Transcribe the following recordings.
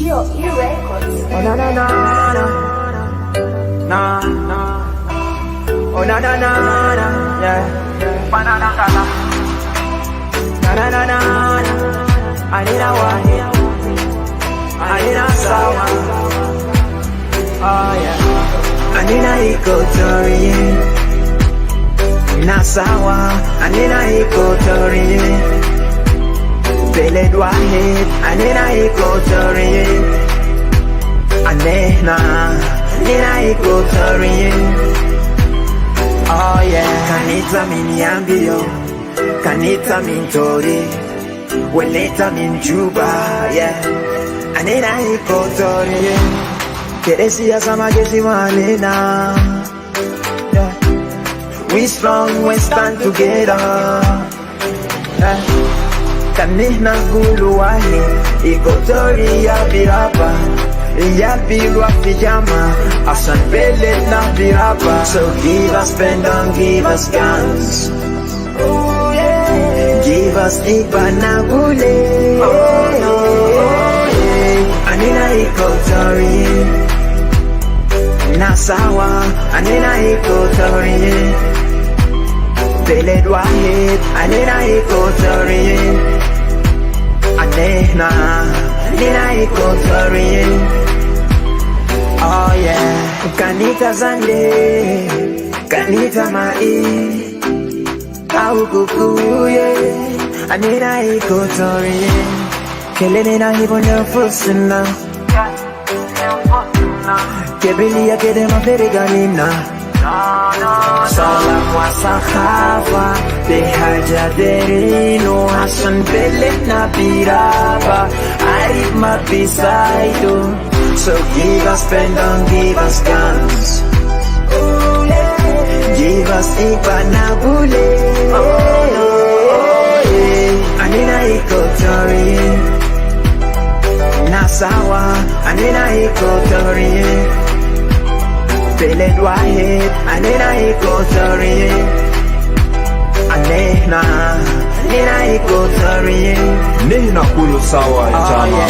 Oh na na na na, na na. Oh na na na na, yeah. Banana na na na na. I need a one, I need a sour. Oh yeah. I need a Equatorian. Nasawa, I need a Equatorian. Beled Wahid, I need a Equatorian. Anehna, need a Equatorian. Oh yeah. Kanita miniambio, kanita mintori, weleta min Juba, yeah. I need a Equatorian. Keresia samagesi manena. Yeah. We strong, we stand together. Yeah. Kanihna gulu wahi, Equatoria biraba. Yalbilwa pijama, asan bellet na biraba. So give us pen, don't give us guns. Oh yeah. Give us ibanagule. Anina Equatorian. Nasawa, anina Equatorian. Beled Wahid, anina Equatorian. Anehna, anina Equatorian. Oh yeah. Kanita Zande, kanita mai, au kukuye, anina Equatorian. Kelene na hibonya fusina, kebili ya kedema feriganina. Salam wa sakhafa, behajaderino hasan belet na biraba, arif mabisaido. So give us pen, don't give us guns. Give us ipanabule. Anina Equatorian. Nasawa, anina Equatorian. Beled Wahid, anina Equatorian. Anehna, anina Equatorian. Nihna kulu sawa jama.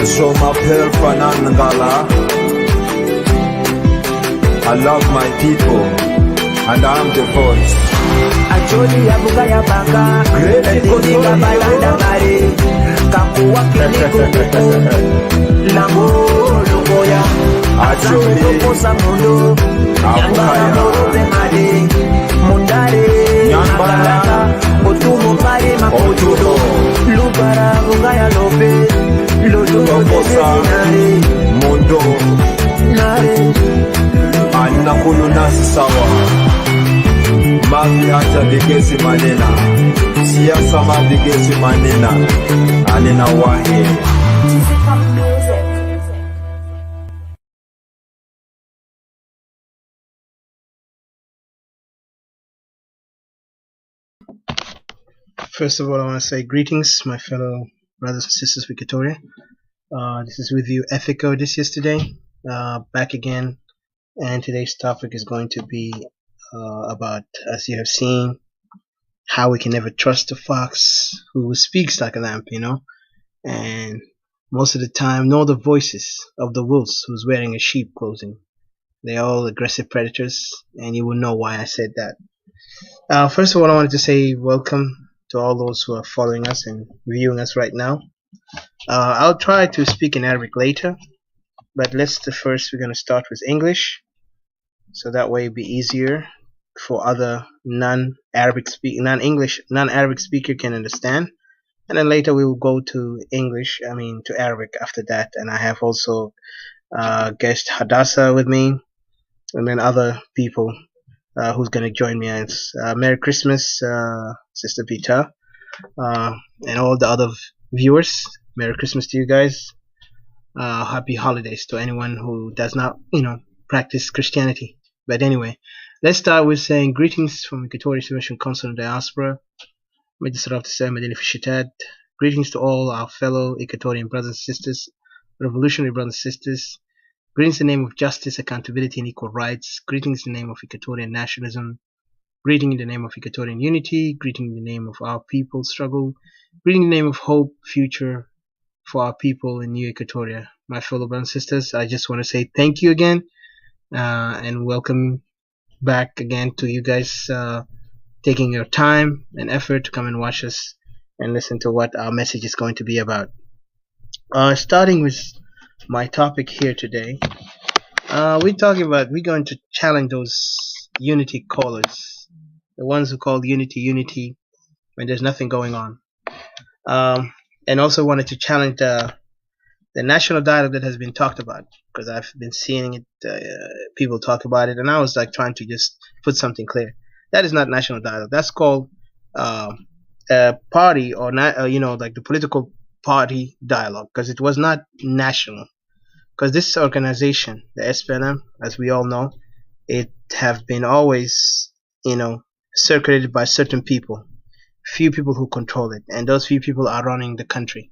So my Panan Ngala. I love my people and I'm the voice. Acholi ya buka ya baka, Equatorian balanda mare, kakuwa kiniko, lango lugoya, acholi kosa mundo, nyangara morobe mare, mundare, nyangara, otumo mare makotudo, lubara buka ya lobe. Tokosa Mondo Anakulu nasi sawa Magi hata bigesi manena Siasa mabigesi manena Anina wahi First of all, I want to say greetings, my fellow brothers and sisters of Equatoria. This is with you, Ethico, this yesterday, back again, and today's topic is going to be about, as you have seen, how we can never trust a fox who speaks like a lamb, and most of the time know the voices of the wolves who's wearing a sheep clothing. They're all aggressive predators, and you will know why I said that. First of all, I wanted to say welcome to all those who are following us and viewing us right now. I'll try to speak in Arabic later, but we're going to start with English, so that way it'll be easier for other non-Arabic speaker can understand. And then later we will go to to Arabic after that. And I have also guest Hadassah with me, and then other people who's going to join me. Merry Christmas, Sister Peter, and all the other viewers. Merry Christmas to you guys. Happy holidays to anyone who does not, practice Christianity. But anyway, let's start with saying greetings from Equatorial Mission Council and Diaspora. Greetings to all our fellow Equatorian brothers and sisters, revolutionary brothers and sisters. Greetings in the name of justice, accountability, and equal rights. Greetings in the name of Equatorian nationalism. Greeting in the name of Equatorian unity. Greeting in the name of our people's struggle. Greeting in the name of hope, future, for our people in New Equatoria. My fellow brothers and sisters, I just want to say thank you again, and welcome back again to you guys taking your time and effort to come and watch us and listen to what our message is going to be about. Starting with my topic here today, we're going to challenge those unity callers, the ones who call unity unity when there's nothing going on. And also wanted to challenge the national dialogue that has been talked about, because I've been seeing it, people talk about it, and I was like trying to just put something clear. That is not national dialogue. That's called uh, a party or not, like the political party dialogue, because it was not national. Because this organization, the SPLM, as we all know, it have been always, circulated by certain people, few people who control it, and those few people are running the country.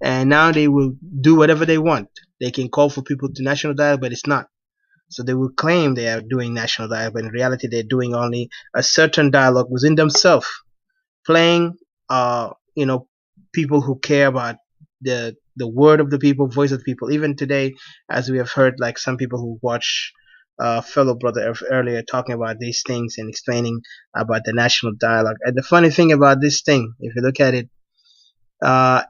And now they will do whatever they want. They can call for people to national dialogue, but it's not. So they will claim they are doing national dialogue, but in reality they're doing only a certain dialogue within themselves, playing, people who care about the word of the people, voice of the people. Even today, as we have heard, like some people who watch fellow brother earlier talking about these things and explaining about the national dialogue. And the funny thing about this thing, if you look at it,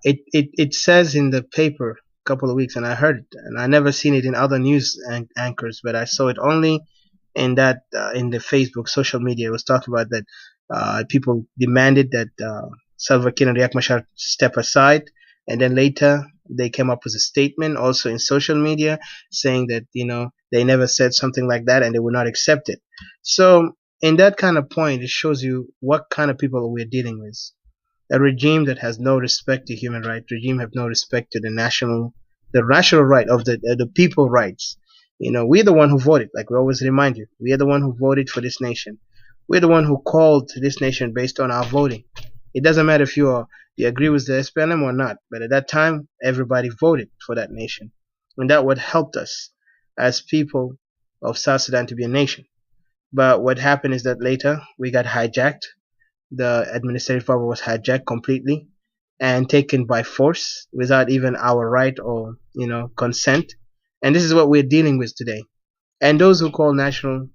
it says in the paper a couple of weeks, and I heard it, and I never seen it in other news anchors, but I saw it only in that in the Facebook social media. It was talking about that people demanded that Salva Kiir and Riek Machar step aside, and then later they came up with a statement also in social media saying that they never said something like that and they would not accept it. So in that kind of point, it shows you what kind of people we're dealing with. A regime that has no respect to human rights, regime have no respect to the national right of the people rights. We're the one who voted, like we always remind you. We are the one who voted for this nation. We're the one who called this nation based on our voting. It doesn't matter if you agree with the SPLM or not, but at that time, everybody voted for that nation. And that what helped us as people of South Sudan to be a nation. But what happened is that later we got hijacked. The administrative power was hijacked completely and taken by force without even our right or consent. And this is what we're dealing with today. And those who call national,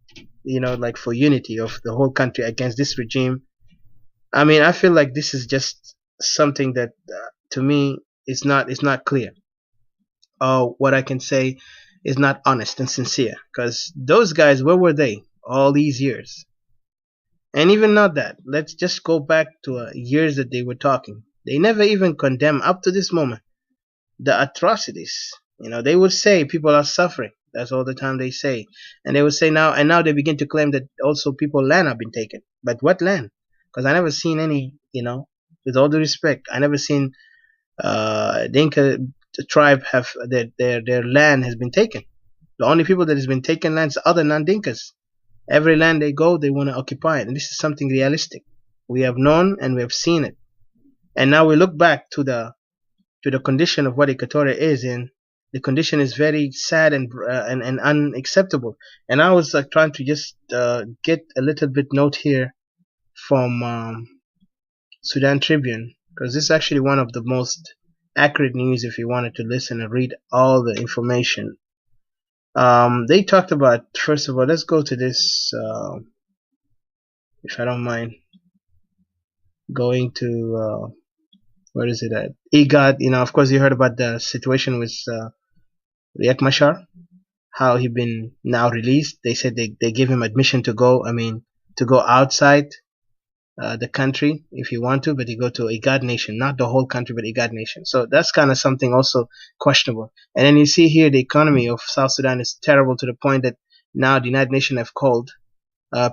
like for unity of the whole country against this regime, I mean, I feel like this is just something that to me is not clear. What I can say is not honest and sincere, because those guys, where were they all these years? And even not that, let's just go back to years that they were talking. They never even condemn up to this moment the atrocities. They would say people are suffering. That's all the time they say. And they would say now they begin to claim that also people land have been taken. But what land? Because I never seen any, with all due respect, I never seen Dinka tribe have their land has been taken. The only people that has been taken lands are other non-Dinkas. Every land they go, they want to occupy it. And this is something realistic. We have known and we have seen it. And now we look back to the condition of what Equatoria is in. The condition is very sad and unacceptable. And I was trying to just get a little bit note here from Sudan Tribune, because this is actually one of the most accurate news if you wanted to listen and read all the information. They talked about, first of all, let's go to this, if I don't mind, going to, where is it at? IGAD, of course you heard about the situation with Riek Machar, how he been now released. They said they gave him admission to go outside the country if you want to, but you go to IGAD nation, not the whole country, but IGAD nation. So that's kind of something also questionable. And then you see here the economy of South Sudan is terrible to the point that now the United Nations have called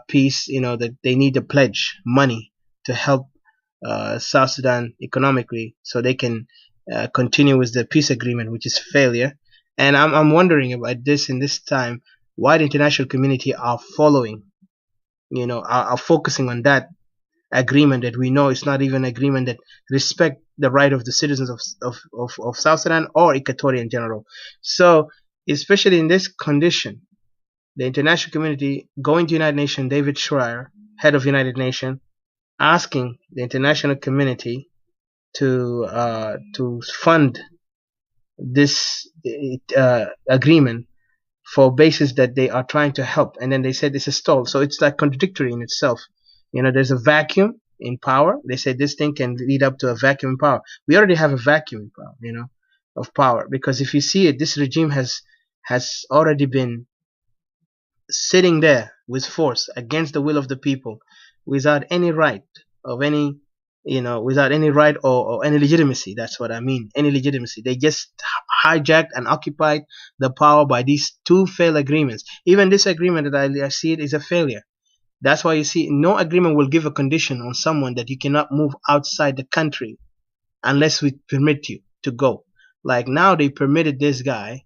peace, that they need to pledge money to help South Sudan economically so they can continue with the peace agreement, which is failure. And I'm wondering about this in this time, why the international community are following, are focusing on that agreement that we know is not even an agreement that respect the right of the citizens of South Sudan or Equatoria in general. So especially in this condition, the international community going to United Nations, David Schreier, head of United Nations, asking the international community to fund this agreement for basis that they are trying to help, and then they said it's a stall. So it's like contradictory in itself. There's a vacuum in power. They said this thing can lead up to a vacuum in power. We already have a vacuum in power, of power, because if you see it, this regime has already been sitting there with force against the will of the people, without any right of any without any right or any legitimacy. That's what I mean, any legitimacy. They just hijacked and occupied the power by these two failed agreements. Even this agreement that I see it is a failure. That's why you see no agreement will give a condition on someone that you cannot move outside the country unless we permit you to go. Like now they permitted this guy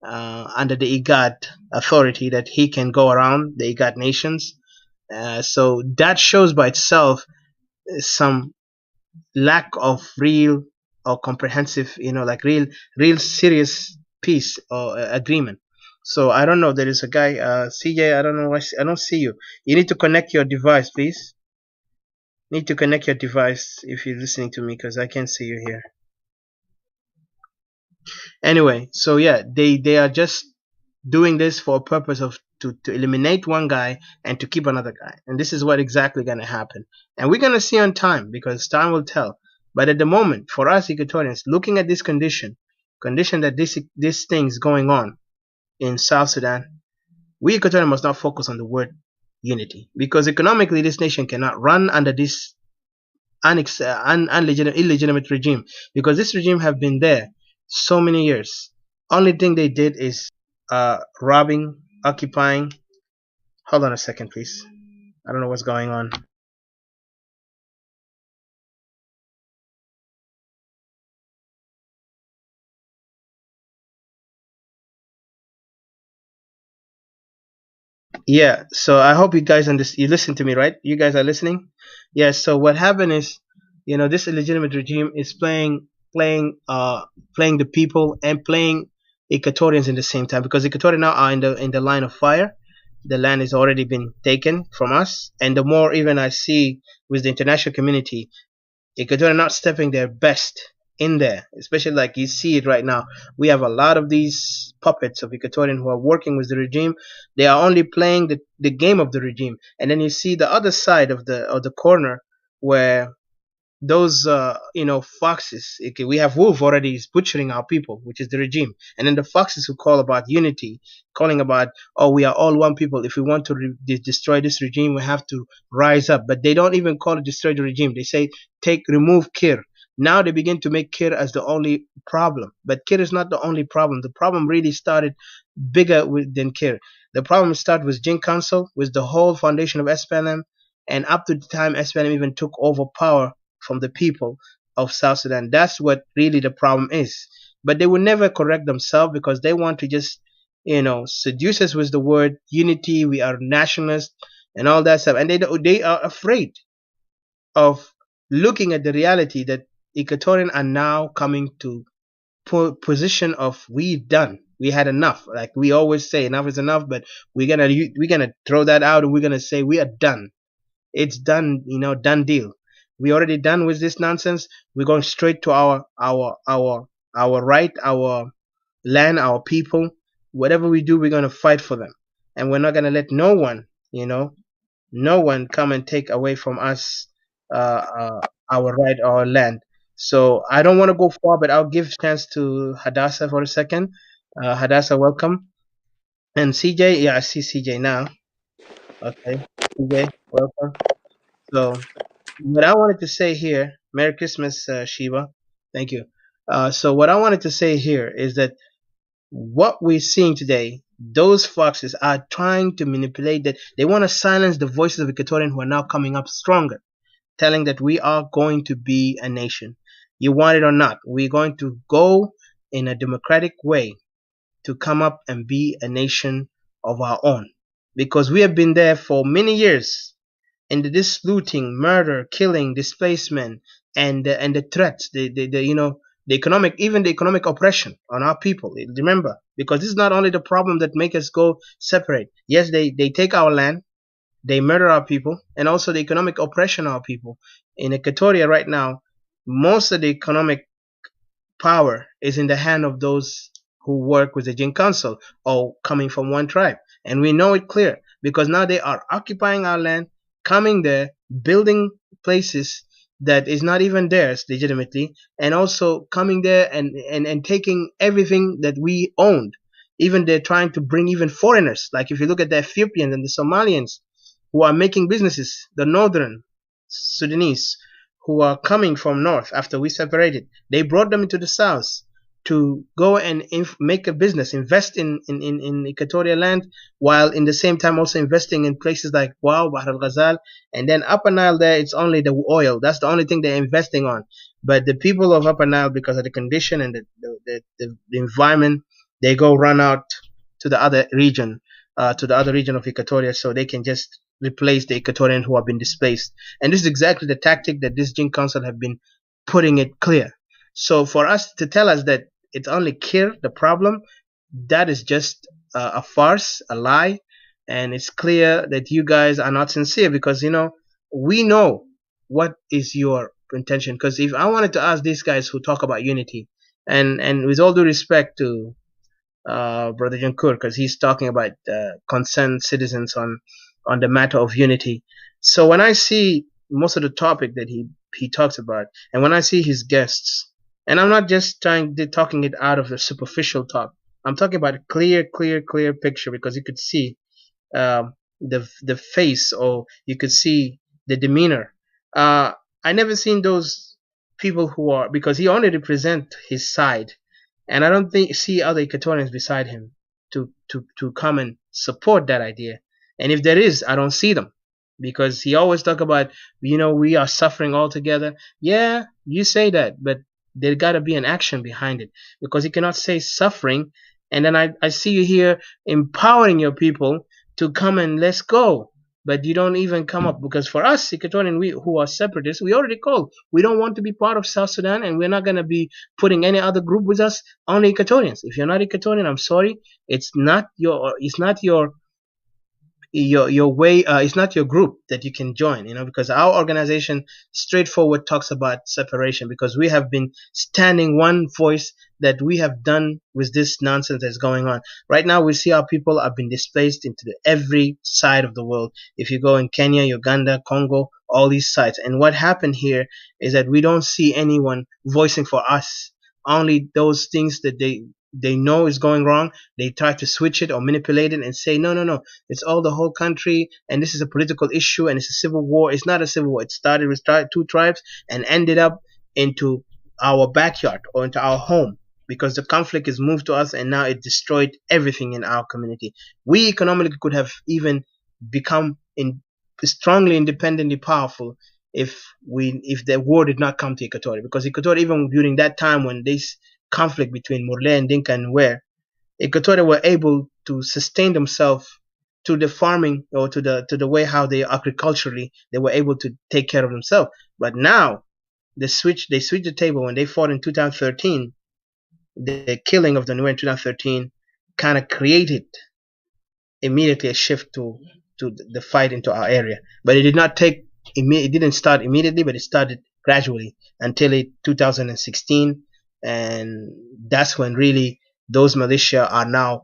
under the IGAD authority that he can go around the IGAD nations. So that shows by itself some lack of real or comprehensive, like real serious peace or agreement. So I don't know. There is a guy, CJ. I don't know. I don't see you. You need to connect your device, please. Need to connect your device if you're listening to me, because I can't see you here. Anyway, so yeah, they are just doing this for a purpose of to eliminate one guy and to keep another guy, and this is what exactly gonna happen. And we're gonna see on time, because time will tell. But at the moment, for us Equatorians, looking at this condition that this thing's going on in South Sudan, we Equatorians must not focus on the word unity, because economically this nation cannot run under this illegitimate regime, because this regime have been there so many years. Only thing they did is robbing, occupying. Hold on a second, please. I don't know what's going on. Yeah, so I hope you guys you listen to me, right? You guys are listening. Yeah. So what happened is, this illegitimate regime is playing the people and playing Equatorians in the same time, because Equatorians now are in the line of fire. The land has already been taken from us, and the more even I see with the international community, Ecuador not stepping their best in there, especially like you see it right now. We have a lot of these puppets of Ecuadorian who are working with the regime. They are only playing the game of the regime, and then you see the other side of the corner where those foxes. Okay, we have wolf already is butchering our people, which is the regime, and then the foxes who call about unity, calling about, oh, we are all one people. If we want to destroy this regime, we have to rise up. But they don't even call it destroy the regime. They say remove Kir. Now they begin to make Kir as the only problem, but Kir is not the only problem. The problem really started bigger than Kir. The problem started with Jin Council, with the whole foundation of SPLM, and up to the time SPLM even took over power from the people of South Sudan. That's what really the problem is. But they will never correct themselves, because they want to just, seduce us with the word unity. We are nationalists and all that stuff, and they are afraid of looking at the reality that Equatorians are now coming to position of we done. We had enough. Like we always say, enough is enough. But we're gonna throw that out, and we're gonna say we are done. It's done, done deal. We already done with this nonsense. We're going straight to our right, our land, our people. Whatever we do, we're gonna fight for them, and we're not gonna let no one come and take away from us our right, our land. So I don't want to go far, but I'll give chance to Hadassah for a second. Hadassah, welcome. And CJ, yeah, I see CJ now. Okay, CJ, welcome. So what I wanted to say here, Merry Christmas, Shiva. Thank you. So what I wanted to say here is that what we're seeing today, those foxes are trying to manipulate that. They want to silence the voices of Equatorians who are now coming up stronger, telling that we are going to be a nation. You want it or not, we're going to go in a democratic way to come up and be a nation of our own. Because we have been there for many years, and this looting, murder, killing, displacement, and the threats, the economic, even the economic oppression on our people. Remember, because this is not only the problem that make us go separate. Yes, they take our land, they murder our people, and also the economic oppression of our people. In Equatoria right now, most of the economic power is in the hand of those who work with the Jin Council or coming from one tribe. And we know it clear because now they are occupying our land, coming there, building places that is not even theirs legitimately, and also coming there and taking everything that we owned. Even they're trying to bring even foreigners. Like if you look at the Ethiopians and the Somalians who are making businesses, the northern Sudanese who are coming from north after we separated, they brought them into the south to go and make a business, invest in Equatorial land, while in the same time also investing in places like Wow, Bahr al Ghazal, and then Upper Nile there, it's only the oil. That's the only thing they're investing on. But the people of Upper Nile, because of the condition and the environment, they go run out to the other region, of Equatoria, so they can just replace the Equatorian who have been displaced. And this is exactly the tactic that this Jin Council have been putting it clear. So for us to tell us that it's only cure the problem, that is just a farce, a lie, and it's clear that you guys are not sincere because we know what is your intention. Because if I wanted to ask these guys who talk about unity, and with all due respect to Brother Jankur, because he's talking about concerned citizens on the matter of unity. So when I see most of the topic that he talks about, and when I see his guests, and I'm not just talking it out of a superficial talk. I'm talking about a clear picture because you could see the face, or you could see the demeanor. I never seen those people who are, because he only represent his side, and I don't see other Equatorians beside him to come and support that idea. And if there is, I don't see them, because he always talk about we are suffering all together. Yeah, you say that, but there gotta be an action behind it, because you cannot say suffering and then I see you here empowering your people to come and let's go, but you don't even come up. Because for us Equatorian, we who are separatists, we already called, we don't want to be part of South Sudan, and we're not going to be putting any other group with us, only Equatorians. If you're not Equatorian, I'm sorry, it's not your way, it's not your group that you can join, because our organization straightforward talks about separation, because we have been standing one voice that we have done with this nonsense that's going on right now. We see our people have been displaced into every side of the world. If you go in Kenya, Uganda, Congo, all these sites, and what happened here is that we don't see anyone voicing for us. Only those things that they know is going wrong, they try to switch it or manipulate it and say no, it's all the whole country, and this is a political issue, and it's a civil war. It's not a civil war. It started with two tribes and ended up into our backyard or into our home, because the conflict is moved to us, and now it destroyed everything in our community. We economically could have even become strongly independently powerful if the war did not come to Equatorial, because Equatorial, even during that time when this conflict between Murle and Dinka and Nuer, Equatorial were able to sustain themselves to the farming, or to the way how they agriculturally they were able to take care of themselves. But now they switched the table when they fought in 2013. The killing of the Nuer in 2013 kind of created immediately a shift to the fight into our area. But it did not it didn't start immediately, but it started gradually until 2016, and that's when really those militia are now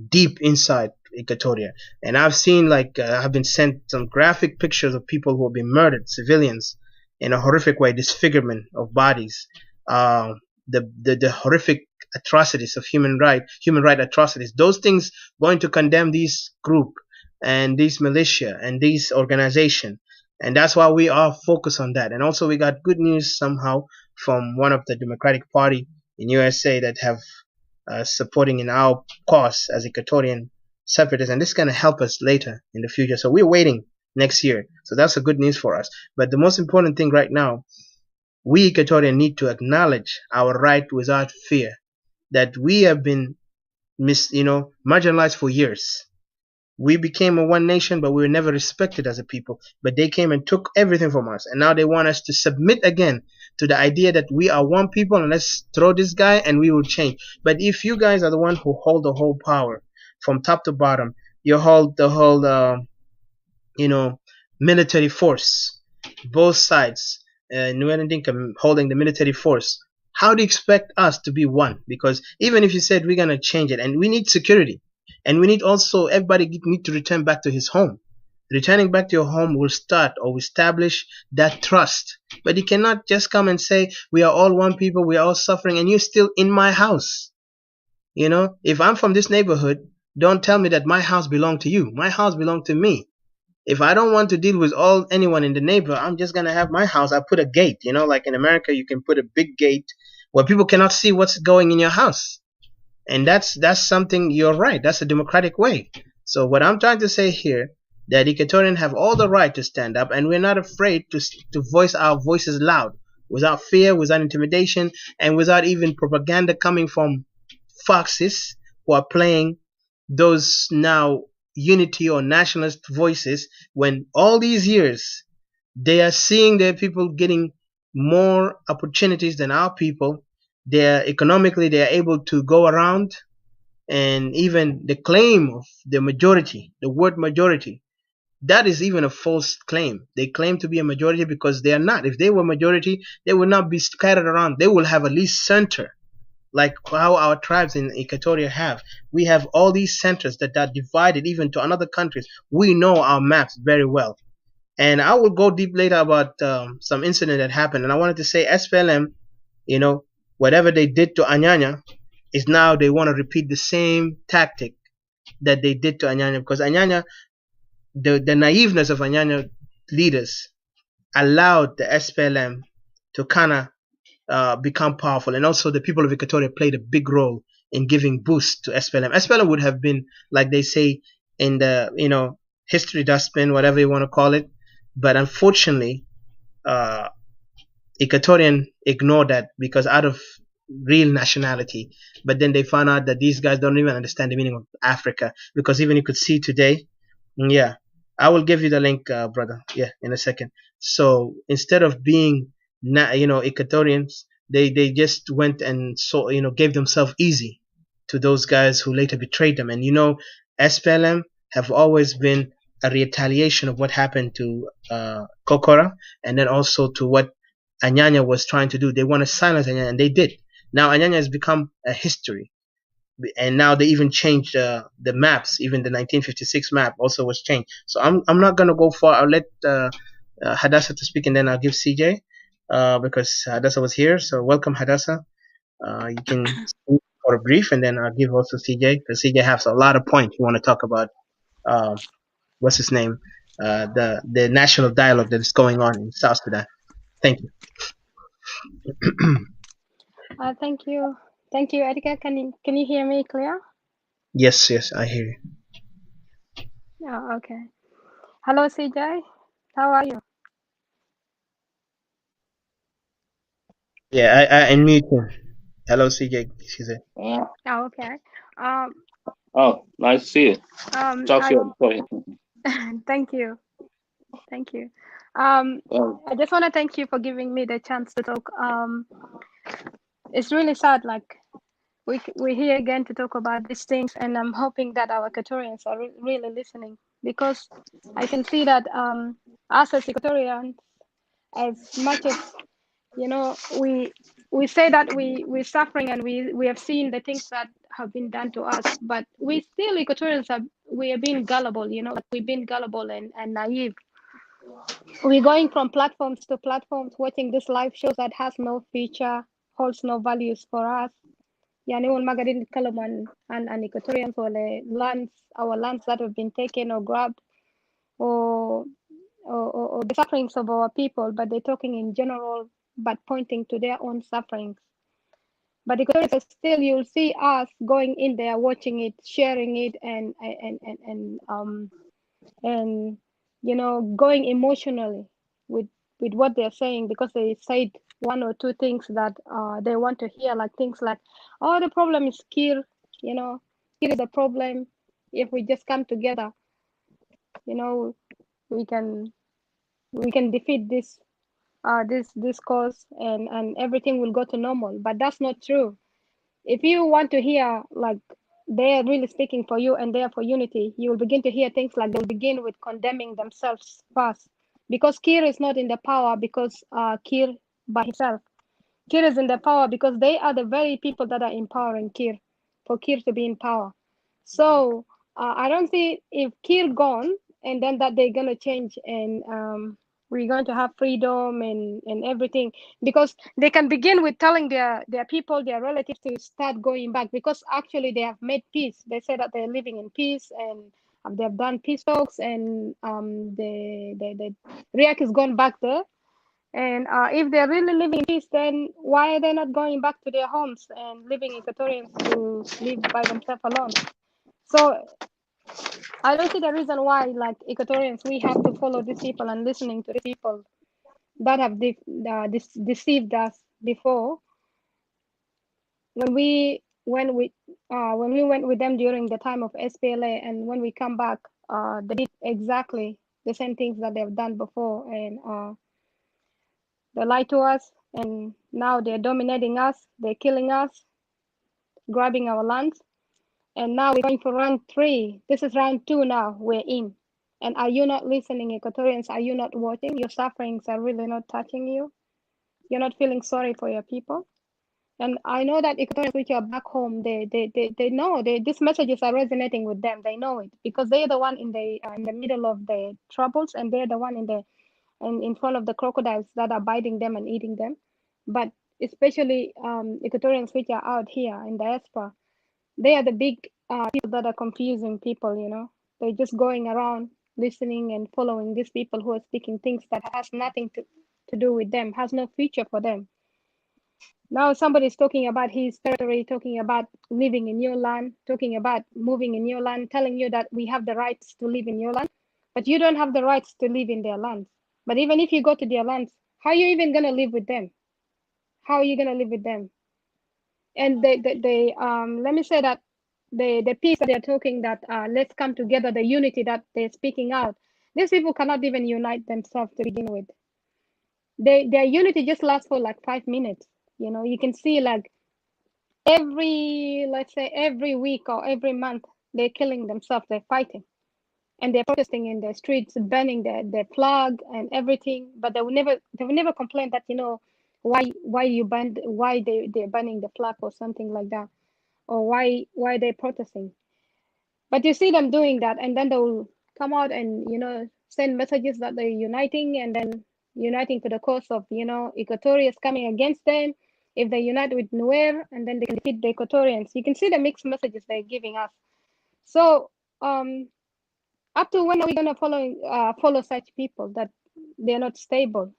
deep inside Equatoria. And I've seen, I've been sent some graphic pictures of people who have been murdered, civilians, in a horrific way, disfigurement of bodies, the horrific atrocities of human right atrocities. Those things going to condemn this group and this militia and this organization, and that's why we are focused on that. And also we got good news somehow from one of the Democratic Party in USA that have supporting in our cause as Equatorian separatists, and this is going to help us later in the future. So we're waiting next year, so that's a good news for us. But the most important thing right now, we Equatorian need to acknowledge our right without fear, that we have been marginalized for years. We became a one nation, but we were never respected as a people. But they came and took everything from us, and now they want us to submit again to the idea that we are one people, and let's throw this guy and we will change. But if you guys are the one who hold the whole power from top to bottom, you hold the whole military force, both sides, Nuer and Dinka holding the military force, How do you expect us to be one? Because even if you said we're gonna change it, and we need security, and we need also everybody need to return back to his home. Returning back to your home will start or establish that trust. But you cannot just come and say we are all one people, we are all suffering, and you're still in my house. If I'm from this neighborhood, don't tell me that my house belongs to you. My house belongs to me. If I don't want to deal with anyone in the neighborhood, I'm just gonna have my house. I put a gate, like in America, you can put a big gate where people cannot see what's going in your house. And that's something. You're right. That's a democratic way. So what I'm trying to say here, that Equatorians have all the right to stand up, and we're not afraid to voice our voices loud, without fear, without intimidation, and without even propaganda coming from foxes who are playing those now unity or nationalist voices, when all these years they are seeing their people getting more opportunities than our people. They're economically, they are able to go around, and even the claim of the majority, the word majority, that is even a false claim. They claim to be a majority because they are not. If they were majority, they would not be scattered around. They will have at least center, like how our tribes in Equatoria have. We have all these centers that are divided even to another countries. We know our maps very well. And I will go deep later about some incident that happened. And I wanted to say SPLM, whatever they did to Anyanya, is now they want to repeat the same tactic that they did to Anyanya, because Anyanya, the naiveness of Anyanya leaders allowed the SPLM to kind of become powerful, and also the people of Equatoria played a big role in giving boost to SPLM. SPLM would have been, like they say in the history dustbin, whatever you want to call it, but unfortunately, Equatorian ignored that because out of real nationality. But then they found out that these guys don't even understand the meaning of Africa, because even you could see today. Yeah, I will give you the link, brother. Yeah, in a second. So instead of being, Equatorians, they just went and gave themselves easy to those guys who later betrayed them. And SPLM have always been a retaliation of what happened to Kokora, and then also to what Anyanya was trying to do. They want to silence Anyanya, and they did. Now Anyanya has become a history, and now they even changed the maps. Even the 1956 map also was changed. So I'm not gonna go far. I'll let Hadassah to speak, and then I'll give CJ because Hadassah was here. So welcome, Hadassah. You can speak for a brief, and then I'll give also CJ, because CJ has a lot of points you want to talk about. What's his name? The national dialogue that is going on in South Sudan. Thank you. Thank you, Edgar. Can you hear me clear? Yes, I hear you. Oh, okay. Hello, CJ. How are you? Yeah, I unmute him. Hello, CJ. She said. Oh, okay. Um, Oh, nice to see you. Talk to you before. Thank you. Oh, I just want to thank you for giving me the chance to talk. It's really sad, like we're here again to talk about these things, and I'm hoping that our Equatorians are really listening, because I can see that us as Equatorians, as much as we say that we're suffering, and we have seen the things that have been done to us, but we still Equatorians we are being gullible, like we've been gullible and naive. We're going from platforms to platforms, watching this live shows that has no future, holds no values for us. Yani wal magarin kalaman and Equatorians or our lands that have been taken or grabbed, or or the sufferings of our people, but they're talking in general, but pointing to their own sufferings. But Equatorians still, you'll see us going in there, watching it, sharing it, and going emotionally with what they're saying, because they said one or two things that they want to hear, like things like, oh, the problem is Kir, Kir is the problem. If we just come together, we can defeat this cause, and everything will go to normal. But that's not true. If you want to hear, like, they're really speaking for you and they're for unity, you will begin to hear things like they'll begin with condemning themselves first, because Kir is not in the power because Kir by himself. Kir is in the power because they are the very people that are empowering Kir, for Kir to be in power. So I don't see if Kir gone and then that they're gonna change and we're going to have freedom and everything, because they can begin with telling their people, their relatives, to start going back, because actually they have made peace. They say that they're living in peace and they have done peace talks, and the Riek is gone back there. And if they're really living in peace, then why are they not going back to their homes and leaving Equatorians to live by themselves alone? So I don't see the reason why, like Equatorians, we have to follow these people and listening to the people that have deceived us before. When we went with them during the time of SPLA, and when we come back, they did exactly the same things that they've done before, and they lied to us, and now they're dominating us. They're killing us, grabbing our lands, and now we're going for round 3. This is round 2 now. We're in. And are you not listening, Equatorians? Are you not watching? Your sufferings are really not touching you. You're not feeling sorry for your people. And I know that Equatorians which are back home, they know these messages are resonating with them. They know it because they're the one in the middle of the troubles, and they're the one in front of the crocodiles that are biting them and eating them. But especially Equatorians which are out here in diaspora, they are the big people that are confusing people. They're just going around listening and following these people who are speaking things that has nothing to do with them, has no future for them. Now somebody's talking about his territory, talking about living in your land, talking about moving in your land, telling you that we have the rights to live in your land, but you don't have the rights to live in their lands. But even if you go to their lands, how are you even going to live with them? How are you going to live with them? And they let me say that the peace that they're talking, that let's come together, the unity that they're speaking out, these people cannot even unite themselves to begin with. Their unity just lasts for like 5 minutes. You can see like let's say every week or every month, they're killing themselves, they're fighting, and they're protesting in the streets, burning their flag and everything. But they will never complain that why they're burning the flag or something like that, or why they're protesting. But you see them doing that, and then they will come out and send messages that they're uniting, and then uniting to the cause of Equatoria is coming against them. If they unite with Nuer, and then they can defeat the Equatorians. You can see the mixed messages they're giving us. So up to when are we gonna follow such people that they're not stable?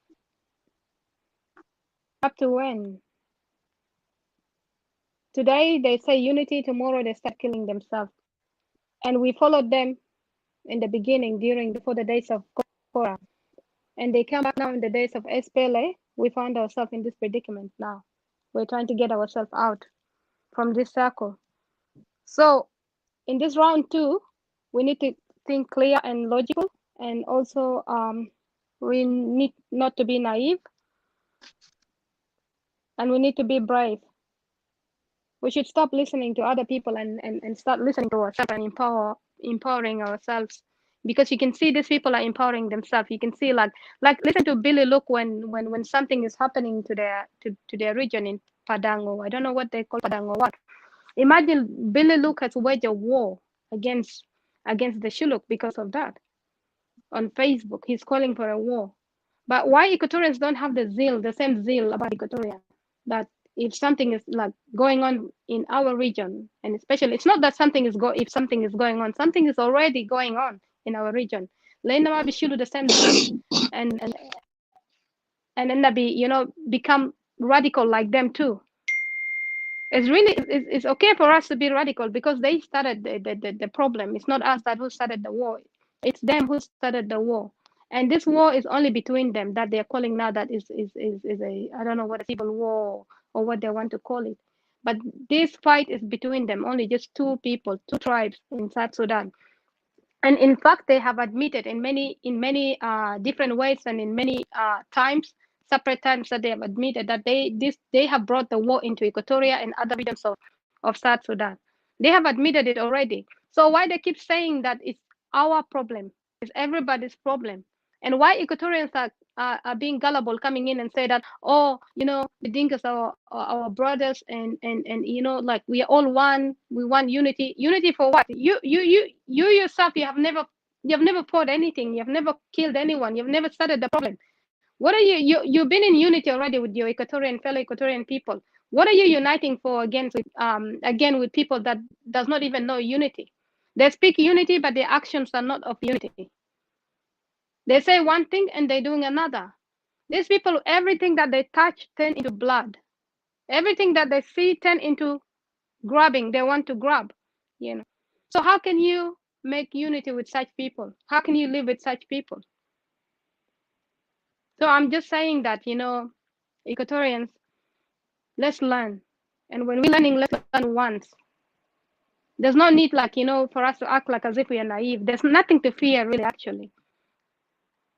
Up to when? Today they say unity, tomorrow they start killing themselves. And we followed them in the beginning before the days of Korah. And they come back now in the days of SPLA. We found ourselves in this predicament now. We're trying to get ourselves out from this circle. So in this round 2, we need to think clear and logical, and also we need not to be naive, and we need to be brave. We should stop listening to other people and start listening to ourselves and empowering ourselves, because you can see these people are empowering themselves. You can see like listen to Billy Look when something is happening to their region in Padango. I don't know what they call Padango. What? Imagine Billy Look has waged a war against the Shilluk because of that. On Facebook, he's calling for a war. But why Equatorians don't have the same zeal about Equatoria? That if something is like going on in our region, and especially it's not that if something is going on, something is already going on in our region. Lena be the same zeal and then become radical like them too. It's okay for us to be radical, because they started the problem. It's not us who started the war. It's them who started the war. And this war is only between them, that they're calling now that is a, I don't know what, a civil war or what they want to call it. But this fight is between them, only just two people, two tribes in South Sudan. And in fact, they have admitted in many different ways and in many times, separate times, that they have admitted that they have brought the war into Equatoria and other regions of South Sudan. They have admitted it already. So why they keep saying that it's our problem, it's everybody's problem? And why Equatorians are being gullible, coming in and say that, oh, the Dinkas are our brothers, and like we are all one. We want unity. Unity for what? You yourself, you have never fought anything. You have never killed anyone. You've never started the problem. What are you've been in unity already with your fellow Equatorian people. What are you uniting for again with people that does not even know unity? They speak unity, but their actions are not of unity. They say one thing and they're doing another. These people, everything that they touch turn into blood. Everything that they see turn into grabbing. They want to grab. So how can you make unity with such people? How can you live with such people? So I'm just saying that, Equatorians, let's learn. And when we're learning, let's learn once. There's no need, for us to act like as if we are naive. There's nothing to fear, really, actually.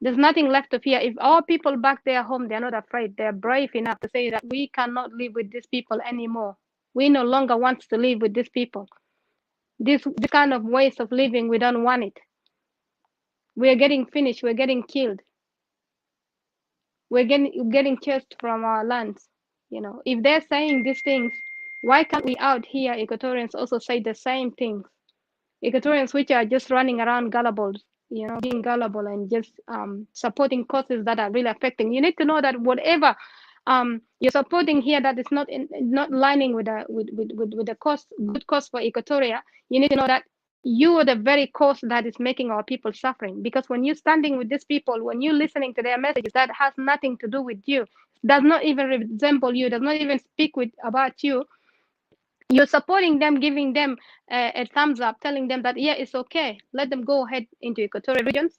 There's nothing left to fear. If our people back there home, they're not afraid. They're brave enough to say that we cannot live with these people anymore. We no longer want to live with these people. This kind of ways of living, we don't want it. We're getting finished. We're getting killed. We're getting chased from our lands. If they're saying these things, why can't we out here, Equatorians, also say the same things? Equatorians which are just running around gullible, being gullible and just supporting causes that are really affecting. You need to know that whatever you're supporting here that is not lining with the good cause for Equatoria, you need to know that you are the very cause that is making our people suffering. Because when you're standing with these people, when you're listening to their messages, that has nothing to do with you, does not even resemble you, does not even speak about you. You're supporting them, giving them a thumbs up, telling them that, yeah, it's okay. Let them go ahead into Equatorial regions.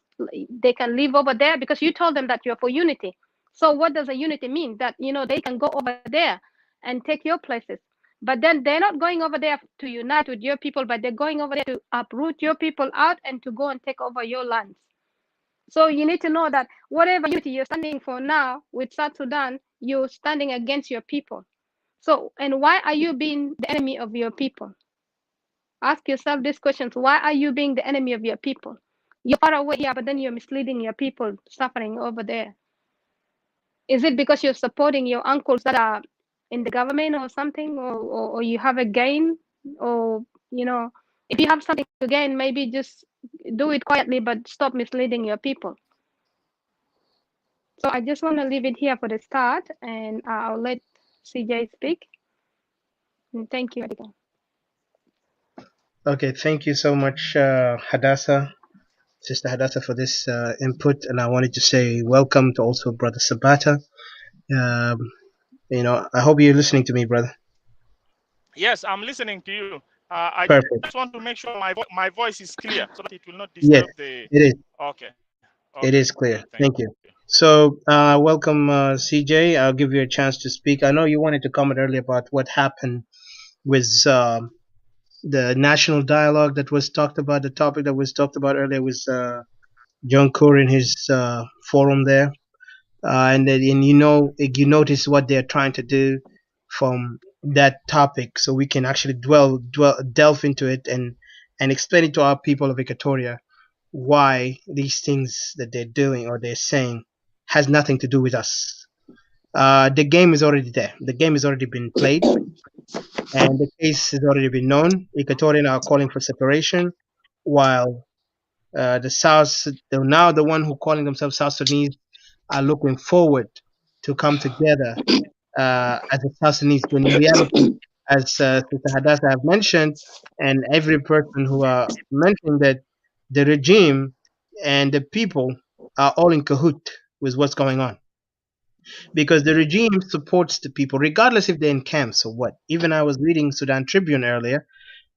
They can live over there because you told them that you're for unity. So what does a unity mean? That, they can go over there and take your places. But then they're not going over there to unite with your people, but they're going over there to uproot your people out and to go and take over your lands. So you need to know that whatever unity you're standing for now with South Sudan, you're standing against your people. So, and why are you being the enemy of your people? Ask yourself these questions. Why are you being the enemy of your people? You're far away here, but then you're misleading your people suffering over there. Is it because you're supporting your uncles that are in the government or something, or you have a gain? Or, if you have something to gain, maybe just do it quietly, but stop misleading your people. So I just want to leave it here for the start, and I'll let CJ speak. And thank you, Adika. Okay, thank you so much, Sister Hadassah, for this input. And I wanted to say welcome to also Brother Sabata. I hope you're listening to me, brother. Yes, I'm listening to you. I Perfect. just want to make sure my voice is clear so that it will not disturb Yes, it is. Okay. It is clear. Good, Thank you. So, welcome, CJ. I'll give you a chance to speak. I know you wanted to comment earlier about what happened with the national dialogue that was talked about. The topic that was talked about earlier was John Core in his forum there, and you notice what they're trying to do from that topic, so we can actually delve into it and explain it to our people of Equatoria why these things that they're doing or they're saying has nothing to do with us. The game is already there. The game has already been played, and the case has already been known. Equatorians are calling for separation, while the South, now the one who calling themselves South Sudanese, are looking forward to come together as a South Sudanese. When in reality, as Sister Hadassah have mentioned, and every person who are mentioning that the regime and the people are all in cahoot with what's going on. Because the regime supports the people, regardless if they're in camps or what. Even I was reading Sudan Tribune earlier,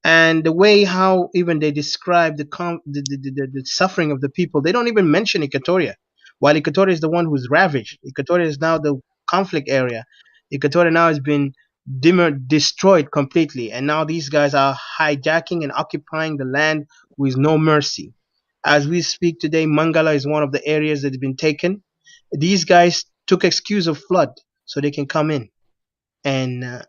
and the way how even they describe the suffering of the people, they don't even mention Equatoria, while Equatoria is the one who's ravaged. Equatoria is now the conflict area. Equatoria now has been destroyed completely, and now these guys are hijacking and occupying the land with no mercy. As we speak today, Mangala is one of the areas that has been taken. These guys took excuse of flood so they can come in and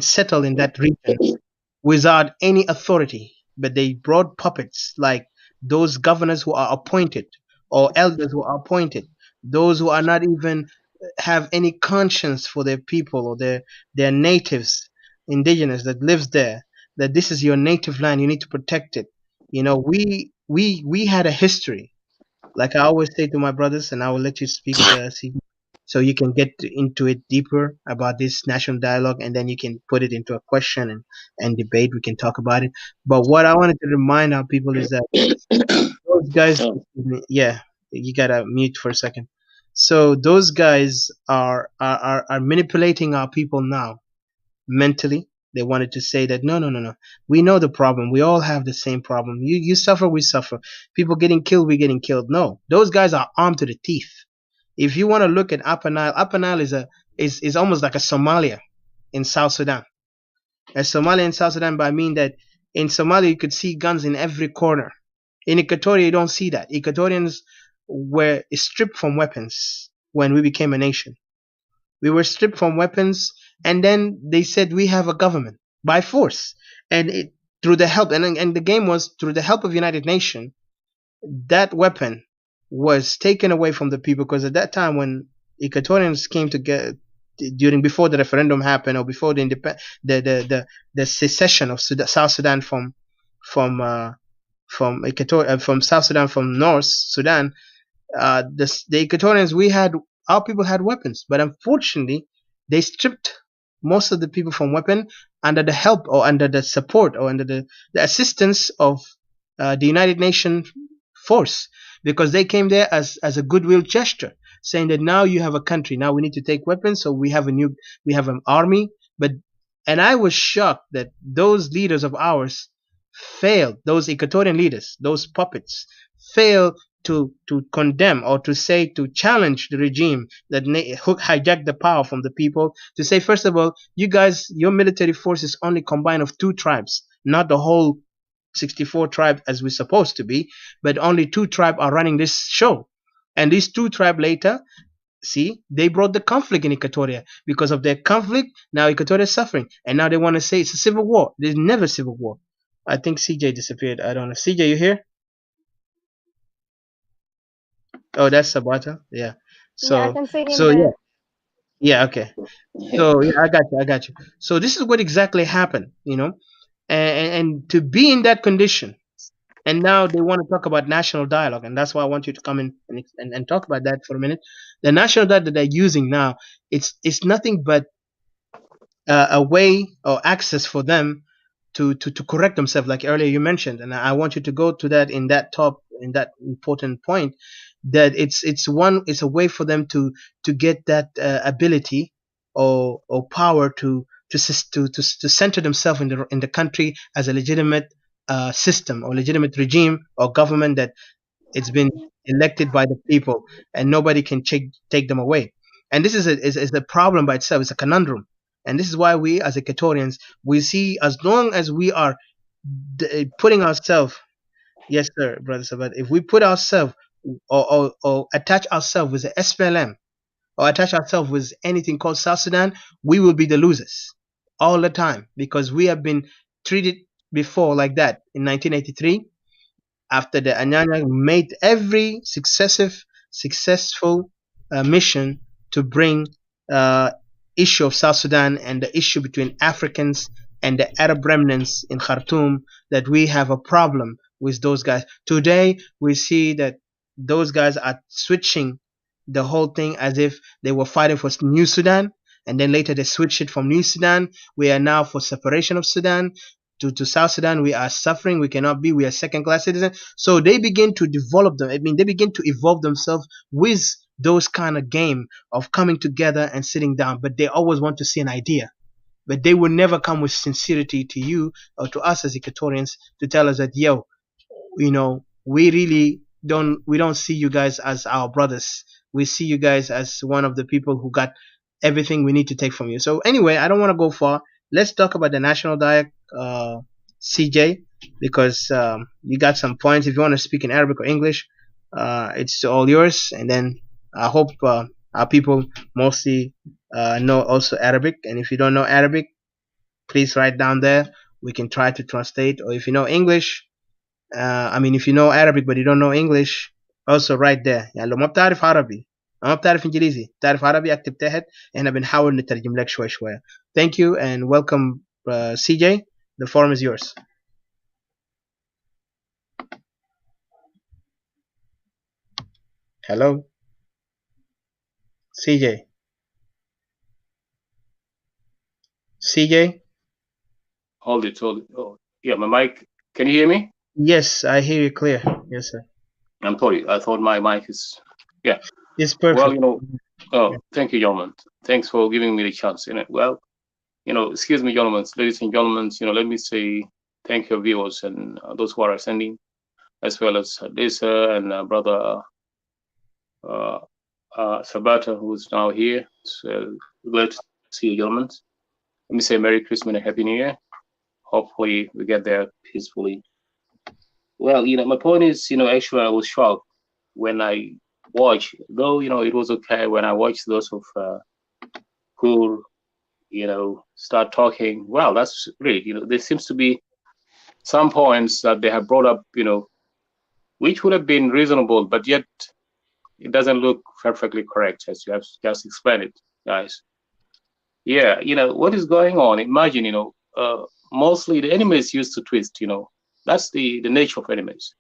settle in that region without any authority, but they brought puppets like those governors who are appointed or elders who are appointed. those who are not even have any conscience for their people or their natives, indigenous that lives there, that this is your native land, you need to protect it. We had a history, like I always say to my brothers, and I will let you speak, see, so you can get into it deeper about this national dialogue, and then you can put it into a question and debate. We can talk about it. But what I wanted to remind our people is that those guys, Oh, yeah, you gotta mute for a second. So those guys are manipulating our people now mentally. They wanted to say that no, no, no, no. We know the problem. We all have the same problem. You suffer, we suffer. People getting killed, we getting killed. No, those guys are armed to the teeth. If you want to look at Upper Nile is almost like a Somalia in South Sudan. A Somalia in South Sudan, but I mean that in Somalia you could see guns in every corner. In Equatoria you don't see that. Equatorians were stripped from weapons when we became a nation. We were stripped from weapons, and then they said we have a government by force, and it through the help, and the game was through the help of United Nations. That weapon was taken away from the people, because at that time when Equatorians came to get during before the referendum happened, or before the secession of South Sudan from Equator from South Sudan from North Sudan, the Equatorians, our people had weapons, but unfortunately they stripped most of the people from weapon under the help or under the support or under the assistance of the United Nations force, because they came there as a goodwill gesture, saying that now you have a country, now we need to take weapons, so we have an army. But and I was shocked that those leaders of ours failed, those Equatorian leaders, those puppets, failed to condemn or to say, to challenge the regime that hijacked the power from the people, to say, first of all, you guys, your military force is only combined of 2 tribes, not the whole 64 tribes as we're supposed to be, but only 2 tribes are running this show. And these 2 tribes later, see, they brought the conflict in Equatoria. Because of their conflict, now Equatoria is suffering. And now they want to say it's a civil war. There's never a civil war. I think CJ disappeared. I don't know. CJ, you here? Oh, that's Sabata. Yeah. Yeah, I So, can see him so yeah, there. yeah, okay. So yeah, I got you. So this is what exactly happened, and to be in that condition, and now they want to talk about national dialogue, and that's why I want you to come in and talk about that for a minute. The national dialogue that they're using now, it's nothing but a way or access for them to correct themselves, like earlier you mentioned, and I want you to go to that in that important point, that it's a way for them to get that ability or power to center themselves in the country as a legitimate system or legitimate regime or government that it's been elected by the people, and nobody can take them away. And this is a problem by itself. It's a conundrum. And this is why we, as Equatorians, we see, as long as we are putting ourselves, yes, sir, Brother Sabat, if we put ourselves or attach ourselves with the SPLM or attach ourselves with anything called South Sudan, we will be the losers all the time, because we have been treated before like that in 1983, after the Anyanya made every successful mission to bring uh, issue of South Sudan and the issue between Africans and the Arab remnants in Khartoum, that we have a problem with those guys. Today we see that those guys are switching the whole thing as if they were fighting for New Sudan, and then later they switched it from New Sudan. We are now for separation of Sudan to South Sudan. We are suffering. We cannot be. We are second class citizens. So they begin to develop them. I mean, they begin to evolve themselves with those kind of game of coming together and sitting down. But they always want to see an idea. But they will never come with sincerity to you or to us as Equatorians to tell us that, yo, we really don't see you guys as our brothers. We see you guys as one of the people who got everything we need to take from you. So anyway, I don't want to go far. Let's talk about the national diet, CJ, because you got some points. If you want to speak in Arabic or English, it's all yours. And then I hope our people mostly know also Arabic. And if you don't know Arabic, please write down there. We can try to translate. Or if you know English, if you know Arabic but you don't know English, also write there. يعني لو ما بتعرف عربي ما بتعرف انجليزي، بتعرف عربي، اكتب تحت، احنا بنحاول نترجم لك شوي شوي. Thank you and welcome CJ. The forum is yours. Hello CJ. CJ? Hold it. Oh, yeah, my mic. Can you hear me? Yes, I hear you clear. Yes, sir. I'm sorry. I thought my mic is. Yeah. It's perfect. Well, thank you, gentlemen. Thanks for giving me the chance. Well, excuse me, gentlemen, ladies and gentlemen. Let me say thank you, viewers, and those who are attending, as well as Lisa and brother Sabata, who's now here. So glad to see you, gentlemen. Let me say Merry Christmas and Happy New Year. Hopefully we get there peacefully. Well, my point is, actually I was shocked when I watched, though, it was okay when I watched those of who, start talking. Well, that's great. There seems to be some points that they have brought up, which would have been reasonable, but yet it doesn't look perfectly correct, as you have just explained it, guys. Yeah, what is going on? Imagine, mostly the enemies used to twist, that's the nature of enemies.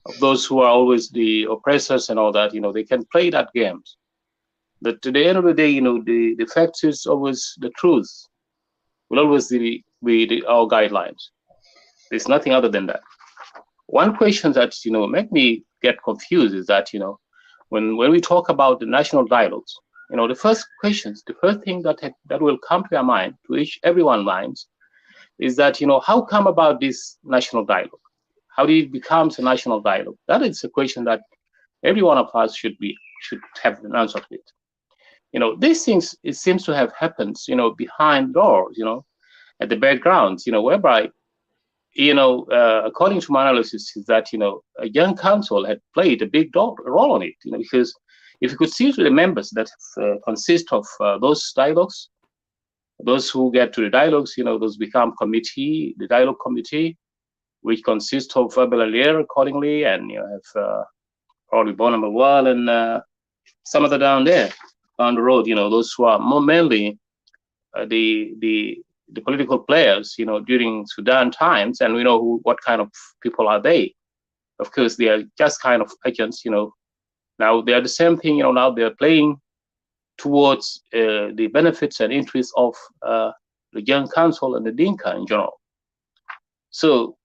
Of those who are always the oppressors and all that, they can play that games. But to the end of the day, the fact is always the truth will always be our guidelines. There's nothing other than that. One question that, make me get confused is that, when we talk about the national dialogues, the first thing that will come to our mind, to everyone's minds, is that, how come about this national dialogue? How did it become a national dialogue? That is a question that every one of us should have an answer to it. These things, it seems to have happened, behind doors, at the background, whereby, according to my analysis, is that, a young council had played a big role on it, because if you could see the members that consist of those dialogues, those who get to the dialogues, those become the dialogue committee, which consists of Belair accordingly, and you have probably Bonham Wall and some other down there, down the road, those who are more mainly the political players, during Sudan times, and we know what kind of people are they. Of course, they are just kind of agents, Now they are the same thing, now they are playing towards the benefits and interests of the young council and the Dinka in general. So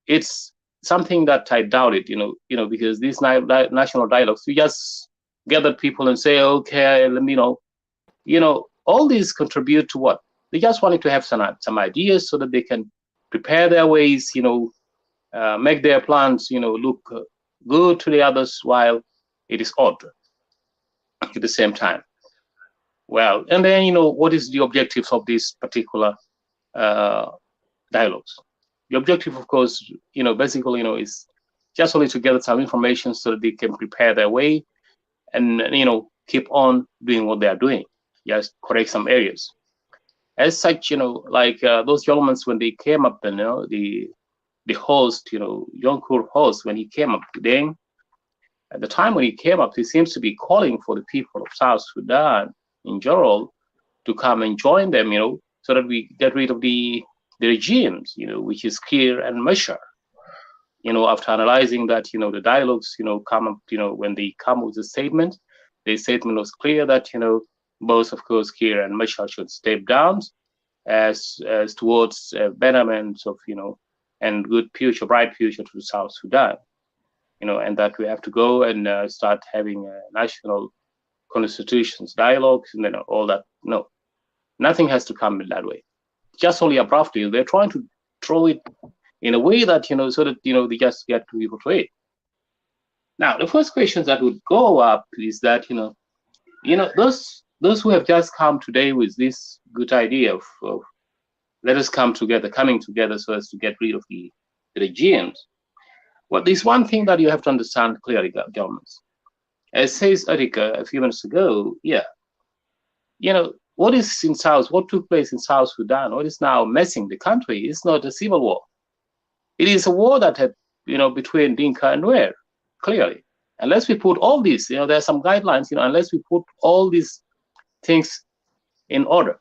it's something that I doubted, because these national dialogues, you just gather people and say, okay, let me all these contribute to what? They just wanted to have some ideas so that they can prepare their ways, make their plans, look good to the others while it is odd at the same time. Well, and then, what is the objectives of these particular dialogues? The objective, of course, basically, is just only to gather some information so that they can prepare their way and, keep on doing what they are doing, just correct some areas. As such, like those gentlemen, when they came up, and the host, Yonkur host, when he came up today, at the time when he came up, he seems to be calling for the people of South Sudan in general to come and join them, so that we get rid of the regimes, which is clear and measure. After analyzing that, the dialogues, come up, when they come with a statement, the statement was clear that, both, of course, Kir and Machar should step down as towards betterment of, and good future, bright future to South Sudan, and that we have to go and start having national constitutions dialogues and then all that. No, nothing has to come in that way. Just only abruptly, they're trying to throw it in a way that, so that, they just get to people to it. Now, the first questions that would go up is that, those who have just come today with this good idea of let us coming together so as to get rid of the regimes. Well, there's one thing that you have to understand clearly, governments. As says Erika a few minutes ago, what took place in South Sudan, what is now messing the country is not a civil war. It is a war that had, between Dinka and Nuer, clearly. unless we put all these, there are some guidelines, unless we put all these things in order,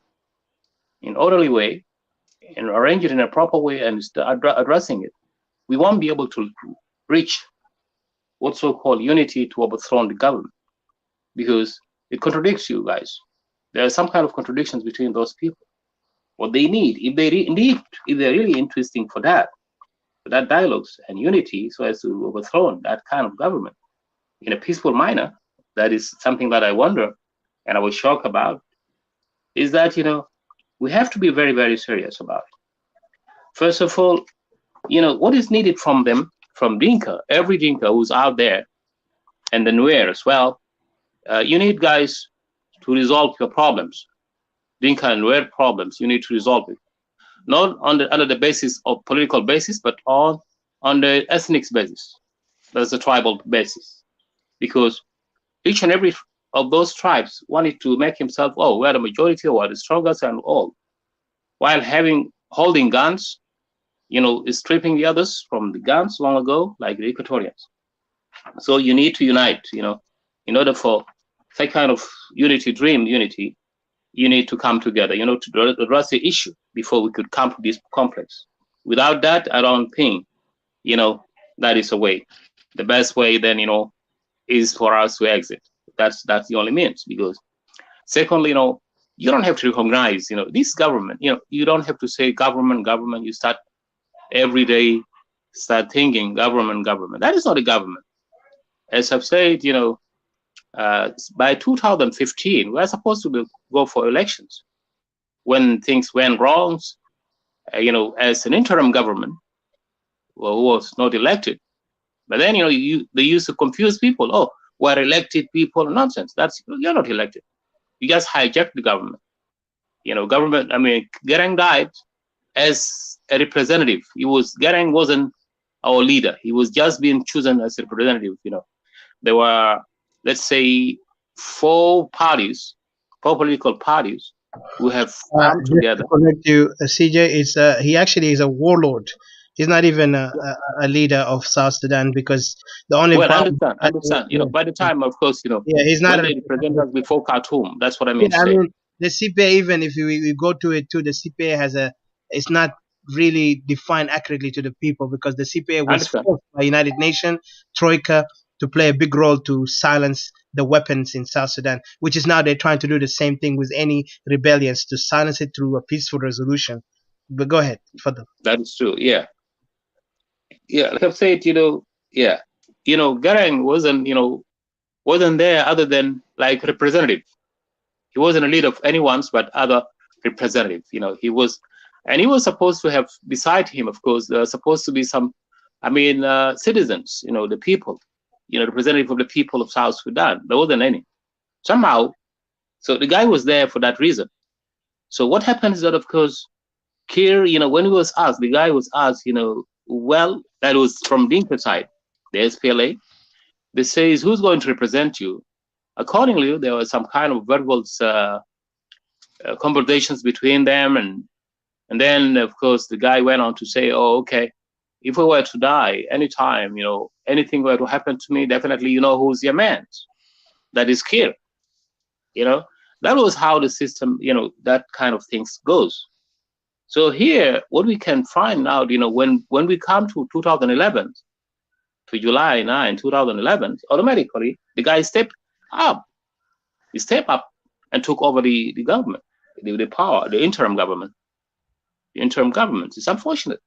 in orderly way, and arrange it in a proper way and start addressing it, we won't be able to reach what's so-called unity to overthrow the government, because it contradicts you guys. There are some kind of contradictions between those people. What they need, if they're really interesting for that dialogues and unity, so as to overthrow that kind of government in a peaceful manner, that is something that I wonder and I was shocked about, is that, we have to be very, very serious about it. First of all, what is needed from them, from Dinka, every Dinka who's out there, and the Nuer as well, you need guys to resolve your problems. Dinka and Nuer problems, you need to resolve it. Not under the basis of political basis, but on the ethnic basis. That's the tribal basis. Because each and every of those tribes wanted to make himself, we're the majority, or we're the strongest and all, while holding guns, stripping the others from the guns long ago, like the Equatorians. So you need to unite, in order for that kind of unity, you need to come together, to address the issue before we could come to this complex. Without that, I don't think, that is a way. The best way then, is for us to exit. That's the only means, because secondly, you don't have to recognize, this government, you don't have to say government, you start every day, start thinking government. That is not a government. As I've said, by 2015, we're supposed to go for elections. When things went wrong, as an interim government, who was not elected, but then, they used to confuse people. We're elected people. Nonsense. You're not elected. You just hijacked the government. Garang died as a representative. Garang wasn't our leader. He was just being chosen as a representative. There were, let's say, four political parties who have come together. To connect you, CJ, he actually is a warlord. He's not even a leader of South Sudan, because the only problem. Understand. By the time, of course, he's not a representative before Khartoum. That's what I mean. The CPA, even if we go to it too, the CPA it's not really defined accurately to the people, because the CPA was forced by United Nations, Troika, to play a big role to silence the weapons in South Sudan, which is now they're trying to do the same thing with any rebellions, to silence it through a peaceful resolution. But go ahead, further. That is true. Yeah, like I've said, Garang wasn't there other than like representative. He wasn't a leader of anyone's, but other representative. He was supposed to have beside him, of course, supposed to be some, citizens. The people, representative of the people of South Sudan. There wasn't any. Somehow, so the guy was there for that reason. So what happens is that, of course, Kir, when he was asked, the guy was asked, well, that was from Dinka side, the SPLA. They says, who's going to represent you? Accordingly, there was some kind of verbal conversations between them, and then, of course, the guy went on to say, okay, if we were to die anytime, anything were to happen to me, definitely who's your man. That is Kir. That was how the system, that kind of things goes. So here, what we can find out, when we come to 2011, to July 9, 2011, automatically the guy stepped up. He stepped up and took over the government, the power, the interim government. The interim government. It's unfortunate.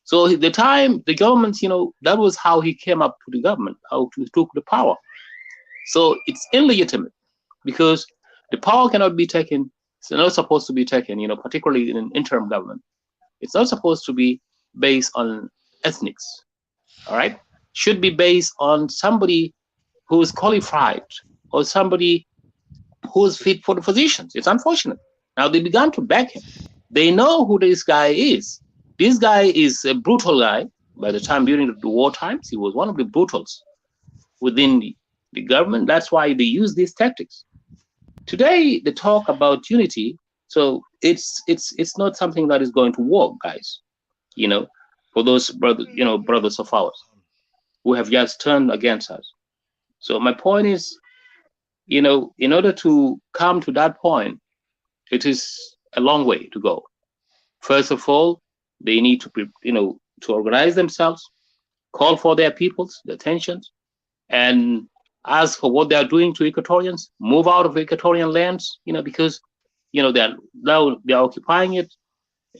So the time the government, that was how he came up to the government, how he took the power. So it's illegitimate, because the power cannot be taken. It's not supposed to be taken, particularly in an interim government. It's not supposed to be based on ethnics. All right, should be based on somebody who is qualified or somebody who is fit for the positions. It's unfortunate. Now they began to back him. They know who this guy is. This guy is a brutal guy. By the time during the war times, he was one of the brutals within the government. That's why they use these tactics. Today, they talk about unity. So it's not something that is going to work, guys. For those brothers of ours who have just turned against us. So my point is, in order to come to that point, it is a long way to go. First of all, they need to, to organize themselves, call for their peoples, their tensions, and ask for what they are doing to Equatorians, move out of Equatorian lands, because, they're occupying it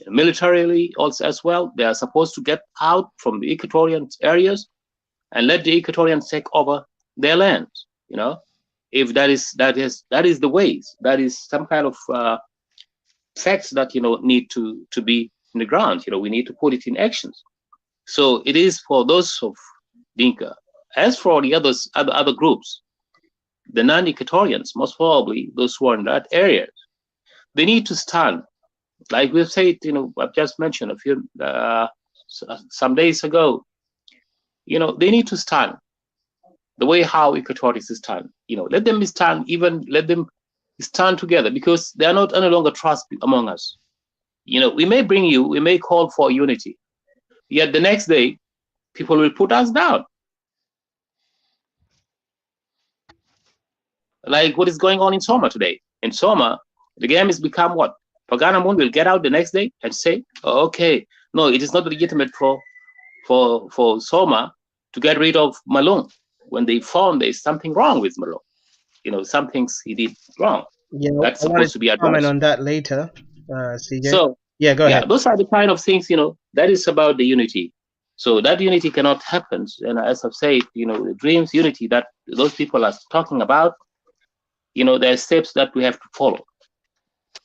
militarily also as well. They are supposed to get out from the Equatorian areas and let the Equatorians take over their lands. If that is the ways, that is some kind of facts that need to be in the ground. We need to put it in actions. So it is for those of Dinka. As for the other groups, the non-Equatorians, most probably those who are in that area, they need to stand. Like we've said, I've just mentioned a few some days ago. They need to stand the way how Equatorians stand. Let them stand. Even let them stand together, because they are not any longer trust among us. We may call for unity, yet the next day people will put us down. Like what is going on in Soma today. In Soma, the game has become what? Pagana Moon will get out the next day and say, oh, okay, no, it is not legitimate for Soma to get rid of Malone when they found there's something wrong with Malone. Some things he did wrong. Yeah, That's I wanted supposed to be to comment addressed. on that later, CJ. So yeah, go ahead. those are the kind of things, that is about the unity. So that unity cannot happen. And as I've said, the dreams unity that those people are talking about, there are steps that we have to follow.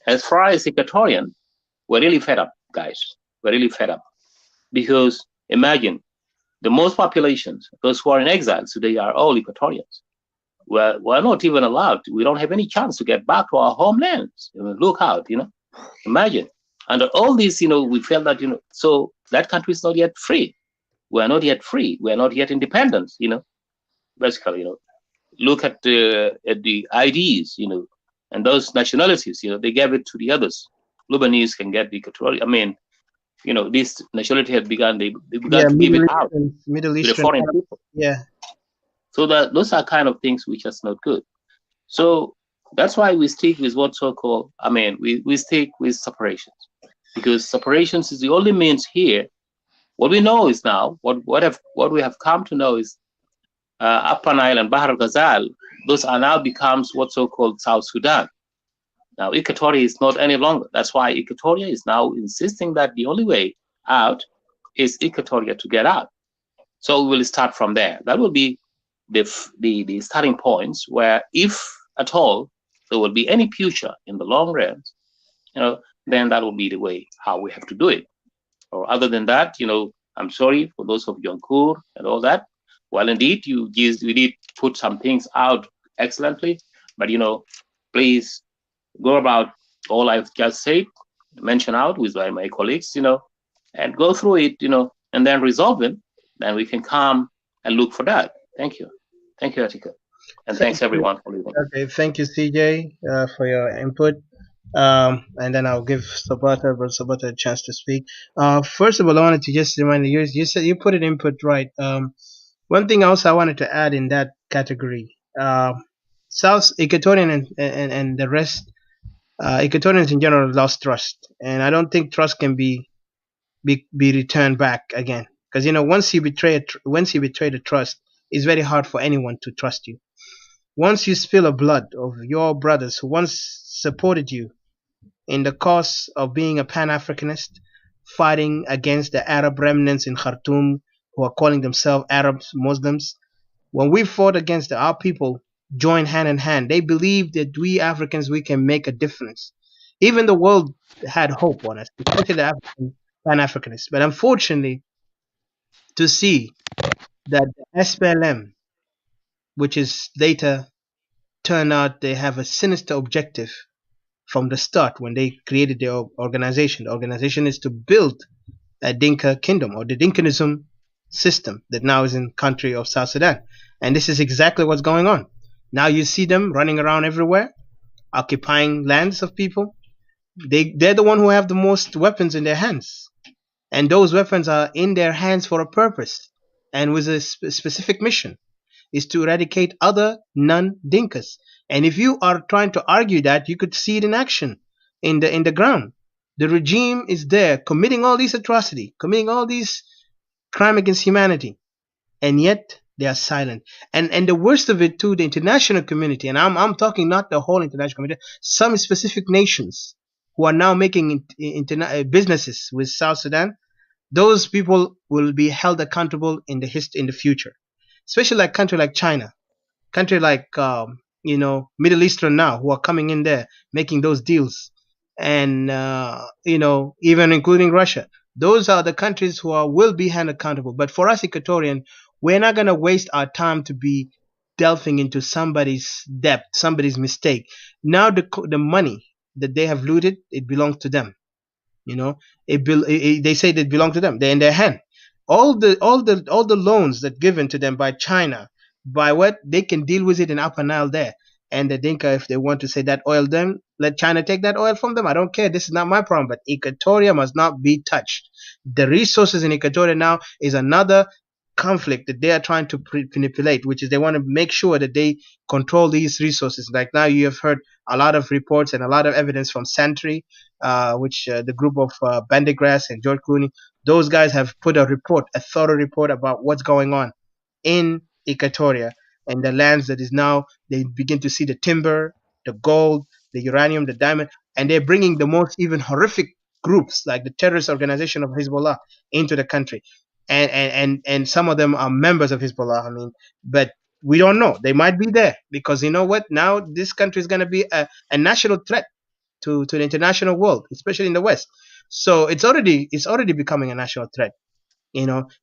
As far as Equatorian, we're really fed up, guys. We're really fed up. Because imagine the most populations, those who are in exile today, are all Equatorians. We're not even allowed. We don't have any chance to get back to our homelands. Look out, imagine. Under all this, we felt that, so that country is not yet free. We're not yet free. We're not yet independent, basically, look at the IDs, and those nationalities, they gave it to the others. Lebanese can get the Equatorial. I mean, this nationality had begun. They began to give it out Middle to the Eastern foreign people. Yeah. So that those are kind of things which are not good. So that's why we stick with what so-called. I mean, we stick with separations, because separations is the only means here. What we know is now what we have come to know is Upper Nile and Bahr al-Ghazal. Those are now becomes what so-called South Sudan. Now, Equatoria is not any longer. That's why Equatoria is now insisting that the only way out is Equatoria to get out. So we will start from there. That will be the starting points where, if at all there will be any future in the long run, then that will be the way how we have to do it. Or other than that, I'm sorry for those of Yonkur and all that. Well, indeed, you did put some things out excellently, but please go about all I've just said, mention out with my colleagues, and go through it, and then resolve them. Then we can come and look for that. Thank you. Thank you, Atika. And thanks everyone for listening. Okay, thank you, CJ, for your input. And then I'll give Sabata a chance to speak. First of all, I wanted to just remind you said you put an input right. One thing else I wanted to add in that category, South Equatorian and the rest, Equatorians in general lost trust, and I don't think trust can be returned back again. Because once you betray the trust, it's very hard for anyone to trust you. Once you spill the blood of your brothers who once supported you in the cause of being a Pan-Africanist, fighting against the Arab remnants in Khartoum who are calling themselves Arabs, Muslims, when we fought against our people, joined hand in hand, they believed that we Africans, we can make a difference. Even the world had hope on us, especially the Pan-Africanists. But unfortunately, to see that the SPLM, which is later turned out they have a sinister objective from the start when they created their organization. The organization is to build a Dinka kingdom, or the Dinkanism system that now is in country of South Sudan. And this is exactly what's going on. Now you see them running around everywhere, occupying lands of people. They're the one who have the most weapons in their hands. And those weapons are in their hands for a purpose and with a specific mission. is to eradicate other non-Dinkas. And if you are trying to argue that, you could see it in action in the ground. The regime is there committing all these atrocity, committing all these crime against humanity, and yet they are silent. And the worst of it too, the international community, and I'm talking not the whole international community, some specific nations who are now making businesses with South Sudan, those people will be held accountable in the future, especially like country like China, country like Middle Eastern now who are coming in there making those deals, and even including Russia. Those are the countries who will be held accountable. But for us Equatorian, we're not gonna waste our time to be delving into somebody's debt, somebody's mistake. Now the money that they have looted, it belongs to them. You know, they say they belong to them. They're in their hand. All the loans that given to them by China, by what they can deal with it in Upper Nile there. And the Dinka, if they want to say that oil them, let China take that oil from them. I don't care. This is not my problem. But Equatoria must not be touched. The resources in Equatoria now is another conflict that they are trying to manipulate, which is they want to make sure that they control these resources. Like now, you have heard a lot of reports and a lot of evidence from Sentry, which the group of Bandegrass and George Clooney, those guys have put a thorough report about what's going on in Equatoria and the lands that is now, they begin to see the timber, the gold, the uranium, the diamond, and they're bringing the most even horrific groups like the terrorist organization of Hezbollah into the country. And some of them are members of Hezbollah. I mean, but we don't know. They might be there because you know what? Now this country is going to be a national threat to the international world, especially in the West. So it's already becoming a national threat,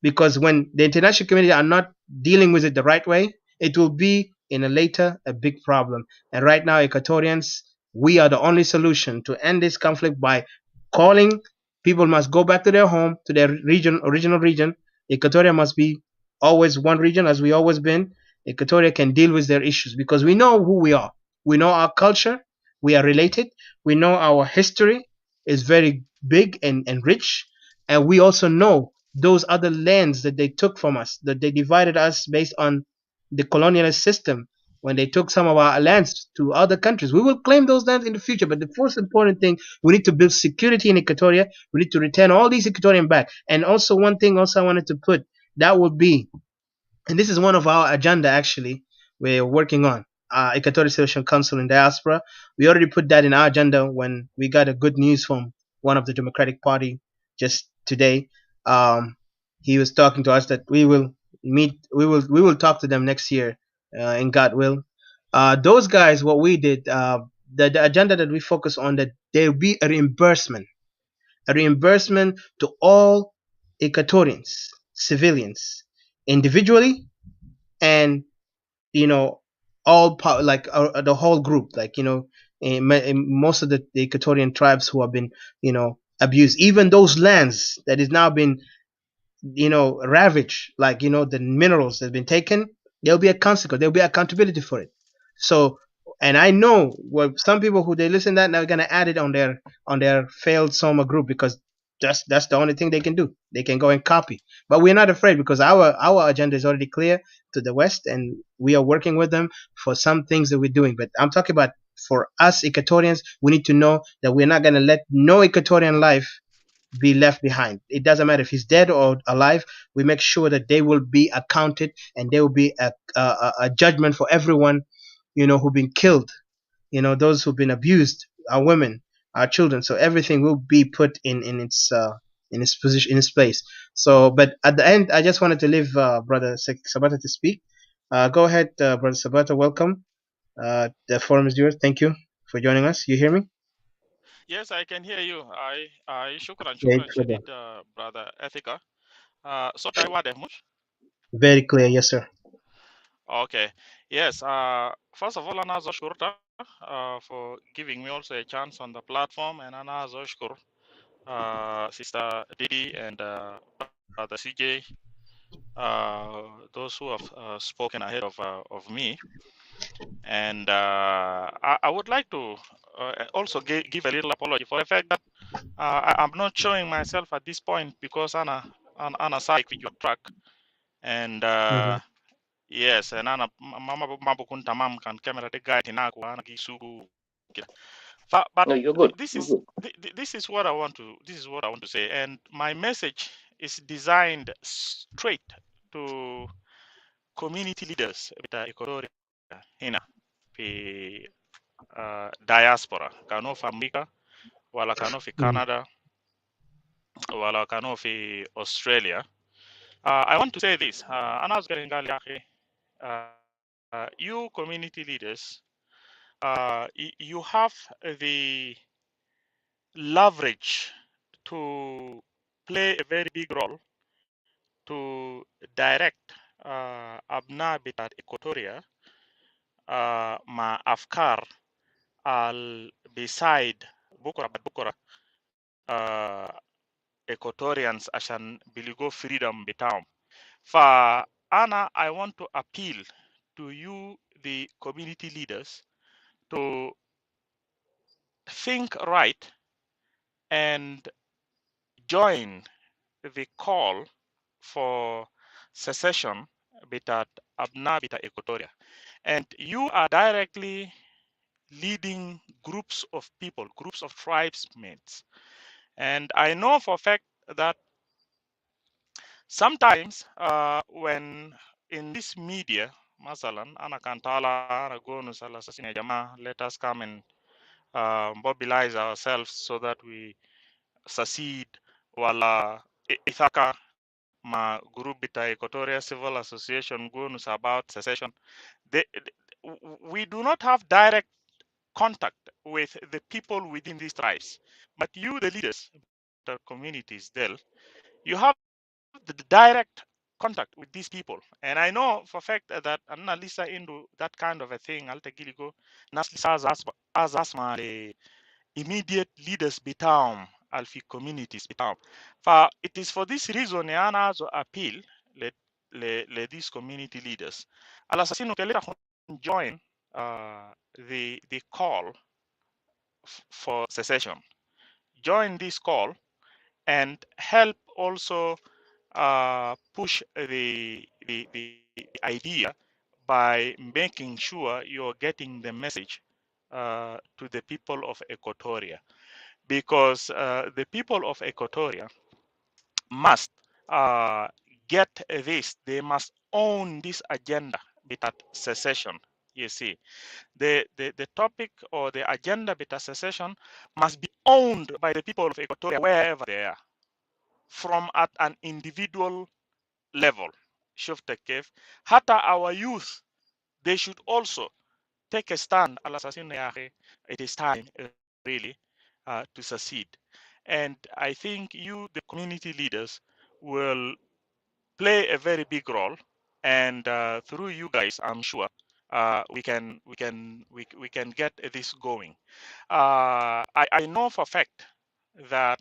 because when the international community are not dealing with it the right way, it will be in a later a big problem. And right now, Equatorians, we are the only solution to end this conflict by calling people must go back to their home, to their original region. Equatoria must be always one region as we always been. Equatoria can deal with their issues because we know who we are. We know our culture. We are related. We know our history is very big and rich. And we also know those other lands that they took from us, that they divided us based on the colonialist system. When they took some of our lands to other countries, we will claim those lands in the future. But the first important thing, we need to build security in Equatoria. We need to return all these Equatorian back. And also one thing also I wanted to put, that would be, and this is one of our agenda actually, we're working on Equatorial Solution Council in Diaspora. We already put that in our agenda when we got a good news from one of the Democratic Party just today. He was talking to us that we will meet, we will talk to them next year, in God will. Those guys, what we did, the agenda that we focus on, that there will be a reimbursement to all Equatorians, civilians, individually, and you know all like the whole group, like in most of the Equatorian tribes who have been abused, even those lands that is now been ravaged, like the minerals that have been taken, there'll be a consequence, there'll be accountability for it. So, and I know some people who they listen to that now are gonna add it on their failed Soma group, because that's the only thing they can do. They can go and copy, but we're not afraid because our agenda is already clear to the West, and we are working with them for some things that we're doing. But I'm talking about for us Equatorians, we need to know that we're not gonna let no Equatorian life be left behind. It doesn't matter if he's dead or alive. We make sure that they will be accounted, and there will be a judgment for everyone, who've been killed. Those who've been abused, our women, our children. So everything will be put in its position, in its place. So, but at the end, I just wanted to leave Brother Sabata to speak. Go ahead, Brother Sabata. Welcome. The forum is yours. Thank you for joining us. You hear me? Yes, I can hear you. Shukran, Very shukran, clear. shadid, brother Ethica. So I wade much. Very clear. Yes, sir. Okay. Yes. First of all, Ana Shkurta for giving me also a chance on the platform, and Ana Shkur, Sister Didi and Brother CJ, those who have spoken ahead of me. And I would like to also give a little apology for the fact that I'm not showing myself at this point because Anna psych with your track, and Mhm. Yes, and ana mama mabukun tamam kan camera de guide na ko ana gisugu kida. But No, you're good. this You're is good. this is what I want to say, and my message is designed straight to community leaders bita Equatoria hina fi diaspora kano fi America wala kano fi Mm. Canada wala kano fi Australia. I want to say this. Ana azgari ngali yake, you community leaders, you have the leverage to play a very big role to direct abna bitat Equatoria ma afkar al beside bukura uh, Equatorians ashan biligo freedom bitam. Fa ana I want to appeal to you the community leaders to think right and join the call for secession bitat abna bita Equatoria. And you are directly leading groups of people, groups of tribesmates. And I know for a fact that sometimes when in this media, masalan, ana kantala, ana gonu sala sasine jama, let us come and mobilize ourselves so that we succeed. Wala ithaka ma group bita Equatorial Civil Association gonus about secession. We do not have direct contact with the people within these tribes. But you, the leaders, the communities there, you have the direct contact with these people. And I know for a fact that Anna Lisa into that kind of a thing, Alta Giligo, Nas as asma immediate leaders bitam alfi communities bitam. For it is for this reason Yana also appeal le these community leaders. Alasasino keleta join the call for secession. Join this call and help also push the idea by making sure you're getting the message to the people of Equatoria. Because the people of Equatoria must uh, get this, they must own this agenda with that secession. You see, the topic or the agenda with a secession must be owned by the people of Equatoria wherever they are, from at an individual level. Shufta Kef, Hata our youth, they should also take a stand. It is time, really, to succeed. And I think you, the community leaders, will play a very big role. And through you guys, I'm sure we can get this going. I know for a fact that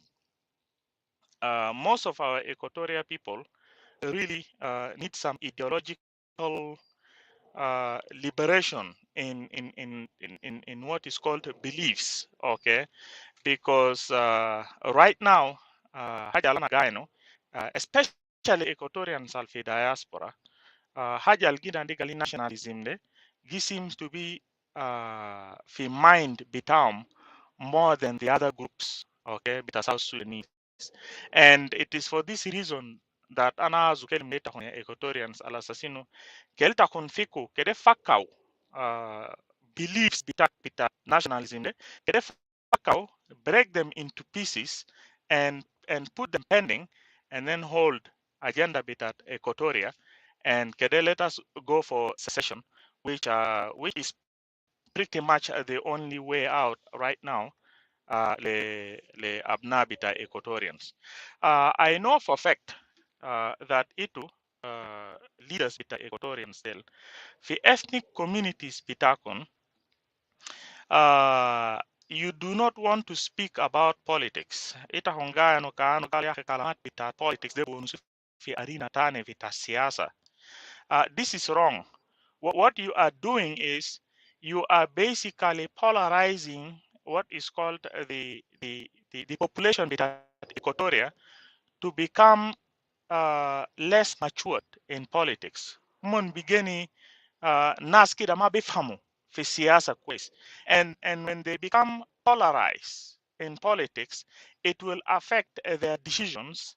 most of our Equatorial people really need some ideological liberation in what is called beliefs, okay? Because right now, especially Equatorians alfi diaspora, haja algida ndigali nationalism de, he seems to be fi mind bitam more than the other groups, okay, bita South Sudanese. And it is for this reason that ana zukel meta kwenye Equatorians al assassino kelta kun fiku kede fakau beliefs bita nationalism de kede fakau break them into pieces and put them pending and then hold agenda bitat Equatoria and kede let us go for secession which is pretty much the only way out right now le Abnabita Equatorians. I know for a fact that itu leaders bita Equatorians del fi ethnic communities bitakon you do not want to speak about politics. Ita hongaya no kaano kali yake kalamat bita politics de bonusu fi arena tane vita siasa. This is wrong. What you are doing is you are basically polarizing what is called the population at Equatoria to become less matured in politics. mon bigeni nas kida ma bifhamu fi siyasa kwes. And when they become polarized in politics, it will affect their decisions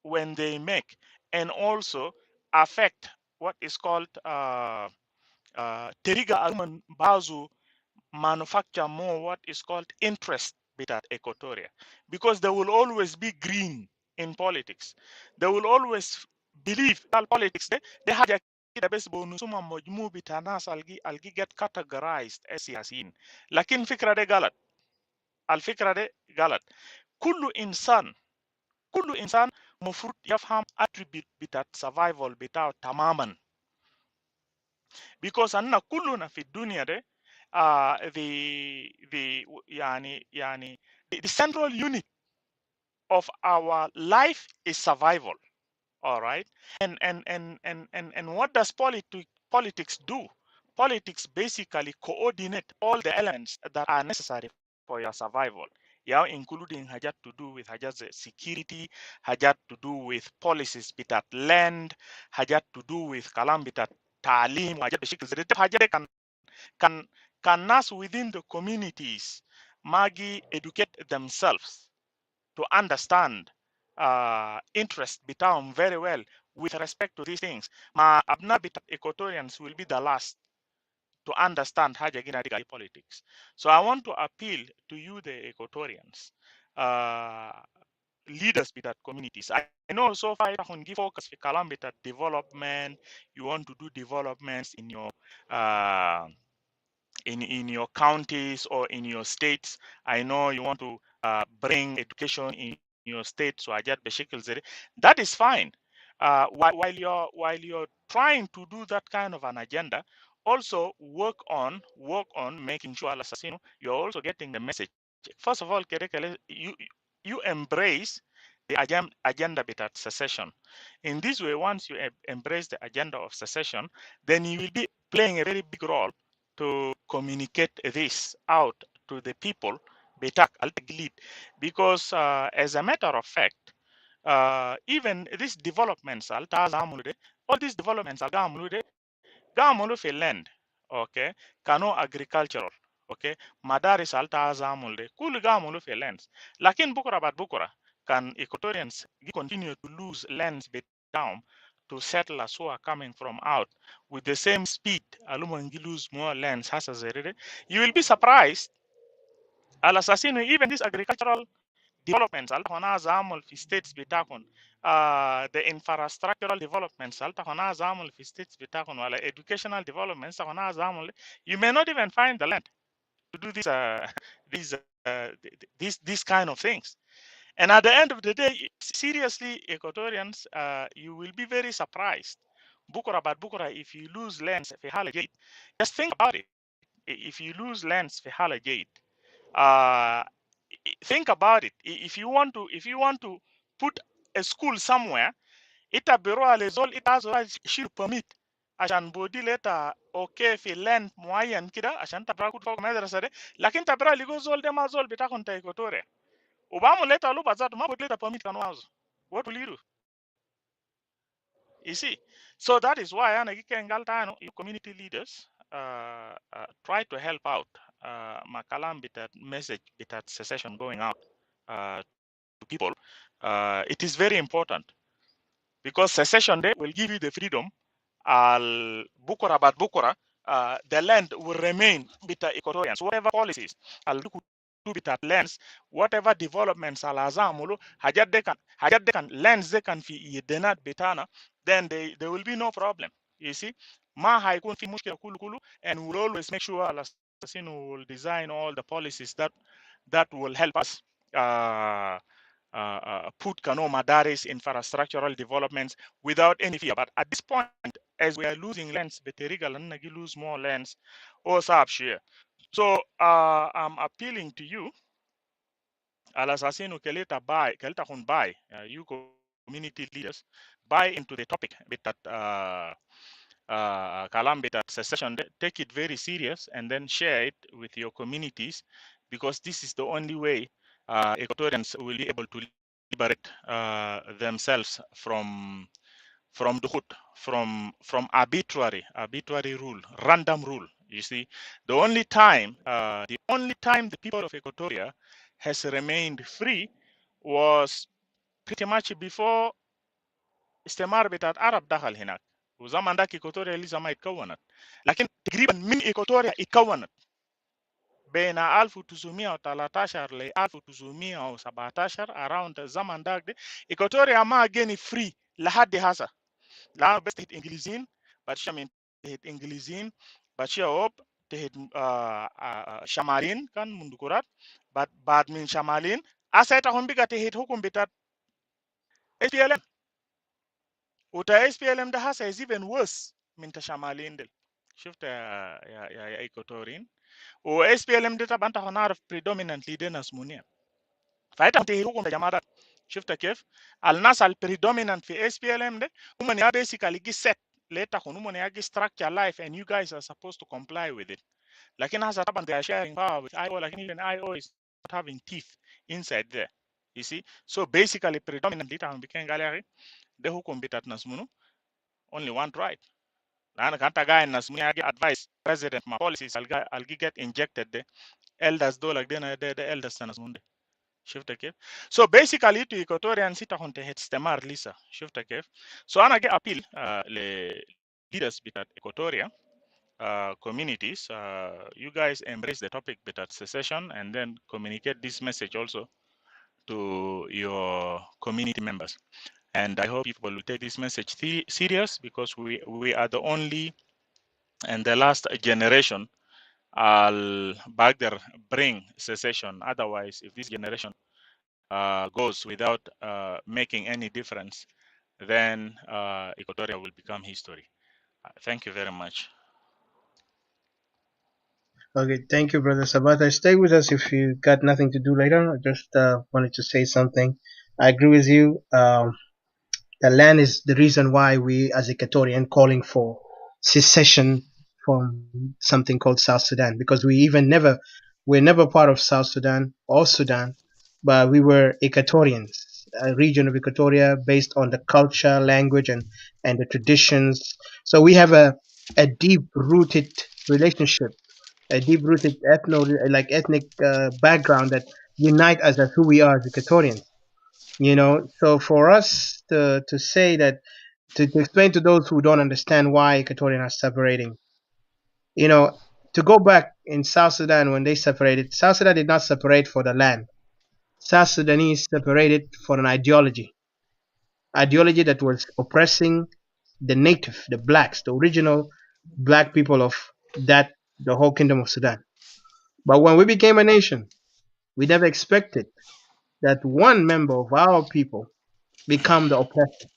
when they make, and also affect what is called teriga alman bazu manufacture more what is called interest bit at Equatoria, because there will always be green in politics. They will always believe that politics they had كده بس بونسوما مجموع بتاع ناس algi get categorized as سياسيين. لكن فكرة ده غلط. الفكرة ده غلط. كل إنسان مفروض يفهم attribute بتاع survival بتاعه تماما. Because أننا كلنا في الدنيا ده the the central unit of our life is survival. All right. And what does politics do? Politics basically coordinate all the elements that are necessary for your survival. Yeah, including hajat to do with hajat security, hajat to do with policies bitat land, hajat to do with kalam bitat talim, hajat bashikil zedi hajat can can nas within the communities magi educate themselves to understand interest become very well with respect to these things. Ma abna Equatorians will be the last to understand how politics. So I want to appeal to you, the Equatorians, leaders with that communities. I know so far you give focus for kalam development. You want to do developments uh, in your counties or in your states. I know you want to bring education in your state, so Ajat Beshikil Zere. That is fine. While you're trying to do that kind of an agenda, also work on making sure Assassino, you're also getting the message. First of all, you embrace the agenda bit at secession. In this way, once you embrace the agenda of secession, then you will be playing a very big role to communicate this out to the people betak lead, because as a matter of fact, even these developments all these developments gamulu fi land, okay, kano agricultural, okay, madaris alta azamul de kul gamulu fi lands, lakin bukura bad bukura can Equatorians continue to lose lands down to settlers who are coming from out with the same speed alumangi lose more lands hasa zerere. You will be surprised al assassino even these agricultural developments alta hona zamul fi states bitakun, the infrastructural developments alta hona zamul fi states bitakun wala educational developments alta hona zamul, you may not even find the land to do these these kind of things. And at the end of the day, seriously, Equatorians, you will be very surprised. Bukura, if you lose lands for Halajade, just think about it. If you lose lands for Halajade, uh, think about it. If you want to put a school somewhere, ita biro alezol ita zola shir permit. Ashan bodi leta okay fi land muayan kida ashan tabra kut fog madrasa de, lakin tabra ligo zol de ma zol bita konta Equatoria. Obama later look at that, later permit can was. What will you do? You see? So that is why you community leaders try to help out Makalam bit that message bit that secession going out to people. It is very important because secession day will give you the freedom. Al Bukura but Bukura, the land will remain with the Equatorians. Whatever policies, Al do with that lands, whatever developments al azamulu, hajat they can lands they can fi denat betana, then there will be no problem. You see, ma haikun fi mushkila kulu kulu, and we'll always make sure al assassino will design all the policies that will help us. Put Kano Madaris infrastructural developments without any fear. But at this point, as we are losing lands, Beteriga and Nagi lose more lands, or share. So I'm appealing to you, Al Assassino Kelita Hun buy, you community leaders, buy into the topic with that Kalam that secession, take it very serious and then share it with your communities, because this is the only way Equatorians will be able to liberate themselves from the hood, from arbitrary rule, random rule. You see, the only time the people of Equatoria has remained free was pretty much before استعمار بتاعت عرب دخل هناك، وزمان ذاك إيكوتوريا لسه ما اتكونت، لكن تقريبا من إيكوتوريا اتكونت بين 1913 ل 1917 around الزمن ذاك ده إيكوتوريا ما جاني فري لحد هسه، لأنه بس تحت إنجليزيين، باتشا من تحت إنجليزيين، باتشا أوب تحت شمالين كان مندكورات، بعد من شمالين أسيتهم بقى تحت حكم بتاعت SPLM، وتا SPLM ده هسه is even worse من تشمالين دل. شفت يا إيكوتوريين، و SPLM ده طبعا انت هنعرف predominantly ده ناس منيا، فايتا تهيروكم يا جماعه ده. شفت كيف الناس predominant في SPLM ده هم يا basically جي set later هم يا جي structure life and you guys are supposed to comply with it. لكن هسه طبعا they are sharing power with IO، لكن even IO is not having teeth inside there. You see, so basically predominantly تعمل بكين قال يا اخي ده حكم بتاعت ناس منو only one tribe. لأن كانت قاعد الناس منو يجي advice president ما policies الجي get injected ده elders دول ده elders ناس منو. شفت كيف؟ So basically to Equatorian سيتا هون تستمر لسه. شفت كيف؟ So أنا جي appeal ل leaders بتاعت Equatoria communities. You guys embrace the topic بتاعت secession and then communicate this message also to your community members. And I hope people will take this message serious, because we are the only and the last generation I'll back there bring secession. Otherwise, if this generation goes without making any difference, then Equatoria will become history. Thank you very much. Okay, thank you, Brother Sabata. Stay with us if you got nothing to do later. I just wanted to say something. I agree with you. The land is the reason why we, as Equatorian, calling for secession from something called South Sudan, because we're never part of South Sudan or Sudan, but we were Equatorians, a region of Equatoria based on the culture, language, and the traditions. So we have a deep rooted relationship, a deep rooted ethnic background that unite us as who we are as Equatorians. So for us to say that, to explain to those who don't understand why Equatorians are separating, to go back in South Sudan when they separated, South Sudan did not separate for the land. South Sudanese separated for an ideology that was oppressing the native, the blacks, the original black people of the whole kingdom of Sudan. But when we became a nation, we never expected that one member of our people become the oppressor,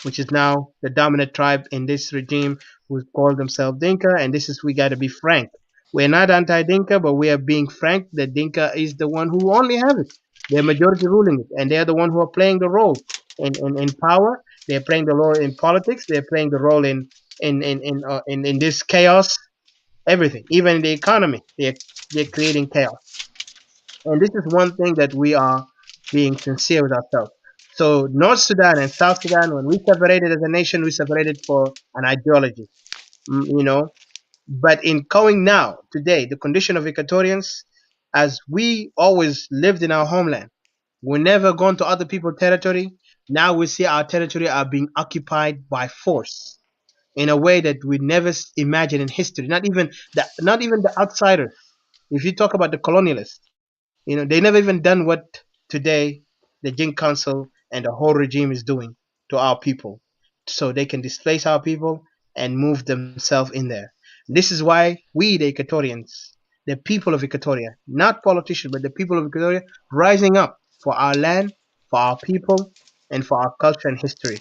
which is now the dominant tribe in this regime, who call themselves Dinka. And this is, we got to be frank. We're not anti-Dinka, but we are being frank that Dinka is the one who only have it. They're majority ruling it, and they're the one who are playing the role in power. They're playing the role in politics. They're playing the role in this chaos. Everything, even in the economy, they're creating chaos. And this is one thing that we are being sincere with ourselves. So North Sudan and South Sudan, when we separated as a nation, we separated for an ideology, you know. But in going now, today, the condition of Equatorians, as we always lived in our homeland, we never gone to other people's territory. Now we see our territory are being occupied by force in a way that we never imagined in history. Not even the outsiders. If you talk about the colonialists, they never even done what today the Jin Council and the whole regime is doing to our people, so they can displace our people and move themselves in there. This is why we, the Equatorians, the people of Equatoria, not politicians, but the people of Equatoria, rising up for our land, for our people, and for our culture and history.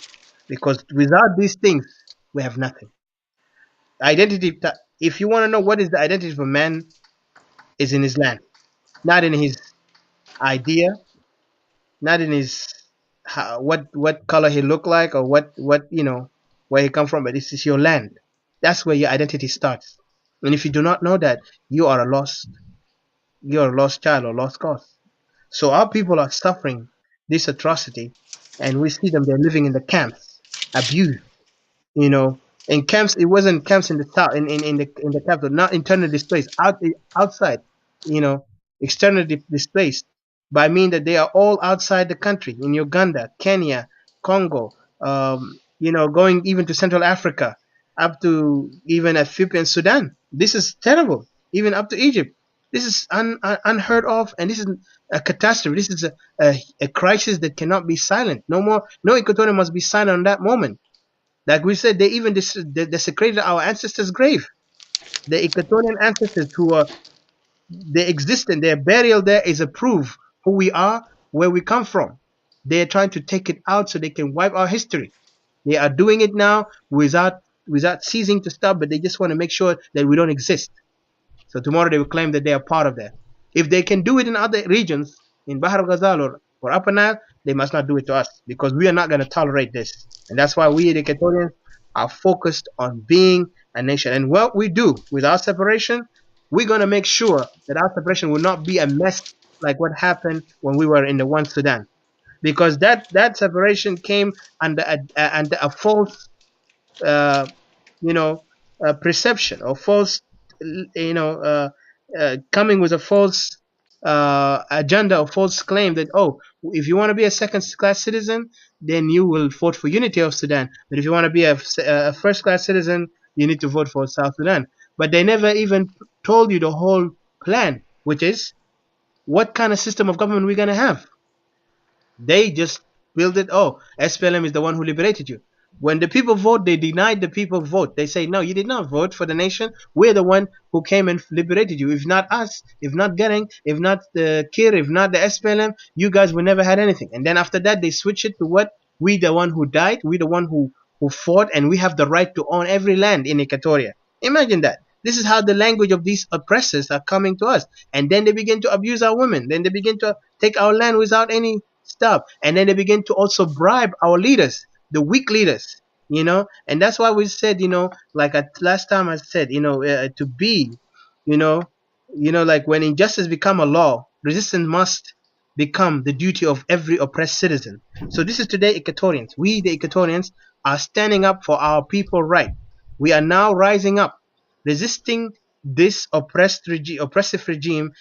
Because without these things, we have nothing. Identity. If you want to know what is the identity of a man, is in his land, not in his idea, not in his what color he look like, or what where he come from, but this is your land. That's where your identity starts. And if you do not know that, you're a lost child or lost cause. So our people are suffering this atrocity, and we see them, they're living in the camps, abused. you know, in camps. It wasn't camps in the south, in the capital, not internally displaced, outside, you know, externally displaced, by mean that they are all outside the country, in Uganda, Kenya, Congo, you know, going even to Central Africa, up to even Ethiopia and Sudan. This is terrible. Even up to Egypt. This is unheard of, and this is a catastrophe. This is a crisis that cannot be silent. No more. No Equatorian must be silent on that moment. Like we said, they even desecrated our ancestors' grave. The Equatorian ancestors who are they exist and their burial there is a proof who we are, where we come from. They are trying to take it out so they can wipe our history. They are doing it now without ceasing to stop, but they just want to make sure that we don't exist. So tomorrow they will claim that they are part of that. If they can do it in other regions, in Bahar Ghazal or Upper Nile, they must not do it to us, because we are not going to tolerate this. And that's why we, the Equatorians, are focused on being a nation. And what we do with our separation, we're going to make sure that our separation will not be a mess like what happened when we were in the one Sudan. Because that separation came under a false uh, you know, perception, or false, you know, coming with a false agenda or false claim that, oh, if you want to be a second class citizen, then you will vote for unity of Sudan. But if you want to be a first class citizen, you need to vote for South Sudan. But they never even told you the whole plan, which is what kind of system of government we're going to have. They just build it. Oh, SPLM is the one who liberated you. When the people vote, they denied the people vote. They say, no, you did not vote for the nation. We're the one who came and liberated you. If not us, if not Gering, if not the Kir, if not the SPLM, you guys would never had anything. And then after that, they switch it to what? We the one who died. We the one who fought, and we have the right to own every land in Equatoria. Imagine that. This is how the language of these oppressors are coming to us. And then they begin to abuse our women. Then they begin to take our land without any stuff. And then they begin to also bribe our leaders, the weak leaders, you know. And that's why we said, you know, like last time I said, you know, to be, you know, like when injustice become a law, resistance must become the duty of every oppressed citizen. So this is today Equatorians. We, the Equatorians, are standing up for our people right. We are now rising up, resisting this oppressive regime,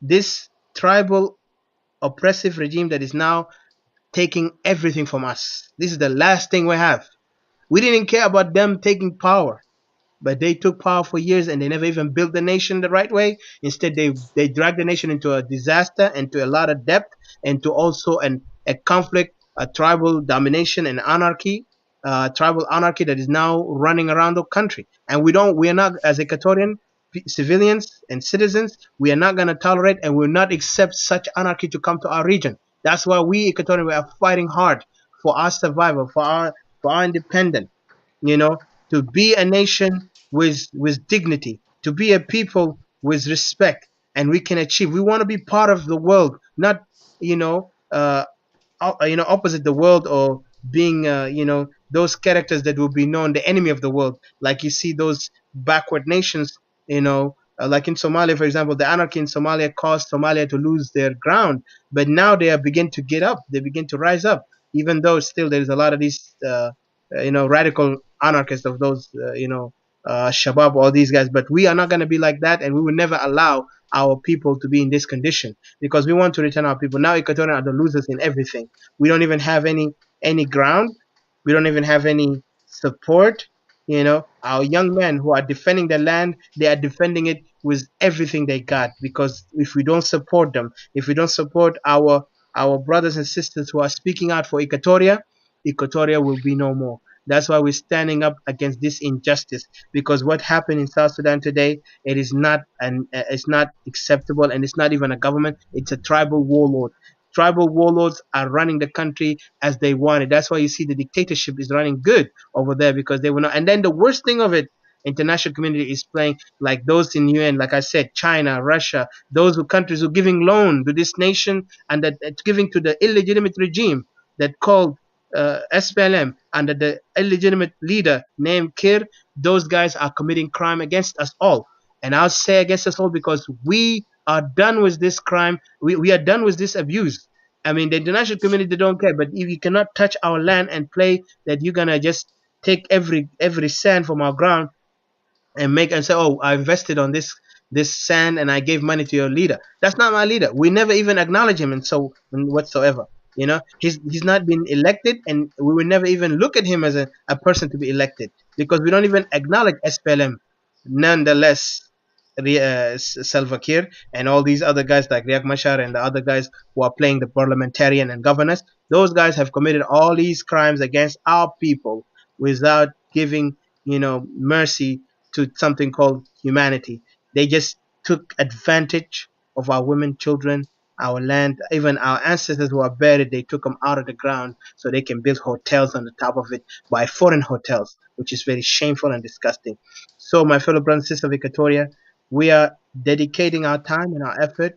this tribal oppressive regime that is now taking everything from us. This is the last thing we have. We didn't care about them taking power, but they took power for years and they never even built the nation the right way. Instead, they dragged the nation into a disaster, into a lot of debt, and to also a conflict, a tribal domination and anarchy, tribal anarchy that is now running around the country. And we are not, as Equatorian civilians and citizens, we are not going to tolerate and will not accept such anarchy to come to our region. That's why we Equatorians, we are fighting hard for our survival, for our independence, you know, to be a nation with dignity, to be a people with respect, and we can achieve. We want to be part of the world, not, you know, opposite the world, or being, those characters that will be known the enemy of the world, like you see those backward nations, like in Somalia, for example. The anarchy in Somalia caused Somalia to lose their ground, but now they are begin to get up, they begin to rise up, even though still there is a lot of these radical anarchists of those Shabab, all these guys. But we are not going to be like that, and we will never allow our people to be in this condition, because we want to return our people. Now Equatorians are the losers in everything. We don't even have any ground. We don't even have any support. Our young men who are defending the land, they are defending it with everything they got, because if we don't support them, if we don't support our brothers and sisters who are speaking out for Equatoria will be no more. That's why we're standing up against this injustice, because what happened in South Sudan today, it's not acceptable, and it's not even a government. It's a tribal warlord. Tribal warlords are running the country as they want it. That's why you see the dictatorship is running good over there, because they will not. And then the worst thing of it, international community is playing, like those in UN, like I said, China, Russia, those countries who are giving loan to this nation, and that it's giving to the illegitimate regime that called SPLM under the illegitimate leader named Kir. Those guys are committing crime against us all. And I'll say against us all because we are done with this crime. We are done with this abuse. I mean, the international community, they don't care. But if you cannot touch our land and play that you're going to just take every sand from our ground and make and say, "Oh, I invested on this sand and I gave money to your leader." That's not my leader. We never even acknowledge him, and so whatsoever. He's not been elected, and we will never even look at him as a person to be elected because we don't even acknowledge SPLM. Nonetheless, Salva Kiir and all these other guys like Riek Machar and the other guys who are playing the parliamentarian and governors, those guys have committed all these crimes against our people without giving mercy to something called humanity. They just took advantage of our women, children, our land, even our ancestors who are buried. They took them out of the ground so they can build hotels on the top of it by foreign hotels, which is very shameful and disgusting. So, my fellow brothers and sisters of Equatoria, we are dedicating our time and our effort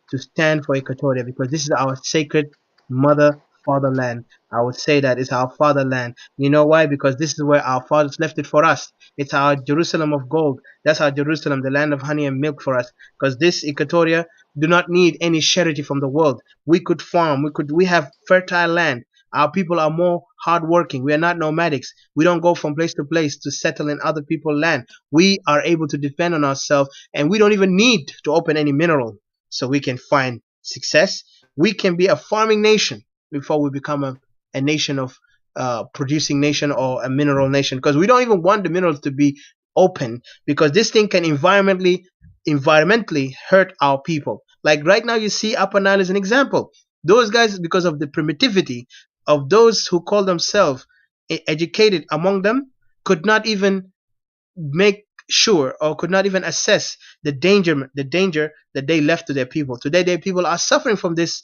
to stand for Equatoria because this is our sacred mother fatherland. I would say that it's our fatherland. You know why? Because this is where our fathers left it for us. It's our Jerusalem of gold. That's our Jerusalem, the land of honey and milk for us. Because this Equatoria do not need any charity from the world. We could farm. We have fertile land. Our people are more hardworking. We are not nomadics. We don't go from place to place to settle in other people's land. We are able to defend on ourselves, and we don't even need to open any mineral so we can find success. We can be a farming nation before we become a nation of producing nation or a mineral nation, because we don't even want the minerals to be open because this thing can environmentally hurt our people. Like right now, you see Upper Nile is an example. Those guys, because of the primitivity of those who call themselves educated among them, could not even make sure or could not even assess the danger that they left to their people. Today their people are suffering from this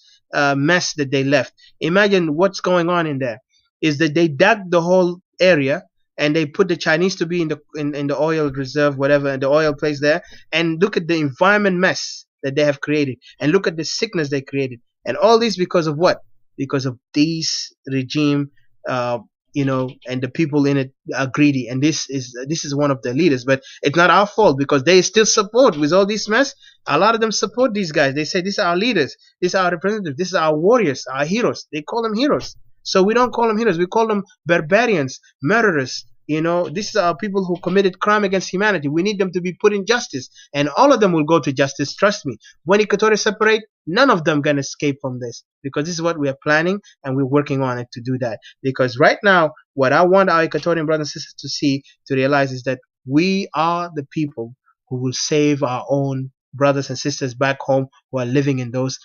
mess that they left. Imagine what's going on in there is that they dug the whole area and they put the Chinese to be in the oil reserve, whatever, the oil place there, and look at the environment mess that they have created, and look at the sickness they created, and all this because of what? Because of these regime, and the people in it are greedy, and this is one of the leaders. But it's not our fault because they still support with all this mess. A lot of them support these guys. They say these are our leaders, these are our representatives, these are our warriors, our heroes. They call them heroes. So we don't call them heroes. We call them barbarians, murderers. These are people who committed crime against humanity. We need them to be put in justice, and all of them will go to justice. Trust me. When Equatorial separate, none of them gonna escape from this because this is what we are planning, and we're working on it to do that. Because right now, what I want our Equatorian brothers and sisters to see, to realize, is that we are the people who will save our own brothers and sisters back home who are living in those,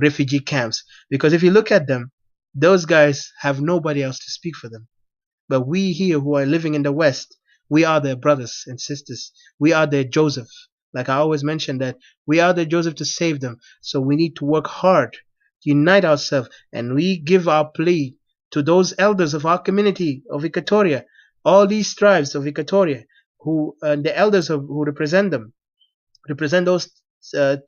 refugee camps. Because if you look at them, those guys have nobody else to speak for them. But we here who are living in the West, we are their brothers and sisters. We are their Joseph. Like I always mention that we are their Joseph to save them. So we need to work hard, unite ourselves, and we give our plea to those elders of our community of Equatoria, all these tribes of Equatoria, who the elders who represent them, represent those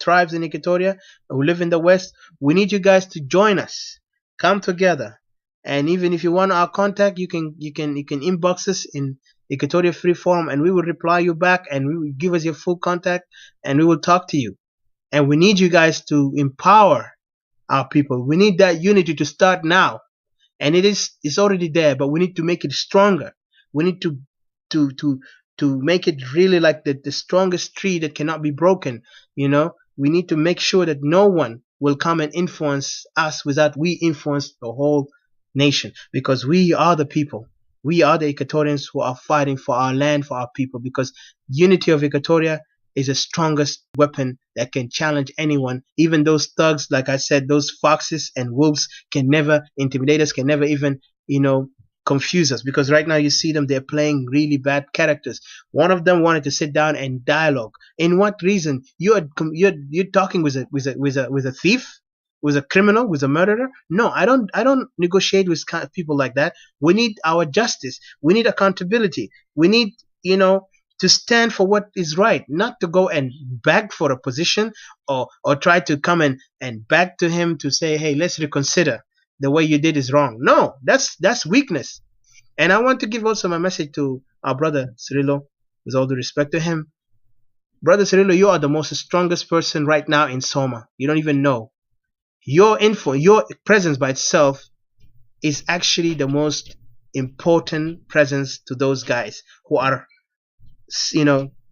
tribes in Equatoria who live in the West. We need you guys to join us, come together, and even if you want our contact, you can inbox us in Equatoria Free Forum, and we will reply you back, and we will give us your full contact, and we will talk to you. And we need you guys to empower our people. We need that unity to start now, and it's already there, but we need to make it stronger. We need to make it really like the strongest tree that cannot be broken. We need to make sure that no one will come and influence us without we influence the whole nation, because we are the people. We are the Equatorians who are fighting for our land, for our people, because unity of Equatoria is the strongest weapon that can challenge anyone. Even those thugs, like I said, those foxes and wolves can never intimidate us, can never even, confuse us, because right now you see them, they're playing really bad characters. One of them wanted to sit down and dialogue. In what reason? You're talking with a thief, with a criminal, with a murderer? No, I don't negotiate with people like that. We need our justice. We need accountability. We need, to stand for what is right, not to go and beg for a position or try to come and beg to him to say, hey, let's reconsider. The way you did is wrong. No, that's weakness. And I want to give also my message to our brother Cirillo, with all due respect to him. Brother Cirillo, you are the most strongest person right now in Soma. You don't even know. Your presence by itself is actually the most important presence to those guys who are,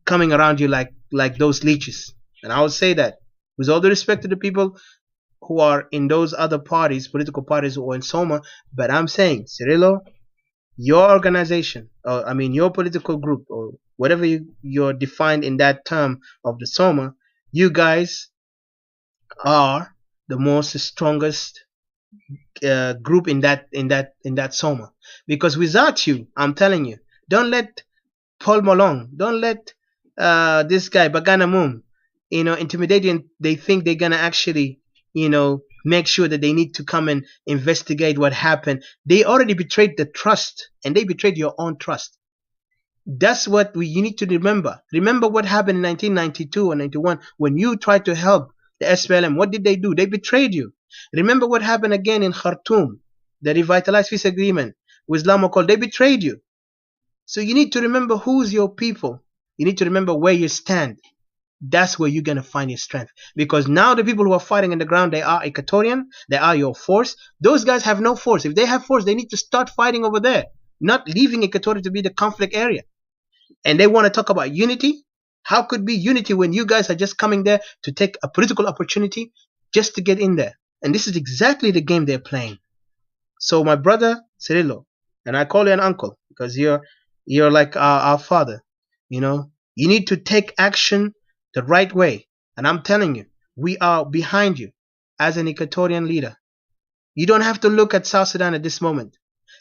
coming around you like those leeches. And I would say that with all the respect to the people who are in those other parties, political parties, or in Soma, but I'm saying, Cirillo, your organization, or I mean your political group, or whatever you're defined in that term of the Soma, you guys are the most strongest group in that Soma. Because without you, I'm telling you, don't let Paul Malong, don't let this guy Bagana Mum, intimidate you, and they think they're gonna actually, make sure that they need to come and investigate what happened. They already betrayed the trust, and they betrayed your own trust. That's what you need to remember. Remember what happened in 1992 or 91 when you tried to help the SPLM. What did they do? They betrayed you. Remember what happened again in Khartoum, the revitalized peace agreement with Lamakol. They betrayed you. So you need to remember who's your people. You need to remember where you stand. That's where you're going to find your strength. Because now the people who are fighting on the ground, they are Equatorian. They are your force. Those guys have no force. If they have force, they need to start fighting over there, not leaving Equatoria to be the conflict area. And they want to talk about unity. How could be unity when you guys are just coming there to take a political opportunity just to get in there? And this is exactly the game they're playing. So my brother Cirillo, and I call you an uncle because you're like our father. You need to take action the right way. And I'm telling you, we are behind you as an Equatorian leader. You don't have to look at South Sudan at this moment.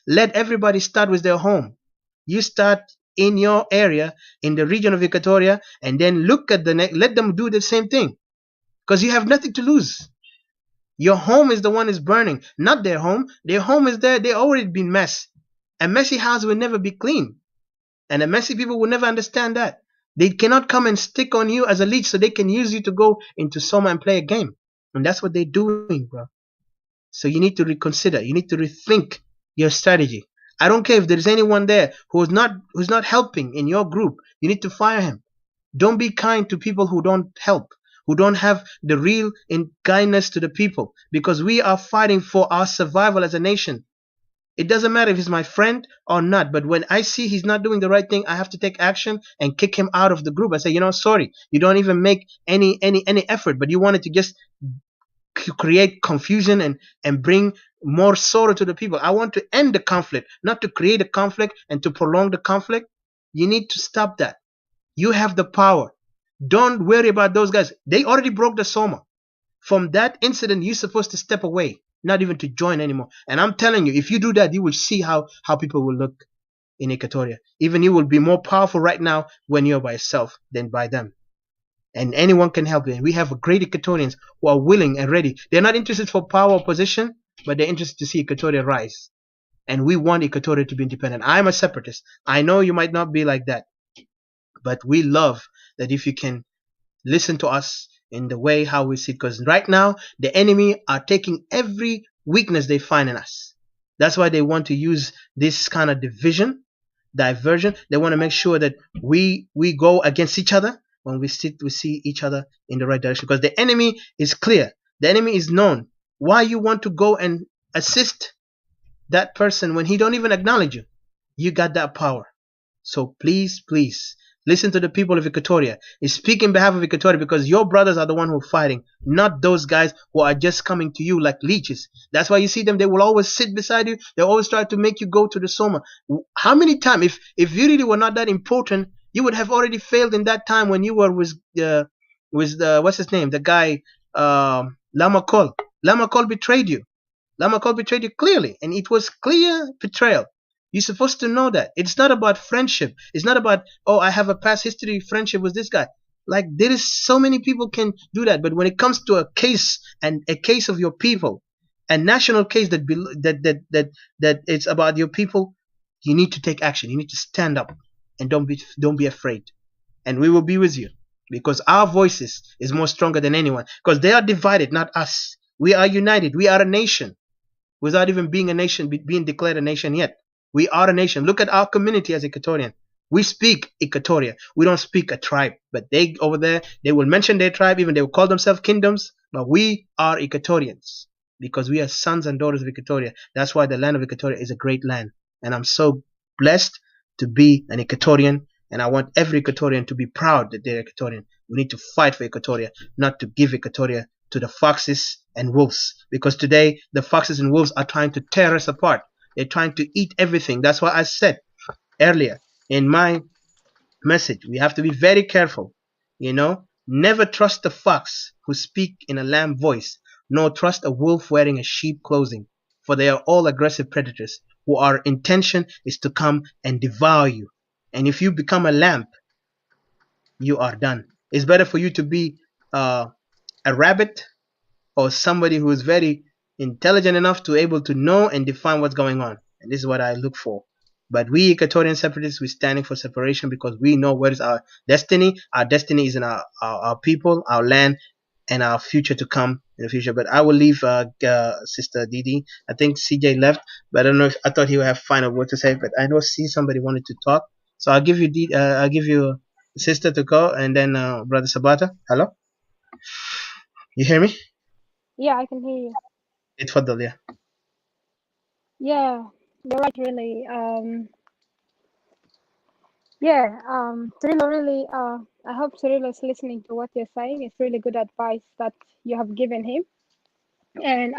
Let everybody start with their home. You start in your area, in the region of Equatoria, and then look at let them do the same thing. Because you have nothing to lose. Your home is the one is burning, not their home. Their home is there. They already been messed. A messy house will never be clean. And the messy people will never understand that. They cannot come and stick on you as a leech so they can use you to go into Soma and play a game. And that's what they're doing, bro. So you need to reconsider. You need to rethink your strategy. I don't care if there's anyone there who's not helping in your group. You need to fire him. Don't be kind to people who don't help, who don't have the real kindness to the people, because we are fighting for our survival as a nation. It doesn't matter if he's my friend or not, but when I see he's not doing the right thing, I have to take action and kick him out of the group. I say, sorry, you don't even make any effort, but you wanted to just create confusion and bring more sorrow to the people. I want to end the conflict, not to create a conflict and to prolong the conflict. You need to stop that. You have the power. Don't worry about those guys. They already broke the Soma. From that incident, you're supposed to step away, not even to join anymore. And I'm telling you, if you do that, you will see how people will look in Equatoria. Even you will be more powerful right now when you're by yourself than by them. And anyone can help you. We have great Equatorians who are willing and ready. They're not interested for power or position, but they're interested to see Equatoria rise. And we want Equatoria to be independent. I'm a separatist. I know you might not be like that. But we love that if you can listen to us in the way how we see it. Because right now, the enemy are taking every weakness they find in us. That's why they want to use this kind of diversion. They want to make sure that we go against each other. When we see each other in the right direction, because the enemy is clear. The enemy is known. Why you want to go and assist that person when he don't even acknowledge you? You got that power. So please, listen to the people of Equatoria. Speak in behalf of Equatoria, because your brothers are the one who are fighting, not those guys who are just coming to you like leeches. That's why you see them. They will always sit beside you. They always try to make you go to the Soma. How many times, if you really were not that important, you would have already failed in that time when you were with what's his name? The guy, Lamakol. Lamakol betrayed you. Lamakol betrayed you clearly, and it was clear betrayal. You're supposed to know that. It's not about friendship. It's not about, I have a past history friendship with this guy. Like, there is so many people can do that, but when it comes to a case, and a case of your people, a national case that it's about your people, you need to take action. You need to stand up. And don't be afraid. And we will be with you, because our voices is more stronger than anyone, because they are divided, not us. We are united. We are a nation without even being a nation, being declared a nation yet. We are a nation. Look at our community as Equatorian. We speak Equatoria. We don't speak a tribe. But they over there, they will mention their tribe, even they will call themselves kingdoms. But we are Equatorians, because we are sons and daughters of Equatoria. That's why the land of Equatoria is a great land. And I'm so blessed to be an Equatorian, and I want every Equatorian to be proud that they're Equatorian. We need to fight for Equatoria, not to give Equatoria to the foxes and wolves. Because today, the foxes and wolves are trying to tear us apart. They're trying to eat everything. That's why I said earlier in my message, we have to be very careful. Never trust a fox who speak in a lamb voice, nor trust a wolf wearing a sheep clothing, for they are all aggressive predators who our intention is to come and devour you. And if you become a lamb, you are done. It's better for you to be a rabbit or somebody who is very intelligent enough to able to know and define what's going on. And this is what I look for. But we Equatorian separatists, we're standing for separation because we know what is our destiny. Our destiny is in our people, our land, and our future to come in the future. But I will leave Sister Didi. I think CJ left, but I don't know if I thought he would have final word to say. But I don't see somebody wanted to talk, so I'll give you I'll give you Sister to go, and then Brother Sabata. Hello, you hear me? Yeah, I can hear you. Itfadal, yeah. Yeah, you're right, really. Yeah, Cirilo, really, I hope Cirilo is listening to what you're saying. It's really good advice that you have given him. And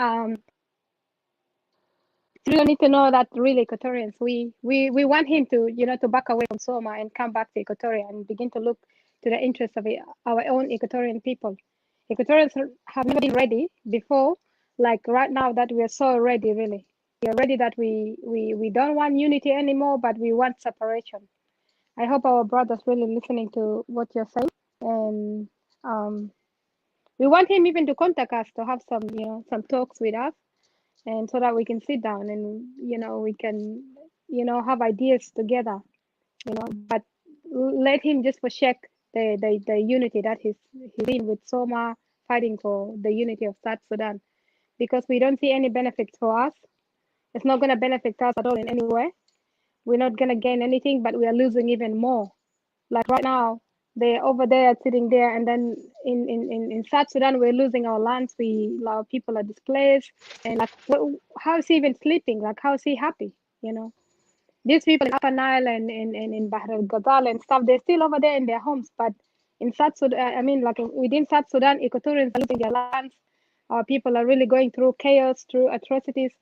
Cirilo need to know that really Equatorians, we want him to, to back away from Soma and come back to Equatoria and begin to look to the interests of our own Equatorian people. Equatorians have never been ready before, like right now that we're so ready, really. We're ready that we don't want unity anymore, but we want separation. I hope our brother's really listening to what you're saying, and we want him even to contact us to have some, some talks with us, and so that we can sit down and we can, have ideas together, But let him just for check the unity that he's in with Soma, fighting for the unity of South Sudan, because we don't see any benefits for us. It's not going to benefit us at all in any way. We're not going to gain anything, but we are losing even more. Like right now, they're over there sitting there, and then in South Sudan, we're losing our lands. Our people are displaced, and like, how is he even sleeping? Like, how is he happy? These people in Upper Nile and in Bahr al Ghazal and stuff, they're still over there in their homes. But in South Sudan, I mean, like within South Sudan, Equatorians are losing their lands. Our people are really going through chaos, through atrocities,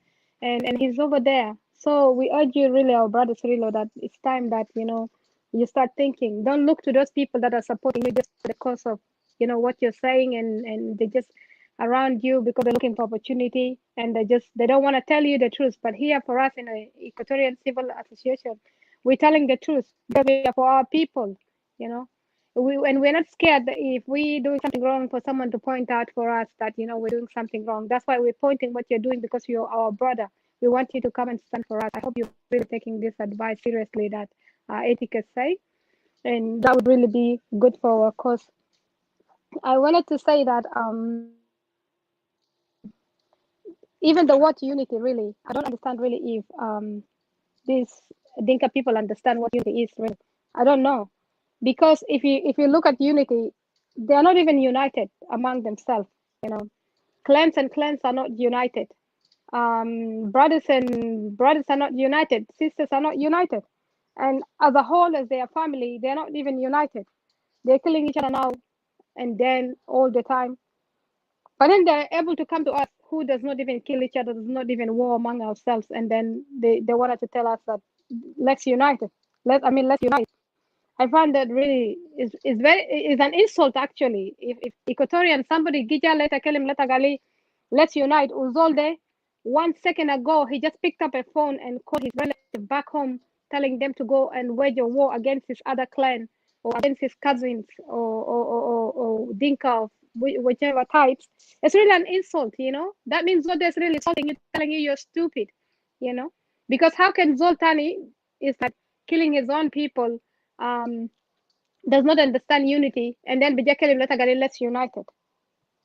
and he's over there. So we urge you, really, our brothers, really, that it's time that you start thinking. Don't look to those people that are supporting you just for the cause of what you're saying, and they just around you because they're looking for opportunity, and they don't want to tell you the truth. But here for us in a Equatorian Civil Association, we're telling the truth because we are for our people, and we're not scared that if we doing something wrong for someone to point out for us that we're doing something wrong. That's why we're pointing what you're doing, because you're our brother. We want you to come and stand for us. I hope you're really taking this advice seriously that etiquette say, and that would really be good for our cause. I wanted to say that even the word unity, really, I don't understand really if these Dinka people understand what unity is really. I don't know, because if you look at unity, they are not even united among themselves. Clans and clans are not united. Brothers and brothers are not united. Sisters are not united, and as a whole, as their family, they are not even united. They're killing each other now and then all the time. But then they're able to come to us, who does not even kill each other, does not even war among ourselves, and then they wanted to tell us that let's unite. Let's unite. I find that really is an insult actually. If Equatorian somebody gija leta kelim leta gali, let's unite. Uzolde 1 second ago he just picked up a phone and called his relative back home, telling them to go and wage a war against his other clan or against his cousins or Dinka of whichever types. It's really an insult, That means Zolde is really insulting you, telling you you're stupid, Because how can Zoltani is like killing his own people, does not understand unity, and then Bijakelim Letagari, let's united.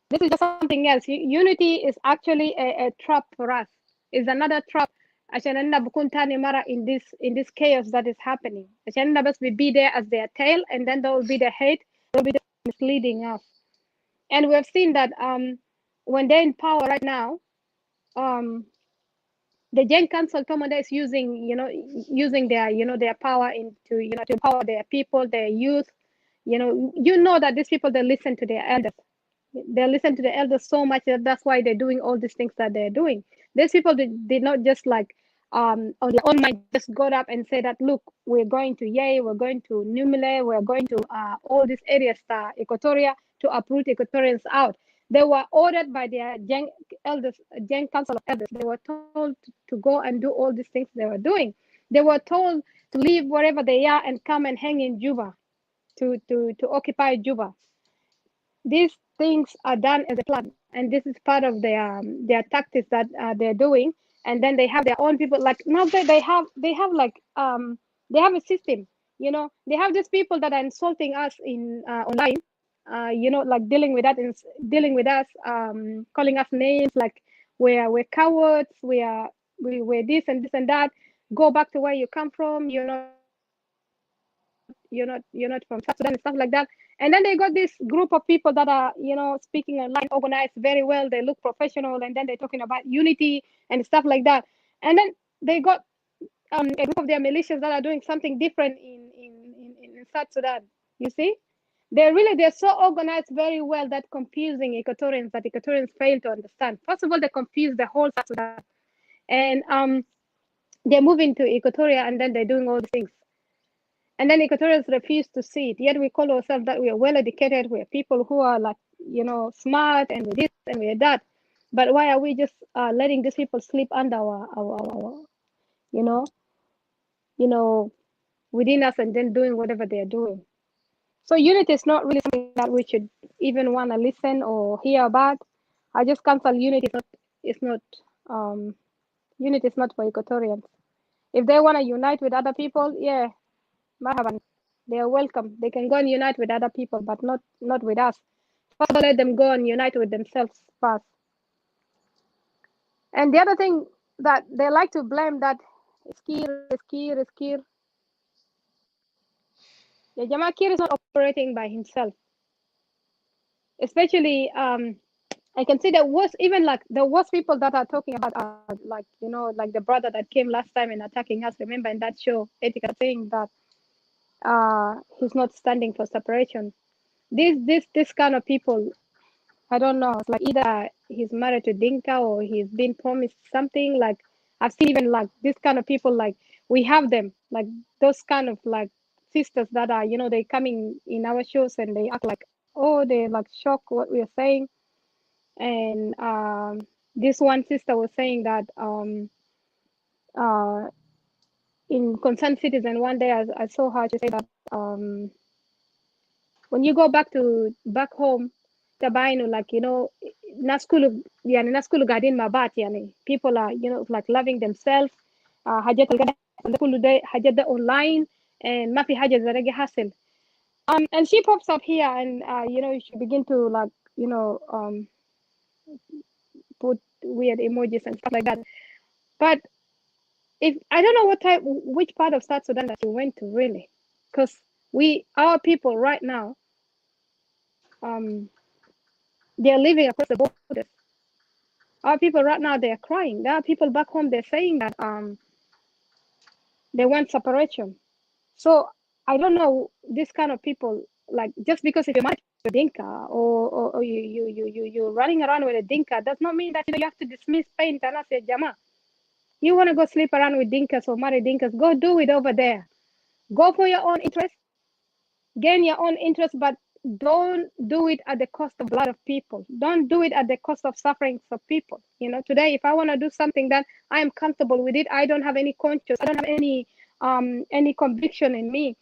This is just something else. Unity is actually a trap for us. It's another trap. Ashananda Bukuntani Mara in this chaos that is happening. Ashananda best be there as their tail, and then there will be the hate, there will be the misleading us. And we have seen that when they're in power right now, the Gen Council Commander is using, using their, their power into, to empower their people, their youth. You know that these people, they listen to their elders. They listen to the elders so much that that's why they're doing all these things that they're doing. These people did not just like on their own mind just got up and say that, look, we're going to Yei, we're going to Numile, we're going to all these areas, Equatoria, to uproot Equatorians out. They were ordered by their elders, Gen Council of Elders. They were told to go and do all these things they were doing. They were told to leave wherever they are and come and hang in Juba, to occupy Juba. These things are done as a plan, and this is part of their tactics that they're doing. And then they have their own people. Like now they have like they have a system. They have these people that are insulting us in online. Like dealing with us, calling us names like we're cowards, we're this and this and that. Go back to where you come from. You're not from South Sudan and stuff like that. And then they got this group of people that are, speaking online, organized very well. They look professional, and then they're talking about unity and stuff like that. And then they got a group of their militias that are doing something different in South Sudan. You see, they're so organized very well that confusing Equatorians fail to understand. First of all, they confuse the whole South Sudan, and they're moving to Equatoria, and then they're doing all these things. And then Equatorians refuse to see it. Yet we call ourselves that we are well educated. We are people who are like, smart, and we're this and we're that. But why are we just letting these people sleep under our you know, within us, and then doing whatever they're doing? So unity is not really something that we should even want to listen or hear about. I just cancel unity. Unity is not for Equatorians. If they want to unite with other people, yeah, marhaban, they are welcome. They can go and unite with other people, but not with us. First, let them go and unite with themselves first. And the other thing that they like to blame, that is Kir. Yeah, Jama Kir is not operating by himself. Especially, I can see the worst, even like the worst people that are talking about, like like the brother that came last time and attacking us. Remember in that show, Etika, saying that he's not standing for separation. This kind of people, I don't know. It's like either he's married to Dinka or he's been promised something. Like I've seen even like this kind of people. Like we have them, like those kind of like sisters that are, they coming in our shows and they act like, oh, they like shocked what we are saying. And this one sister was saying that in Concerned Citizen one day I saw her to say that when you go back home, tabainu, like naskulu yani naskulu gadin mabat, yani people are like loving themselves, hajat kullu day hajat da online, and mafi hajat zaragi hassle. And she pops up here, and she begin to like put weird emojis and stuff like that. But if I don't know which part of South Sudan that you went to really, because our people right now, they're living across the borders. Our people right now, they're crying. There are people back home, they're saying that they want separation. So I don't know this kind of people, like just because if you're married to a Dinka, or you're running around with a Dinka, does not mean that you have to dismiss pain and say Jama. You want to go sleep around with Dinkas or marry Dinkas, go do it over there. Go for your own interest, gain your own interest, but don't do it at the cost of blood of people. Don't do it at the cost of sufferings of people. Today, if I want to do something that I am comfortable with it, I don't have any conscience, I don't have any conviction in me.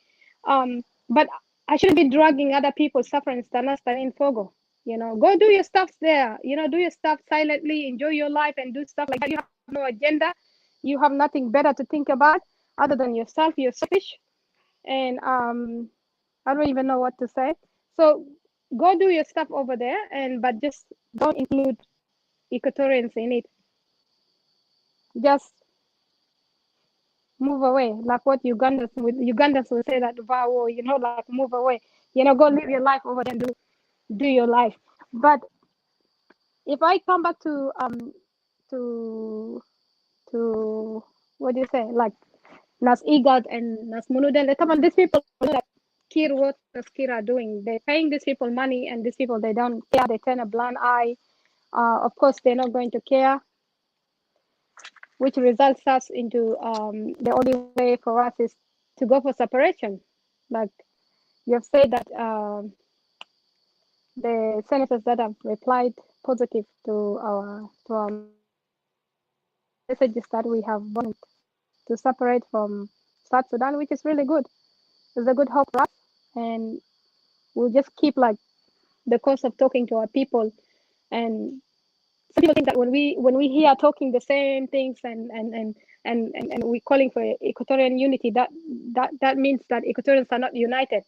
But I shouldn't be dragging other people's sufferings in Fogo. Go do your stuff there. Do your stuff silently, enjoy your life, and do stuff like that. You have no agenda. You have nothing better to think about other than yourself. You're selfish, and I don't even know what to say. So go do your stuff over there, but just don't include Equatorians in it. Just move away, like what Ugandans will say that wow, like move away. Go live your life over there and do your life. But if I come back to to what do you say, like Nas Igad and Nas Munudel. These people know that what Kir are doing. They're paying these people money, and these people, they don't care. They turn a blind eye. Of course, they're not going to care, which results us into the only way for us is to go for separation. Like you have said that the senators that have replied positive to our messages that we have wanted to separate from South Sudan, which is really good. It's a good hope for us, and we'll just keep like the course of talking to our people. And some people think that when we hear talking the same things and we're calling for Equatorian unity, that means that Equatorians are not united.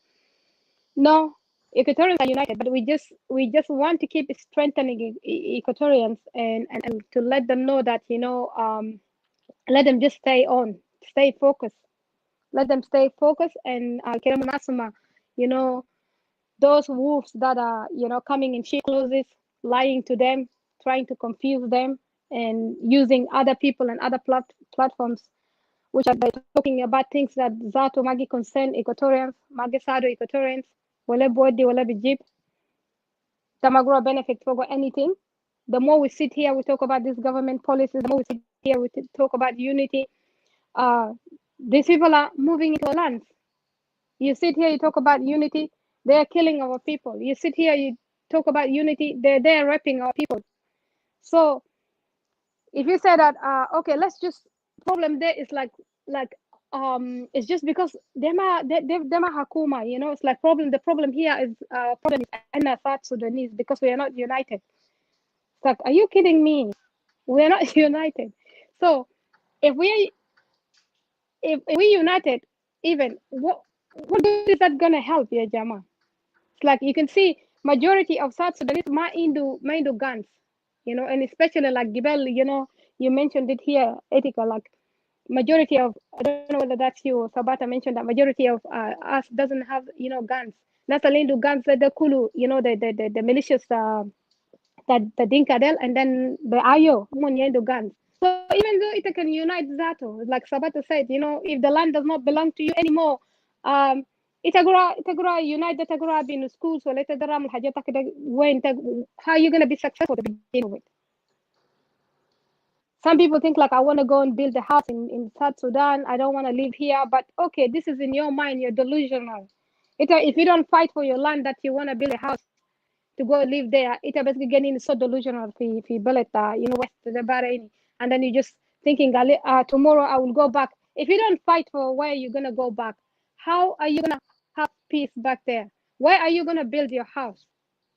No, Equatorians are united, but we just want to keep strengthening Equatorians and to let them know that let them just stay focused. Let them stay focused and those wolves that are coming in sheep clothes, lying to them, trying to confuse them, and using other people and other platforms, which are talking about things that Zato Magi concern Equatorians, Magi Sado Equatorians, wale body, wale bijib, Tamagura benefit for anything. The more we sit here, we talk about these government policies, the more we sit here, we talk about unity. These people are moving into our lands. You sit here, you talk about unity, they are killing our people. You sit here, you talk about unity, they're raping our people. So if you say that, okay, let's just, problem there is like it's just because dema hakuma, it's like the problem here is problem is Anna South Sudanese because we are not united. It's like, are you kidding me? We are not united. So if we united, even what good is that gonna help, ya Jama? It's like you can see majority of South Sudanese mind guns, and especially like Gibel, you mentioned it here, ethical, like majority of, I don't know whether that's you or Sabata mentioned that majority of us doesn't have, guns. That's a do guns that the Kulu, the malicious that the Dinkadel, and then the Ayo, do guns. So even though it can unite Zato, like Sabata said, if the land does not belong to you anymore, itagura unite the Tagura in schools or later the Ram how are you gonna be successful to begin with? Some people think like, I want to go and build a house in South Sudan. I don't want to live here. But okay, this is in your mind. You're delusional. If you don't fight for your land that you want to build a house to go live there, it's basically getting so delusional. If you build it, west the Bahrain, and then you just thinking, tomorrow I will go back. If you don't fight for where you're gonna go back, how are you gonna have peace back there? Where are you gonna build your house?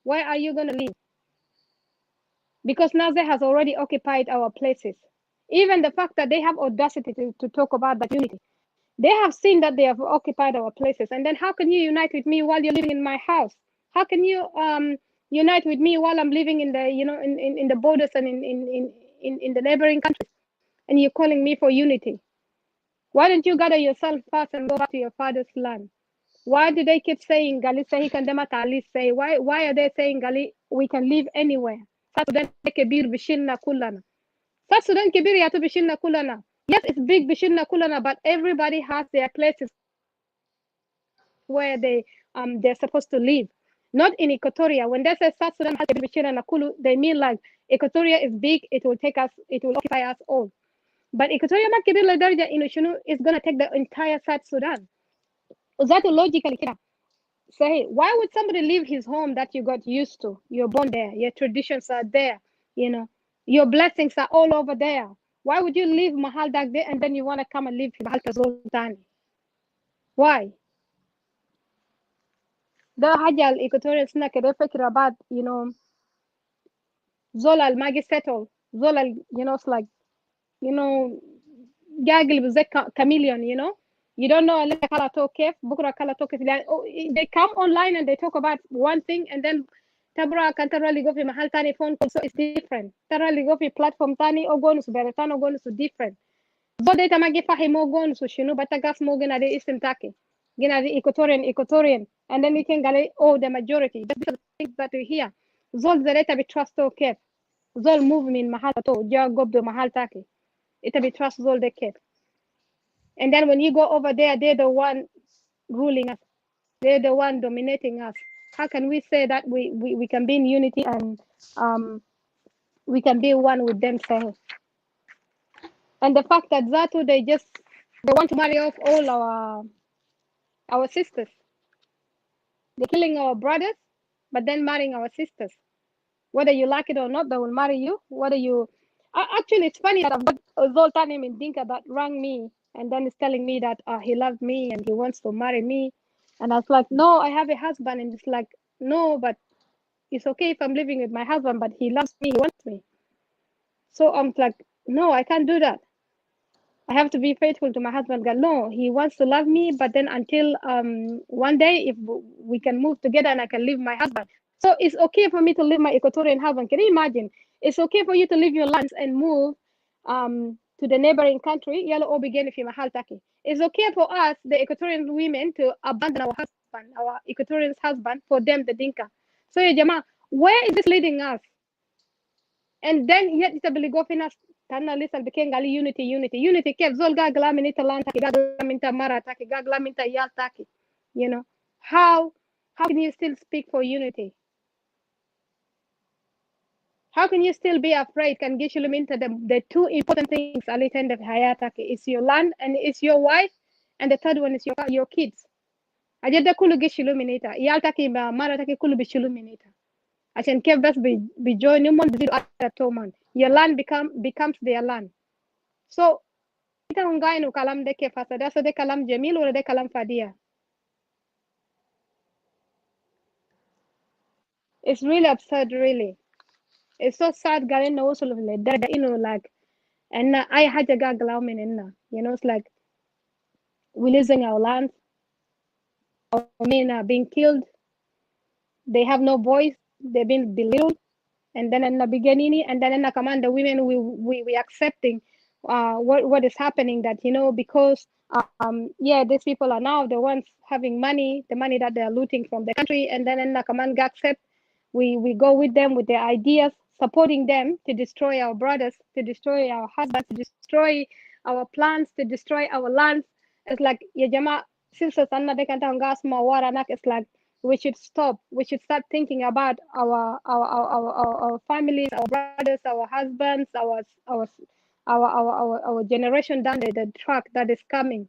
Where are you gonna live? Because Nazi has already occupied our places. Even the fact that they have audacity to talk about that unity, they have seen that they have occupied our places. And then how can you unite with me while you're living in my house? How can you unite with me while I'm living in the in the borders and in the neighboring countries? And you're calling me for unity. Why don't you gather yourself first and go back to your father's land? Why do they keep saying Gali Sahi Kandema Tali say? Why are they saying Gali we can live anywhere? South Sudan Kebir Bishilna Kulana. South Sudan Kebir Yatu Bishilna Kulana. Yes, it's big Bishilna Kulana, but everybody has their places where they're supposed to live. Not in Equatoria. When they say South Sudan has Bishilna Nakulu, they mean like Equatoria is big, it will occupy us all. But Equatoria Kebir Ladarja Inushunu is gonna take the entire South Sudan. That logically say, why would somebody leave his home that you got used to? You're born there, your traditions are there, your blessings are all over there. Why would you leave Mahal Dag there and then you want to come and live in Mahal Tazoltani? Why? The Hajal Equatorial Snack about, Zola al Magi settle. Zola, it's like, Gaggle was a chameleon, You don't know Kala Tokef, Bukra Kala Tokef. They come online and they talk about one thing and then Tabra can thoroughly go for Mahal Tani phone call, so it's different. Thoroughly go for platform Tani or gonus, Beretano gonus different. So data magi fahimo gonus, Shinu, Batagas Mogan at the Eastern Taki. Gina the Equatorian. And then we can go, the majority. That's the things that we hear. Zol the data be trust okay. Zol movement Mahal to, Jagob the Mahal Taki. It'll be trust all the kid. And then when you go over there, they're the one ruling us. They're the one dominating us. How can we say that we can be in unity and we can be one with them? Say, and the fact that Zatu they want to marry off all our sisters. They're killing our brothers, but then marrying our sisters. Whether you like it or not, they will marry you. Whether you actually, it's funny that I've got a Zoltan name in Dinka that rang me and then is telling me that he loves me and he wants to marry me. And I was like, no, I have a husband. And it's like, no, but it's okay if I'm living with my husband, but he loves me, he wants me. So I'm like, no, I can't do that. I have to be faithful to my husband. God, no, he wants to love me, but then until one day, if we can move together and I can leave my husband. So it's okay for me to leave my Equatorian husband. Can you imagine? It's okay for you to leave your lands and move to the neighboring country. Yellow begin if you taki. It's okay for us, the Equatorian women, to abandon our husband, our Equatorian husband, for them, the Dinka. So, Jama, where is this leading us? And then yet it's a biligofina tana listen became gali unity kev zol gagla minita lan taki gagla minta mara taki gagla minta yal taki. You know how can you still speak for unity? How can you still be afraid? Can get you minta the two important things ali tend of hayataki is your land and it's your wife, and the third one is your kids. Ajada kulu get you minita yal taki mara taki kulu be minita. عشان كيف بس بيجونوا هم بيزيدوا تومان your land becomes their land. So ita hungainu kalam de كيف هسه ده كلام جميل ولا ده كلام فادية. It's really absurd, really. It's so sad قاعدين نوصل للدرجة إنه like إن أي حاجة قاعد قلاو مننا. You know, it's like we're losing our land. Our men are being killed. They have no voice. They've been belittled. And then in the beginning, and then in the command, the women we accepting what is happening, that because these people are now the ones having money, the money that they're looting from the country, and then in the command accept, we go with them with their ideas, supporting them to destroy our brothers, to destroy our husbands, to destroy our plants, to destroy our lands. It's like yajama since it's like we should stop. We should start thinking about our families, our brothers, our husbands, our generation down the track that is coming.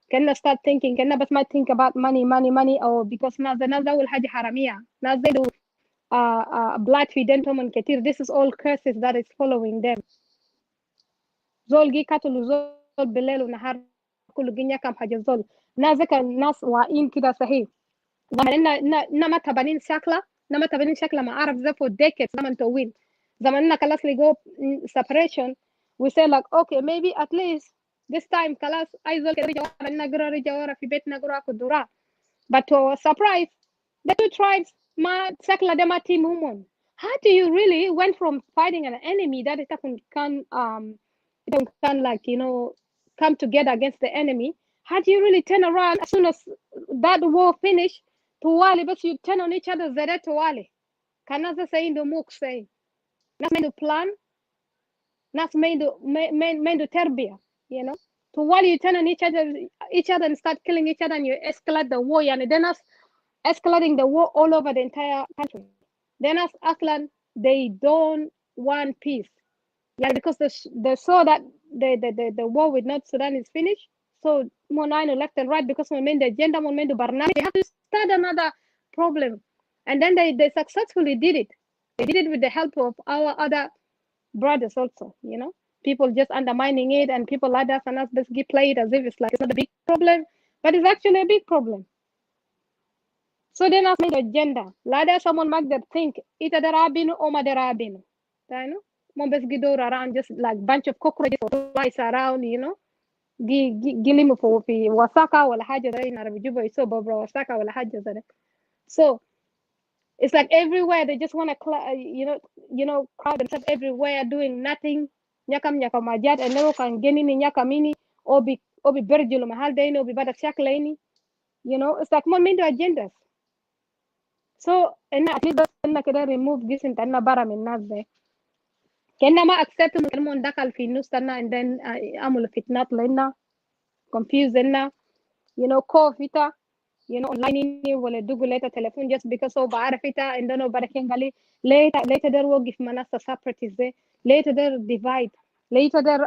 Can I start thinking? Can I but might think about money, or because naza will haji haramia. Naza do blood fidentum and ketir. This is all curses that is following them. Zol gi katulu zol belelu nahar kulu ginya kam haja zol. Naza kan nas wa in kida sahih. زمان نما تبانين شكله ما أعرف ذا for decades زمان طويل زمان خلاص لقوا separation. We say like okay maybe at least this time خلاص أي زول كده رجع ورا في بيتنا قرا كدورا. But to our surprise the two tribes ما شكله ده ما team women. How do you really went from fighting an enemy that it can like come together against the enemy? How do you really turn around as soon as that war finished? Tuwali, but you turn on each other. Zere tuwali. Kanaza saying the muk say. Nas made to plan. Nas made to terbia. Tuwali, you turn on each other and start killing each other, and you escalate the war. And then us escalating the war all over the entire country. Then us Aklan, they don't want peace. Yeah, because they saw that the war with North Sudan is finished. So Monino left and right because we made the agenda, we made the Barnami. They have to start another problem. And then they successfully did it. They did it with the help of our other brothers also, People just undermining it, and people like us and us basically play it as if it's like it's not a big problem, but it's actually a big problem. So then I made the agenda. Lada someone might that think either the rabino or maderabino. Mombes Gidor around just like bunch of cockroaches or flies around, Gilimu for Wasaka or Haja in Arabijuba, so Bobra Wasaka or Haja. So it's like everywhere they just want to, crowd themselves everywhere doing nothing. Nyakam Nyakamajat and never can get in Nyakamini or be Berjulo Mahal Dane or be Bada Shaklani. It's like more many agendas. So and at least remove this in Tana Baram in Naze. كأننا ما accept إنه كلمون دخل في النص لنا and then عملوا فتنات لنا confuse لنا كوفيتا online ولا دوغو ليتا تليفون just because هو بعرف إتا and then هو بركين قالي ليتا در وقف مناسة separatists ده ليتا در divide ليتا در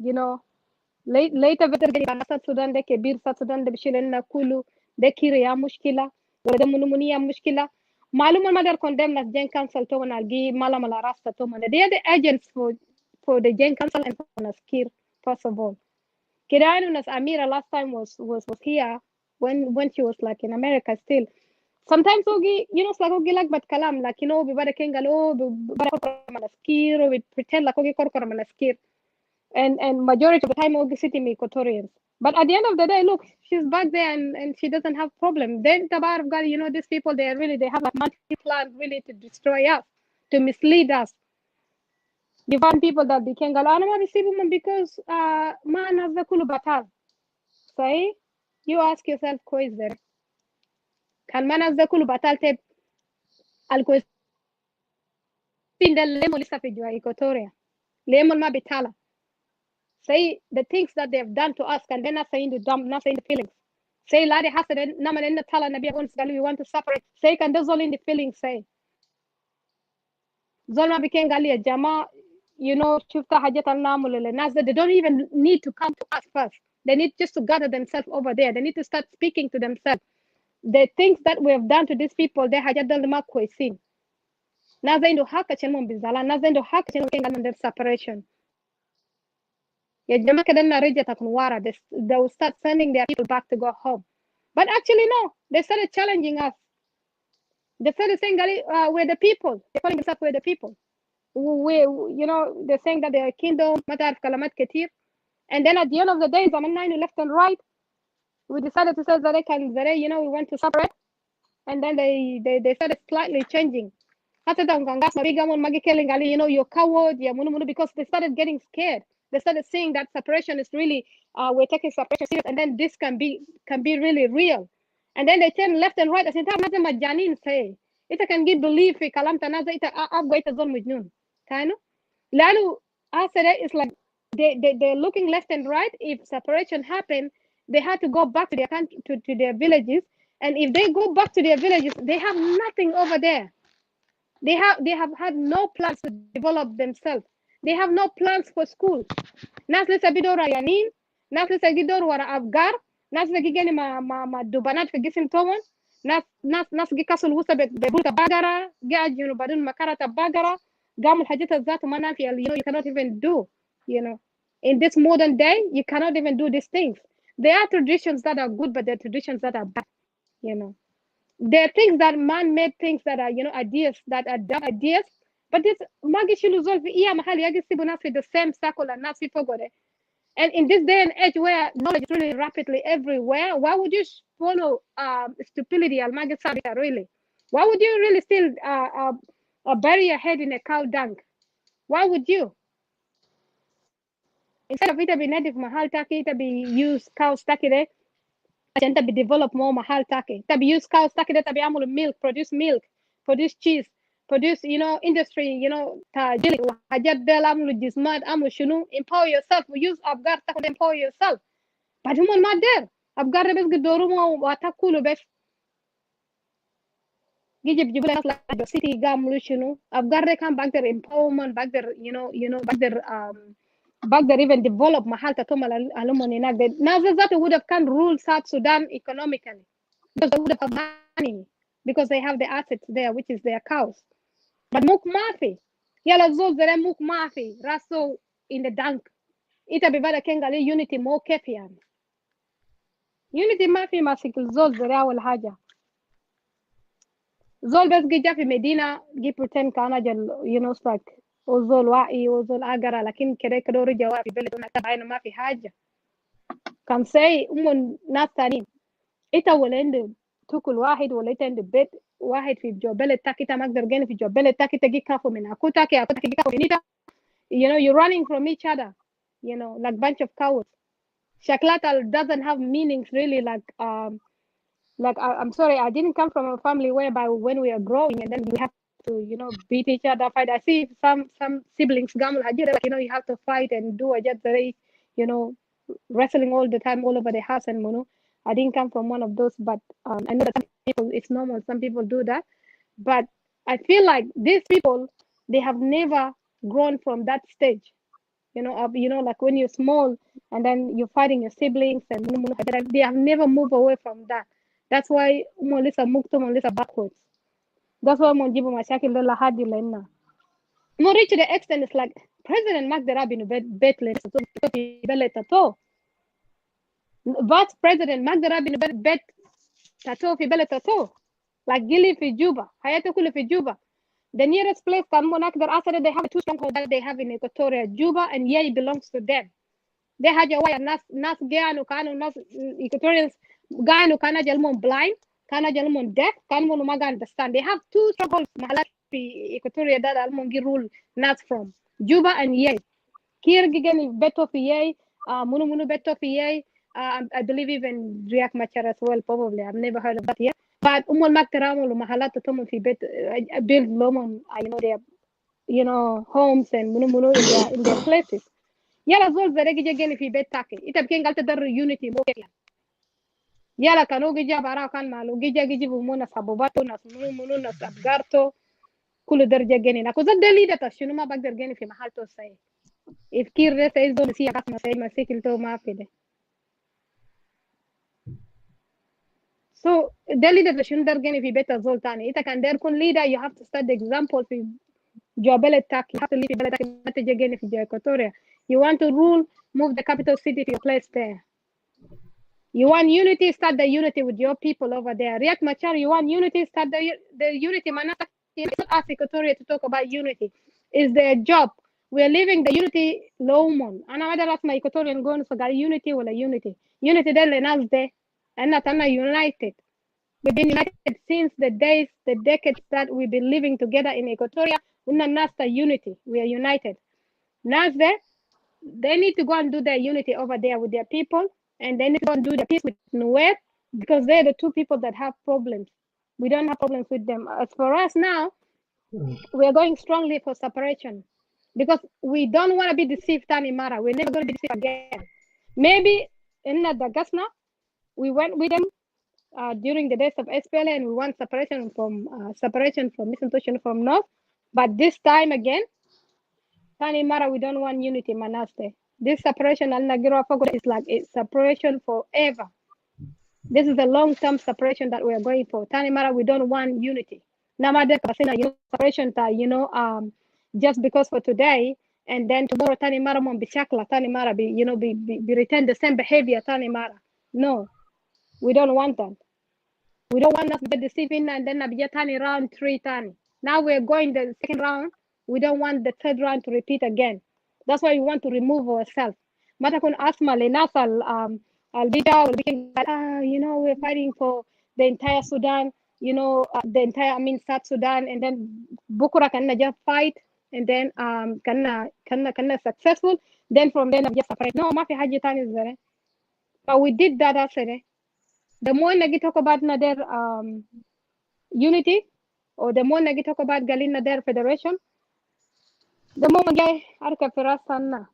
you know ليتا بدر قالي مناسة السودان ده كبير السودان ده بشيل لنا كله ده كيري يا مشكلة ولا ده منو يا مشكلة معلومة ما در condemn nas Gen Council to man algi mala mala rasta to man they are the agents for the Gen Council and for nas Kir first of all Kirano nas Amira last time was here when she was like in America still sometimes ogi it's like ogi like but kalam like bibada kengalo bibada korkor manaskir or we pretend like ogi korkor manaskir and majority of the time ogi sitting Equatorians but at the end of the day look she's back there and she doesn't have problem then tabar gal these people they have like multi-plan really to destroy us to mislead us divine people that they can galo anama receive them because man has the kulu batal say you ask yourself question كان ما ناس ده كله بطال الكويسين ده ليمو لسه في جوا إيكواتوريا ليمو ما بيتالا say the things that they have done to us and they're not saying the dumb not saying the feelings say لا دي حسد نما لنا تالا نبي أقول سألوا we want to separate say كان ده زول in the feelings say زول ما بيكين قال لي يا جماعة شفت حاجات النامل للناس they don't even need to come to us first they need just to gather themselves over there they need to start speaking to themselves the things that we have done to these people they حاجات ده ما كويسين ناس عنده حق عشان بيزعلان ناس عنده حق عشان كان عندهم separation يا جماعة كده نرجع تكنوارا they will start sending their people back to go home but actually no they started challenging us they started saying we're the people they're calling themselves we're the people we they're saying that they're a kingdom ما تعرف كلمات كتير and then at the end of the day زماننا left and right we decided to say that we want to separate and then they started slightly changing after that, you're coward, because they started getting scared. They started seeing that separation is really, we're taking separation serious, and then this can be really real. And then they turn left and right. I said, "Majanin say it can give belief in kalam tanaza ita abgo ita zon mujnun." Kano, lanu after that it's like they're looking left and right. If separation happened, they had to go back to their country, to their villages, and if they go back to their villages, they have nothing over there. They have had no plans to develop themselves. They have no plans for school. Nas lisa bidora yanin, nas lisa gidor wara afgar, nas lisa gigeni ma dubanat fi gisim towan, nas gikasul wusa bebulta bagara, gaj badun makarata bagara, gamul hajita zatu manafi you cannot even do, In this modern day, you cannot even do these things. There are traditions that are good, but there are traditions that are bad, There are things that man-made things that are, ideas that are dumb ideas. But this magic resolve the same circle and nasi fogore. And in this day and age where knowledge is really rapidly everywhere, why would you follow stupidity al magisabita really? Why would you really still bury your head in a cow dung? Why would you? Instead of it to be native mahal taki, it be use cows taki there. عشان تبي develop more محل تاكي تبي use cows تاكي ده تبي يعملوا milk produce cheese produce industry تاجيل وحاجات ده يعملوا جسمات يعملوا شنو empower yourself use أبقار تاخد empower yourself but هم ما دير أبقار بس قدروا وتاكلوا بس يجي بيجيبوا لنا like city يعملوا شنو أبقار كان بقدر empowerment بقدر بقدر back there even develop mahal tatoma alumoni na that would have can rule South Sudan economically because they would have money because they have the assets there which is their cows but muk mafi yala zol zere muk mafi raso in the dunk ita bibada kengali unity mo kefian unity mafi masikil zol zere awal haja zol bes gija fi medina gi pretend kana jal like وزول واعي وزول أقرأ لكن كده رجع في بلد ونتابعين ما في حاجة كان سي ناس تانيين إتا ولا عنده تاكل واحد ولا إتا عنده بيت واحد في جو بلد تاكي تا ما أقدر جاني في جو بلد تاكي تجي كافو من أكو تاكي تجي كافو من إتا you're running from each other like bunch of cowards شكلات doesn't have meanings really like I'm sorry I didn't come from a family whereby when we are growing and then we have beat each other, fight. I see some siblings, gamul hajira, like, you have to fight and do a just you know, wrestling all the time all over the house and I didn't come from one of those, but I know that some people it's normal. Some people do that, but I feel like these people they have never grown from that stage. Like when you're small and then you're fighting your siblings and they have never moved away from that. That's why Molisa Mukto Molisa backwards. That's why Monjibu Mashakil la hadi lena. More to the extent it's like President Mark the Rabin bet to Vice President Mark the Rabin bet tato fi bele tato. Like Gili fi Juba, Hayata Kulu fi Juba. The nearest place can Monak after they have two strongholds that they have in Equatoria, Juba and Yei belongs to them. They had your way nas Gayano Kano nas Equatorians Gayano Kana Jalmon blind, Kana Jalmon deaf, Kanmo Maga understand. They have two strongholds Mahalat Equatoria that Almongi rule nas from Juba and Yei. Kir Gigan beto fi Yei, Munu beto fi Yei. I believe even Riak Machar as well, probably. I've never heard of that yet. But umol magtaramol mahalat tomo fi bet build lomon their homes and munu in their places. Yala zol zaregi jageni fi bet take. Ita bken galta dar unity mo kya. Yala kano gija bara kan malu gija giji bumuna sabobato nas munu nas abgarto kulu dar jageni na kuza delida ta shunu ma bagdar geni fi mahal to say. If kirre say zol si akas masay masikil to ma fide. So the leader shouldn't get if you better Zoltani. Ita can there kun leader, you have to start the example for Jobel attack. You have to leave again if you're Equatoria. You want to rule, move the capital city to your place there. You want unity, start the unity with your people over there. Riek Machar, you want unity, start the unity. Manata, it's not ask Equatoria to talk about unity. It's their job. We're leaving the unity lowmon. And I ask my Equatorian going for unity or unity. Unity then lenas there. And not united. We've been united since the decades that we've been living together in Equatoria. Una nasta unity. We are united. Nasde, they need to go and do their unity over there with their people, and they need to go and do the peace with Nuer because they're the two people that have problems. We don't have problems with them. As for us now, we are going strongly for separation because we don't want to be deceived anymore. We're never going to be deceived again. Maybe in Dagasna, we went with them during the days of SPLA and we want separation from misintuition from North. But this time again, Tani Mara, we don't want unity, Manaste. This separation Al Nagira is like a separation forever. This is a long-term separation that we are going for. Tani Mara, we don't want unity. Namade Kasina, separation, just because for today and then tomorrow Tani Mara won't be shakla, Tani Mara be return the same behavior, Tani Mara. No, we don't want that. We don't want us to be deceiving and then Abiyatani round 3 tani. Now we're going the second round. We don't want the third round to repeat again. That's why we want to remove ourselves. Matakun asma lenas albida we're fighting for the entire Sudan, the entire South Sudan, and then Bukura can just fight and then can successful. Then from then just separate. No, mafi haji tani is there. But we did that after. The more we talk about Nader unity, or the more we talk about Galin Nader Federation, the more we arka firasanna,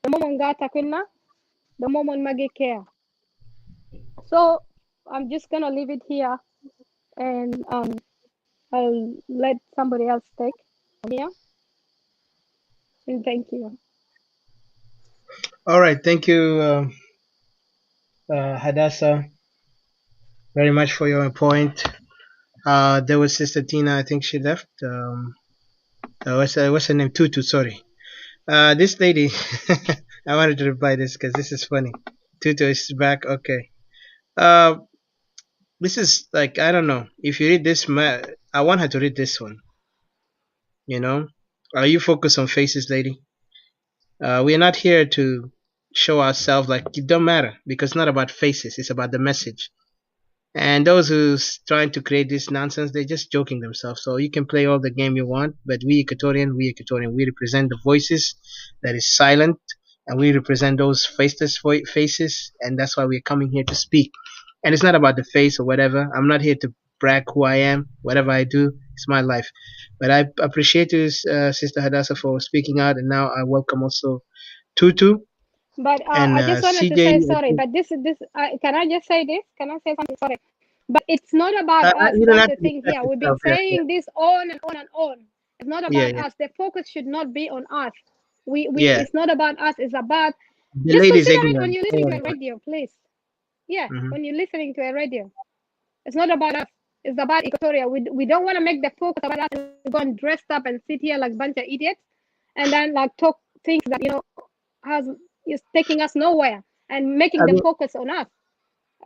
the more we takunna, the more we care. So I'm just gonna leave it here, and I'll let somebody else take from here. And thank you. All right, thank you, Hadassah, very much for your point. There was Sister Tina, I think she left. What's her name? Tutu, sorry. This lady, I wanted to reply this because this is funny. Tutu is back. Okay. This is like, I don't know. If you read this, I want her to read this one. Are you focused on faces, lady? We are not here to show ourselves like it don't matter because it's not about faces. It's about the message. And those who's trying to create this nonsense, they're just joking themselves. So you can play all the game you want, but we Equatorian, we represent the voices that is silent, and we represent those faceless faces, and that's why we're coming here to speak. And it's not about the face or whatever. I'm not here to brag who I am. Whatever I do, it's my life. But I appreciate you, Sister Hadassah, for speaking out, and now I welcome also Tutu But and I just wanted to CJ. say sorry. But this can I just say this? Can I say something? Sorry. But it's not about us. You don't That's have the to thing distract here. We've been yourself. Yeah, saying this on and on and on. It's not yeah, about yeah, us. The focus should not be on us. We yeah. it's not about us. It's about, The just lady's consider it when ignorant. you're listening to a radio, please. Yeah, Mm-hmm. when you're listening to a radio, it's not about us. It's about Equatoria. We don't want to make the focus about us and go and dress up and sit here like a bunch of idiots, and then like talk things that has is taking us nowhere and making I the mean, focus on us.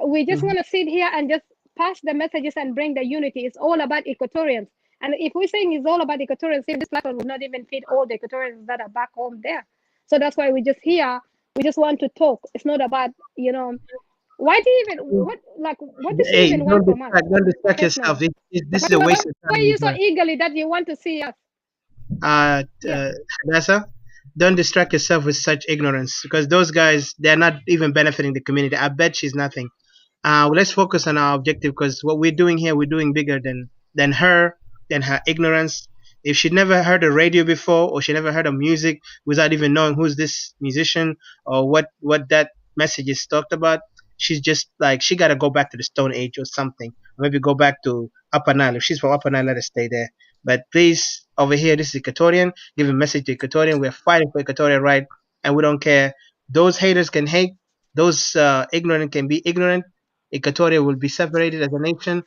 We just mhm. want to sit here and just pass the messages and bring the unity. It's all about Equatorians. And if we're saying it's all about Equatorians, this platform will not even fit all the Equatorians that are back home there. So that's why we just here. We just want to talk. It's not about, why do you even, what does she Hey, even want from us don't distract yourself. personally? This is a Why waste of are time. you so eagerly that you want to see us? Uh, Yeah. uh, Hadassah, don't distract yourself with such ignorance because those guys, they're not even benefiting the community. I bet she's nothing. Let's focus on our objective because what we're doing here, we're doing bigger than her, than her ignorance. If she never heard a radio before, or she never heard of music without even knowing who's this musician or what that message is talked about, she's just like she gotta go back to the Stone Age or something. Or maybe go back to Upper Nile. If she's from Upper Nile, let her stay there. But please, over here, this is Equatorian. Give a message to Equatorian. We're fighting for Equatorial right, and we don't care. Those haters can hate. Those ignorant can be ignorant. Equatoria will be separated as a nation.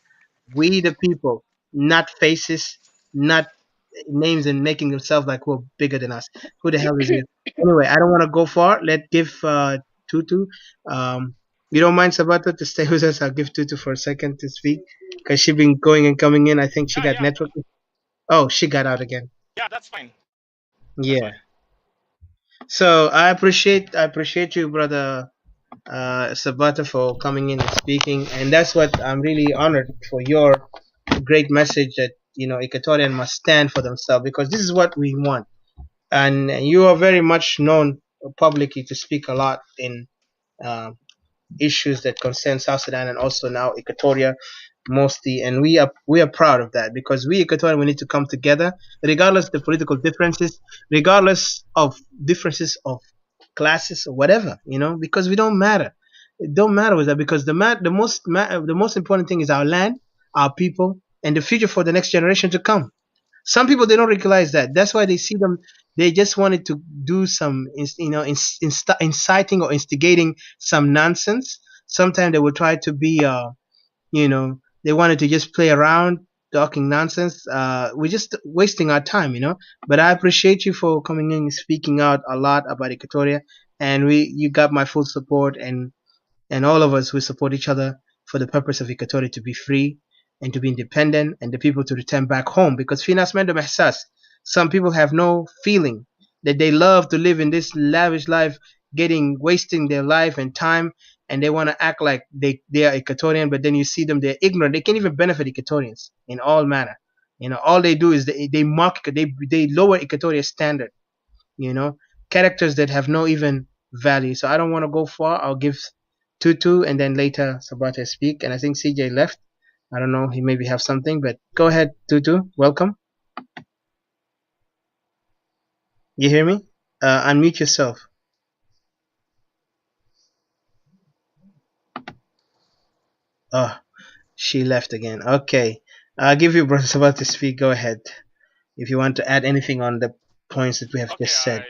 We, the people, not faces, not names, and making themselves like we're bigger than us. Who the hell is you? Anyway, I don't want to go far. Let give Tutu. You don't mind Sabata to stay with us? I'll give Tutu for a second to speak because she been going and coming in. I think she Yeah, got yeah, network. Oh, she got out again. yeah. That's fine. That's Yeah. fine. So I appreciate you, brother Sabata, for coming in and speaking, and that's what I'm really honored for your great message that Equatorian must stand for themselves because this is what we want, and you are very much known publicly to speak a lot in uh, issues that concern South Sudan and also now Equatoria mostly, and we are proud of that because we Equatorian we need to come together regardless of the political differences, regardless of differences of classes or whatever, because we don't matter. It don't matter with that because the most important thing is our land, our people, and the future for the next generation to come. Some people they don't realize that. That's why they see them. They just wanted to do some, inciting or instigating some nonsense. Sometimes they will try to be, they wanted to just play around, talking nonsense. We're just wasting our time, But I appreciate you for coming in and speaking out a lot about Equatoria, and you got my full support, and all of us will support each other for the purpose of Equatorial to be free and to be independent and the people to return back home because finas mendo mahsas. Some people have no feeling that they love to live in this lavish life, wasting their life and time, and they want to act like they are Equatorian, but then you see them, they're ignorant. They can't even benefit Equatorians in all manner. All they do is they mock, they lower Equatorial standard, you know, characters that have no even value. So I don't want to go far. I'll give Tutu and then later Sabata speak. And I think CJ left. I don't know. He maybe have something, but go ahead, Tutu. Welcome. You hear me? Unmute yourself. Oh, she left again. Okay. I'll give you Brother Sabata to speak. Go ahead. If you want to add anything on the points that we have Okay, just said.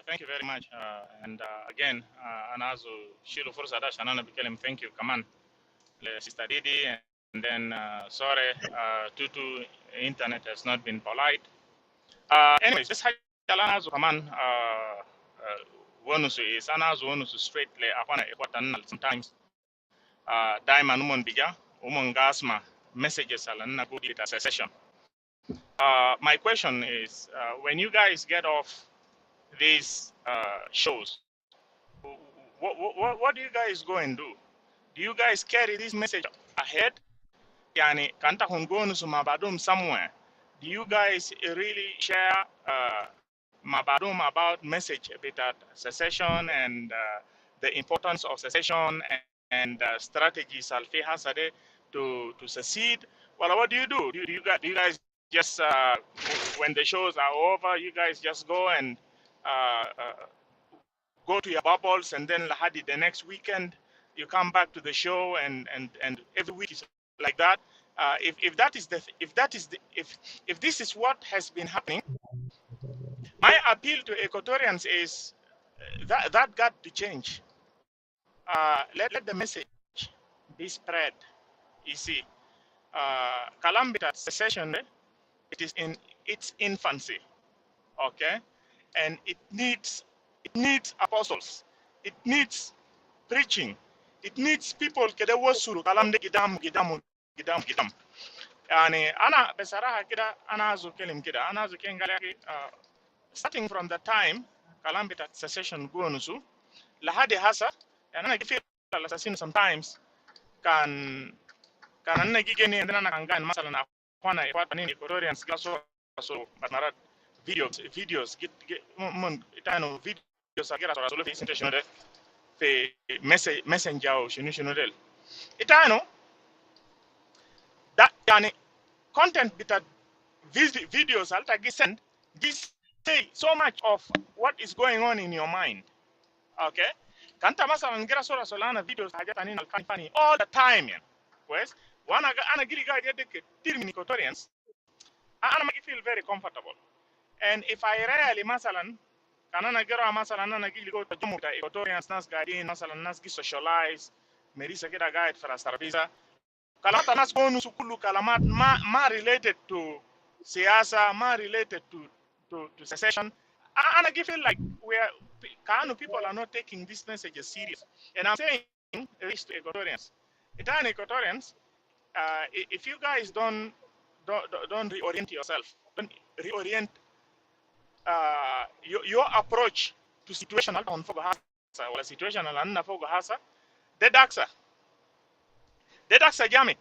thank you very much. And again, أنا عايز شيلوا فرصة ده عشان أنا بكلم thank you كمان لسيستر ديدي and then sorry Tutu internet has not been polite. Anyways, this حاجة اللي أنا عايزه كمان ونسو is أنا عايزه ونسو straight لأخوانا إخواتنا sometimes دايما هم بيجا هم قاسمة messages على إننا good leader session. My question is, when you guys get off these shows, what do you guys go and do? Do you guys carry this message ahead? Yani, kanta hungonus mabadum somewhere. Do you guys really share mabadum about message about secession and the importance of secession and strategies alfi hasade to succeed. Well, what do? Do you guys just when the shows are over, you guys just go and go to your bubbles, and then lahadi the next weekend you come back to the show, and every week is like that. If that is the if this is what has been happening, my appeal to Equatorians is that got to change. Let the message be spread. You see, Kalambita secession, it is in its infancy, okay, and it needs apostles, it needs preaching, it needs people kede wasuru kalam de gidam. Yani ana besaraha kida ana azu kelim kida ana azu kengalaki starting from the time Kalambita secession gonusu lahadi hasa, and I feel assassin sometimes can anna gigeni and then kan masala na kwana ikwata nini Equatorians gaso so batnarat videos get mon itano videos agera so fe presentation de fe messenger o shinu del itano that yani content bita videos alta send this say so much of what is going on in your mind. Okay, kanta masala ngira sora solana videos hajata nini alfani all the time yan. Pues wana ana giri ga de tirmini Equatorians ana magi feel very comfortable. And if I rarely masalan kanana gira masalan ana gili go to jumuta Equatorians nas gadin masalan nas gi socialize merisa kida guide for service kalamata nas gonu sukulu kalamat ma related to siasa, ma related to secession. And I feel like Kanu people are not taking this message serious. And I'm saying this to Equatorians. Italian Equatorians, if you guys don't reorient yourself, don't reorient your approach to situational on Fogahasa or situational and Fogahasa, the Daxa Jamit,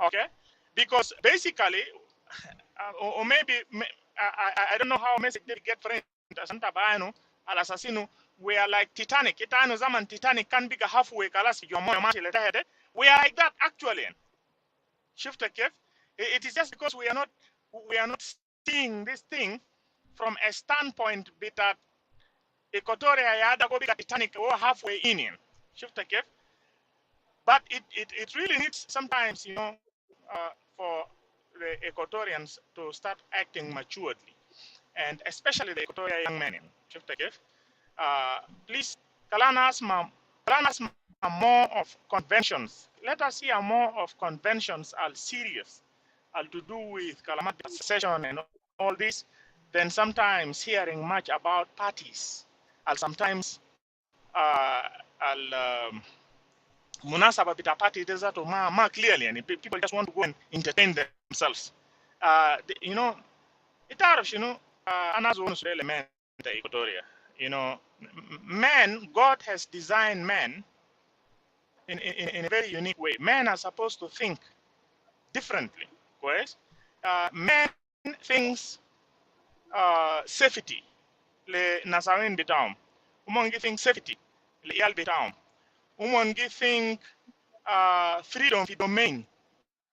okay? Because basically, or maybe I don't know how message they get friends Santa Bayano, Al Assassino, we are like Titanic. Itano Zaman Titanic can be halfway Kalasi, your mom, we are like that actually. Shifter Kev. It is just because we are not seeing this thing from a standpoint that Equatoria Yada go big Titanic or halfway in. Shifter Kev. But it really needs sometimes, for the Equatorians to start acting maturely, and especially the Equatorial young men. Please, Kalanas more of conventions. Let us hear more of conventions are serious, are to do with Kalamat secession and all this, than sometimes hearing much about parties. And sometimes Munasaba bita party desert or ma clearly, and people just want to go and entertain themselves. It are, another element Equatoria. Man, God has designed man in a very unique way. Men are supposed to think differently. Man thinks safety, le nasawin bitaum. Umongi think safety, le yal bitaum. Umongi think freedom of domain,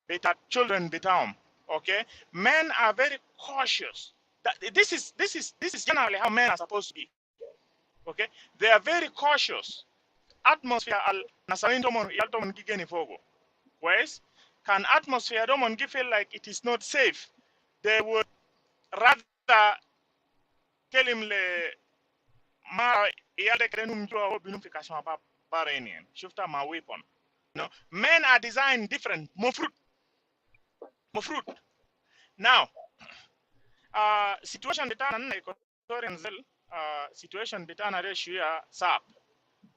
beta children bitaum. Okay, men are very cautious. This is generally how men are supposed to be. Okay, they are very cautious. Atmosphere al nasawin domon yaltomon gigeni fogo. Whereas, can atmosphere domon feel like it is not safe? They would rather tell him le ma yalde krenum jua binumfication about baranian. Shufta ma weapon. Men are designed different. More fruit. Now, situation between Equatorians, situation between ratio SAP,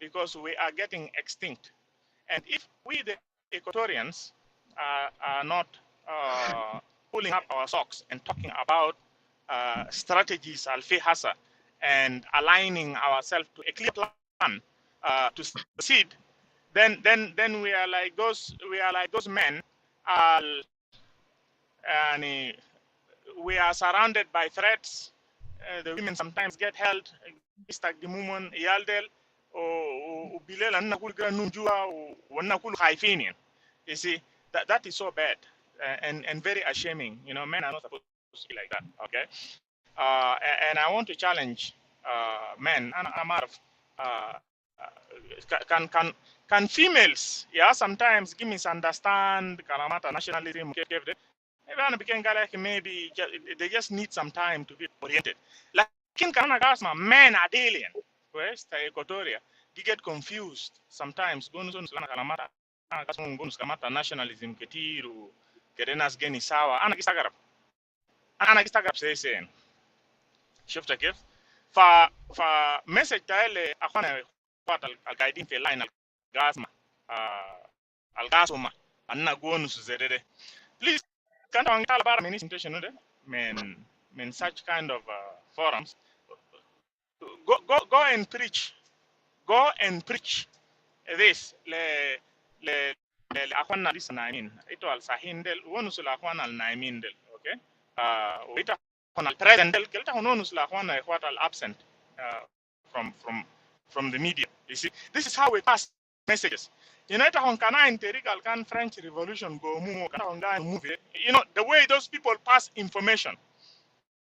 because we are getting extinct. And if we, the Equatorians, are not pulling up our socks and talking about strategies, Alfi Hasa, and aligning ourselves to a clear plan to succeed, then we are like those men. And we are surrounded by threats. The women sometimes get held. The woman Yaldel وبالليل أنا أقول كده نجوا وأنا أقول خايفين. You see, that is so bad and very ashaming. You know, men are not supposed to be like that. Okay, and I want to challenge men. I'm out of can females, yeah, sometimes give misunderstand kalamata nationalism. Maybe they just need some time to be oriented. Lakin kana gasma men are alien. West Equatoria, they get confused sometimes. Gunus kalamata nationalism ketiru kerenas geni sawa. Ana kistagrab saying. شفت كيف؟ فمسج تاعي اخوانا القاعدين في اللاين القاسمه القاسمه اننا جونس زي please can't talk about many situation من such kind of forums. Go and preach. Go and preach this ل اخوانا لسه نايمين. ايتو الصحيين ديل ونسوا الاخوانا النايمين ديل. اوكي ويتا on al present del kelta hononus la juana al absent from the media. You see, this is how we pass messages. You know, on kana interigal can French Revolution go move. You know, the way those people pass information,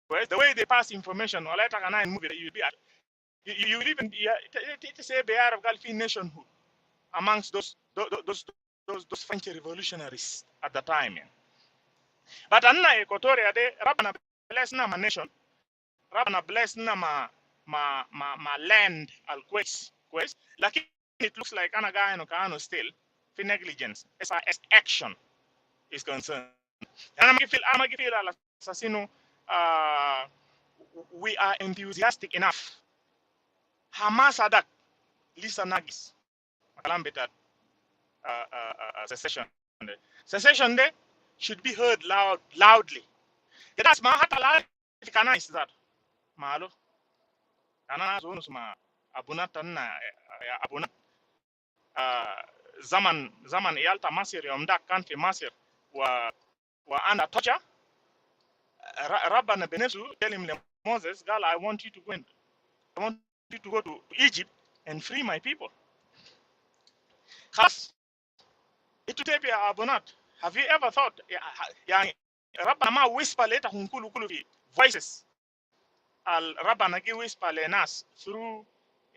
right? The way they pass information, or later kana movie, you live in it is a bear of Gulf nationhood amongst those French revolutionaries at the time. Yeah. But anna Equatoria de Rabana bless na ma nation, Rabana bless na ma land al quest. Like it looks like anaga no kaano still for negligence as far as action is concerned. And I'm feel al assassino we are enthusiastic enough. Hamas adak Lisa Nagis Kalambita secession. Secession there should be heard loudly. That's my hatala kana is that malo. Ana zonus ma abunat tanna abunat zaman yalta masir yomda country masir wa ana tocha Rabbana benesu tell him Moses, girl, I want you to go to Egypt and free my people. Khas it to be abunat. Have you ever thought yani Rabbana ma whisper later hunkulu voices al Rabbana gi whisper lenas through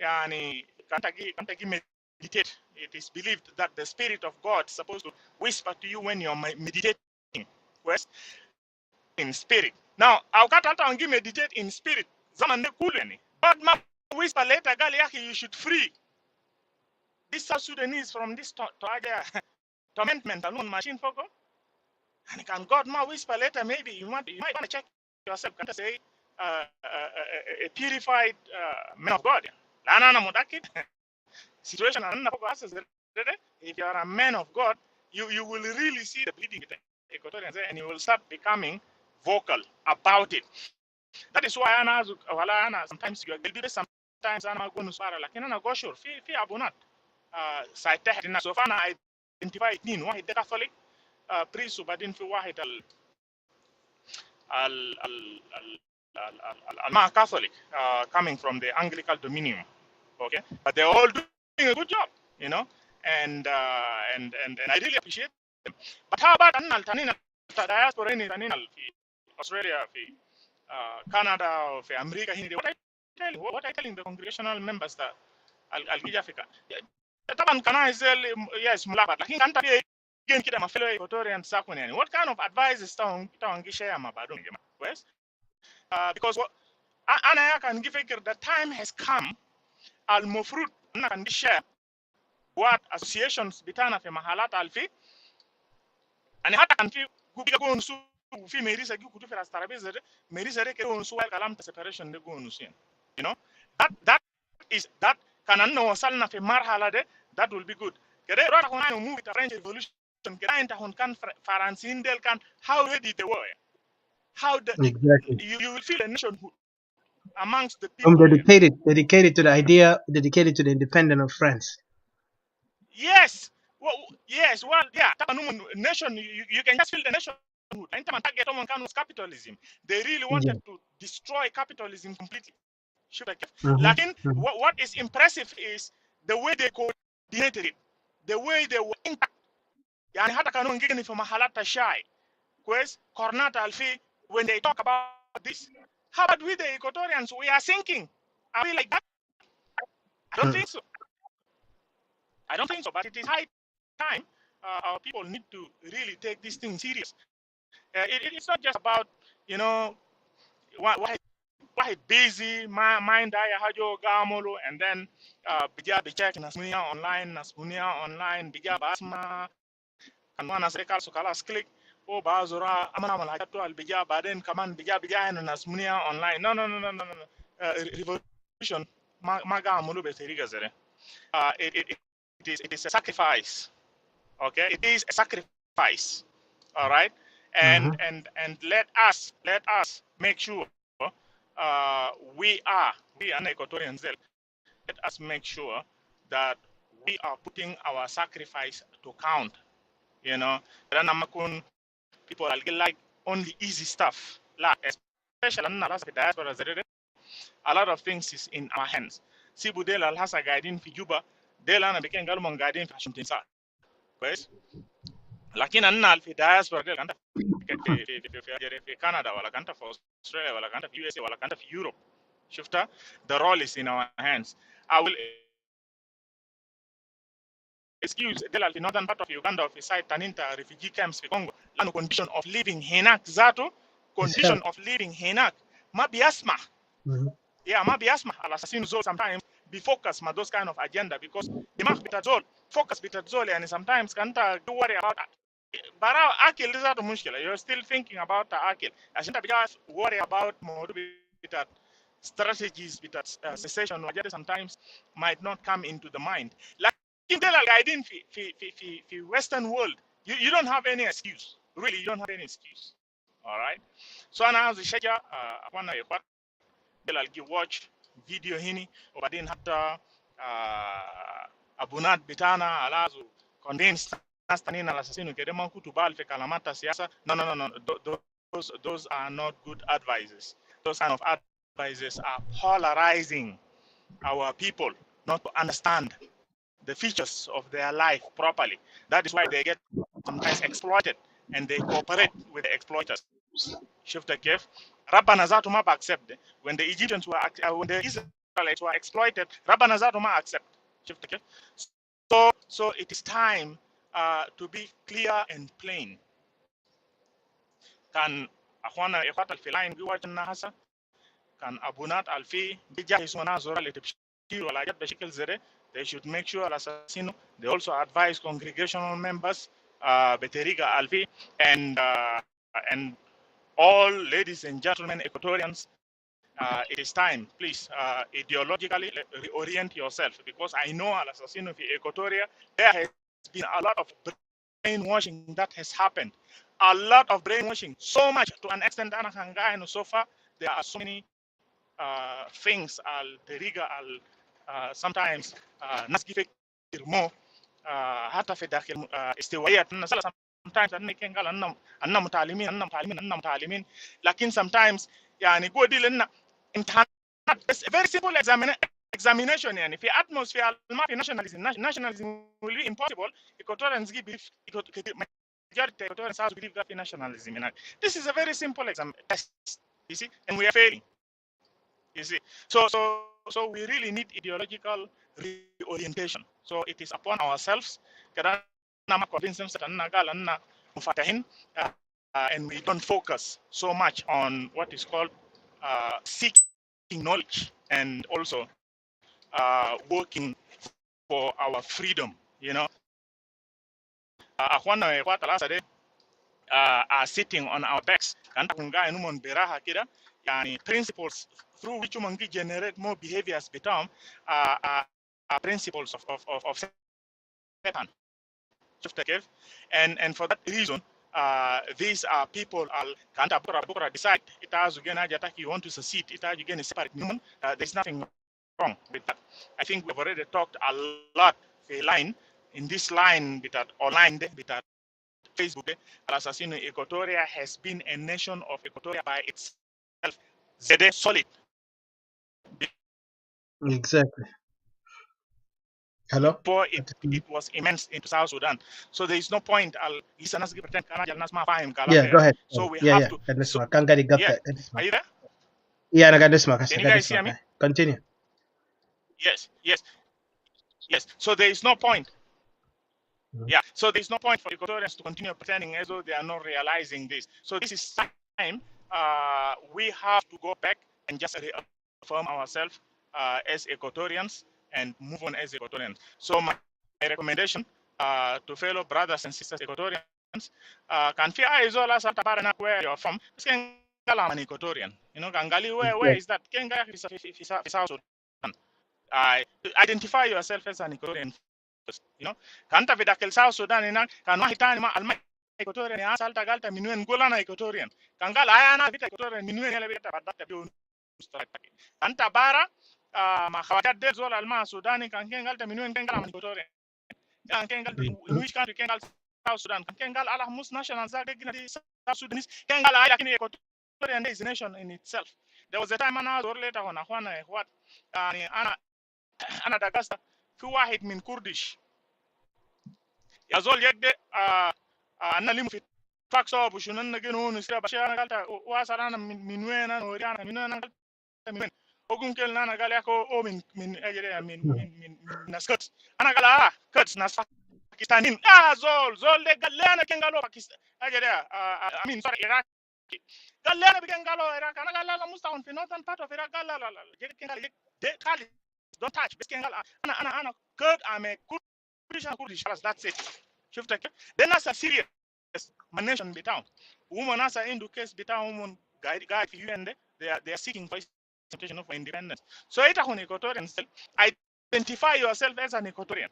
yani kantagi meditate. It is believed that the spirit of God is supposed to whisper to you when you're meditating. West in spirit. Now, I'll cut out and give meditate in spirit. Zaman de kuleni. But ma whisper later gali yaki you should free this South Sudanese from this tormentment alone machine for God. And can God ma whisper later maybe you might want to check yourself. Can say a purified man of God. Situation if you are a man of God, you will really see the bleeding Equatorians and you will start becoming vocal about it. That is why sometimes you will be sometimes I'm going to swara like in a goshur fi abunat site so far I identify nin واحد Catholic priest وبعدين في واحد al Catholic coming from the Anglican Dominion. Okay, but they're all doing a good job, you know, and I really appreciate them. But how about Tanina diaspora in Australia, Canada, or America? What I telling the congregational members that I'll give Africa. Taban kana is yes mulabat. Lakin kanta again kida ma fellow Equatorian sakuni. What kind of advice is tawangi share ma badun jema? West because what I can give the time has come. Al mufrut na can share what associations bitana fi mahalat alfi and hata kan fi gubiga go nsu fi merisa gi kutu fi rastarabiza merisa reke go nsu wal kalam ta separation de go nsu you know that kan anno wasalna fi marhala de that will be good kede rora ko na move the French revolution kede inta hon kan faransin del kan how ready they were how the Exactly. you will feel a nationhood amongst the people dedicated to the idea, dedicated to the independence of France. Yes. Well, yes. Well, yeah. Nation. You can just feel the nationhood. Capitalism. They really wanted to destroy capitalism completely. Lakin, what is impressive is the way they coordinated it, the way they were intact. يعني حتى كانوا يجيني في محلات الشاي كويس كورناتا الفي when they talk about this. How about we the Equatorians? We are sinking. Are we like that? I don't think so. I don't think so. But it is high time our people need to really take this thing serious. It's not just about, you know, why busy mind hajo gamolo and then bija bicheck nasmunia online bija basma kanwana sekal so kalas click o bazura amana mala hajatu al bija baden kaman bija nasmunia online no. Revolution ma gamolo beteriga zere it is a sacrifice. Okay, it is a sacrifice. All right, and let us make sure we are Equatorians. Let us make sure that we are putting our sacrifice to count. You know, people are like only easy stuff. Like especially in the diaspora, a lot of things is in our hands. Si budel al hasa guiding fi Juba, dela na biken galmon guiding fi Washington sa. Pues, lakin anna al fi diaspora del kanta fi Canada wala kanta fi Australia wala kanta fi USA wala kanta fi Europe. Shufta, the role is in our hands. I will excuse the northern part of Uganda of side Taninta refugee camps in Congo. Lano condition of living henak zato condition of living henak ma biasma. Yeah, ma biasma al assassin zone sometimes be focused ma those kind of agenda because the mark bitazol focus bitazol and sometimes kanta do worry about bara akil zato mushkila. You're still thinking about the akil. Ashinta because worry about modu bitat strategies with cessation sometimes might not come into the mind. Like in the guiding Western world, you don't have any excuse. Really, you don't have any excuse. All right. So now the shaja akwana yakwat bela watch video hini obadin hata abunat bitana alazu convinced nastanina assassino kedema kutubal fe kalamata siasa. No. Those are not good advices. Those kind of advices are polarizing our people not to understand the features of their life properly. That is why they get sometimes exploited and they cooperate with the exploiters. Shifta Kef. Rabbana Zatu ma accept. When the Egyptians were when the Israelites were exploited, Rabbana Zatu ma accept. Shifta Kef. So it is time to be clear and plain. Kan akhwana ikhwat al-filain biwajna hasa kan abunat alfi bijahi sona zora letibshir wala jat bashikil zere. They should make sure al-assassino. They also advise congregational members beteriga alfi and all ladies and gentlemen Equatorians, it is time, please, ideologically reorient yourself because I know al-assassino fi Equatoria, there has been a lot of brainwashing that has happened. A lot of brainwashing, so much to an extent that so far there are so many things al-teriga sometimes nas gifek more hata fi dakhil istiwayat sometimes anna mutalimin lakin sometimes yani go deal inna imtihanat very simple examination yani fi atmosphere ma fi nationalism will be impossible. Equatorians believe majority Equatorians have believe that nationalism. This is a very simple exam test, you see, and we are failing. You see, so we really need ideological reorientation. So it is upon ourselves. And we don't focus so much on what is called seeking knowledge and also working for our freedom. You know, are sitting on our backs. Principles through which we generate more behaviors become principles of Satan. And for that reason, these are people decide it has again you want to secede, it has again separate human. There's nothing wrong with that. I think we've already talked a lot in this line with that online with that Facebook. Assassino Equatoria has been a nation of Equatoria by itself. Zede solid. Exactly. Hello? before it was immense into South Sudan. So there is no point. Yeah, go ahead. So we Yeah, have yeah. to. Got this So one. Can't get it. Got yeah, that. Got this are one. you there? Yeah, I got this one. I Can you got guys this hear one. me? Continue. Yes, yes, yes. So there is no point. Mhm. Yeah. So there is no point for Equatorians to continue pretending as though they are not realizing this. So this is time. We have to go back and just reaffirm ourselves as Equatorians and move on as Equatorians. So my recommendation to fellow brothers and sisters Equatorians, can fi izola salta barana where you're from, can an Equatorian. You know, Gangali, where Yeah. is that? Kenga is South Sudan. Identify yourself as an Equatorian first. You know, kanta vidakel South Sudan ina kan wahitani ma alma Equatorian ya salta galta minuen golana Equatorian. Kangal ayana vita Equatorian minuen yala vita badata biu mustarak. Kanta bara ma khawajat de zol alma Sudani kan galta minuen kengal Equatorian. Kan kengal in Mhm. which country kengal South Sudan kan kengal ala mus national zag gina di South Sudanese kengal ay lakini Equatorian is a nation in itself. There was a time ana zor later on akhwana what ana dagasta fi wahid min kurdish ya zol yegde anna limu fi fakso bushunan na genu nisira basha ana galta wasarana min wena no riana min wena min wen ogun kel nana gal yako o min ajere min naskat ana gala kats nas pakistanin zol de galena kengalo pakistan ajere amin sorry iraq galena bigengalo iraq ana gala mustahon fi northern part of iraq gala la jere kengal de kali don't touch bes kengal ana kurd ame Kurdish خلاص that's it شفت كيف؟ ده ناس serious من nation بتاعهم وهم ناس عنده case بتاعهم قاعد في UN ده they are seeking for institution for independence. So it is Equatorian self. Identify yourself as an Equatorian.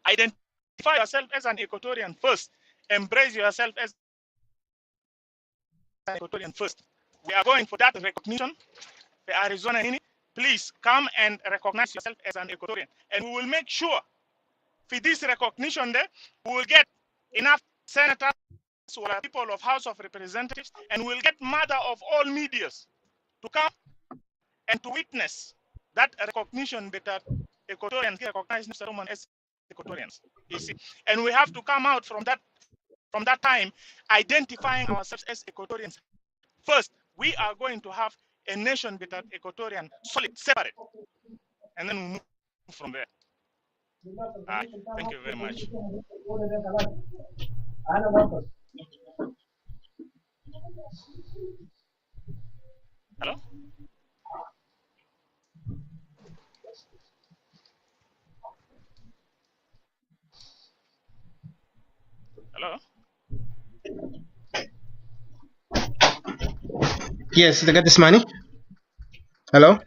Identify yourself as an Equatorian first. Embrace yourself as an Equatorian first. We are going for that recognition. The Arizona, please come and recognize yourself as an Equatorian, and we will make sure for this recognition there, we will get enough senators or people of House of Representatives, and we'll get mother of all medias to come and to witness that recognition that Equatorians recognize Mr. Roman as Equatorians. You see, and we have to come out from that time identifying ourselves as Equatorians. First, we are going to have a nation that Equatorian solid, separate, and then we move from there. Thank you very much. Hello? Hello? Yes, they got this money. Hello?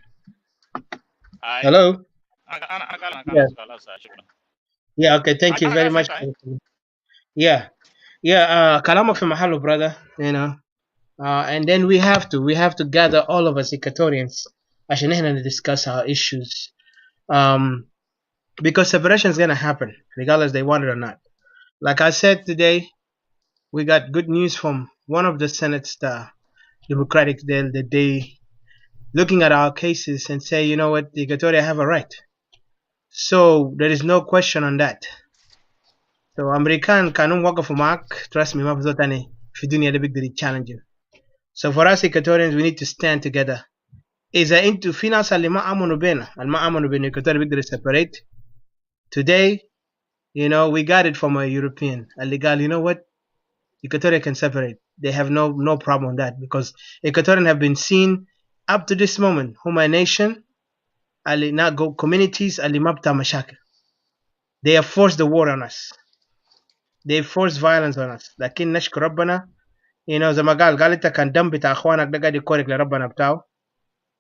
Hi. Hello? أنا Yeah. شكرا. Yeah, okay. Thank you أنا very قاعد much. سمعت. Yeah. Yeah, كلامك في محله, brother. You know. And then we have to gather all of us Equatorians عشان احنا discuss our issues. Because separation is gonna happen, regardless they want it or not. Like I said today, we got good news from one of the Senate's Democratic that they looking at our cases and say, you know what, the Equatoria have a right. So there is no question on that. So American kanun waka for mark, trust me, mapazotani fidunia the big challenge. So for us Equatorians, we need to stand together. Is into finance alima amonu bena, alma amonu bena Equatoria big separate. Today, you know, we got it from a European. Illegal, you know what? Equatorial can separate. They have no problem with that because Equatorian have been seen up to this moment. Huma nation, ali na go communities, ali mapta mashakil. They have forced the war on us. They forced violence on us. Lakin nashku Rabbana, you know, zamagal galita kan dam bita akhwanak da gadi korek la Rabbana btao.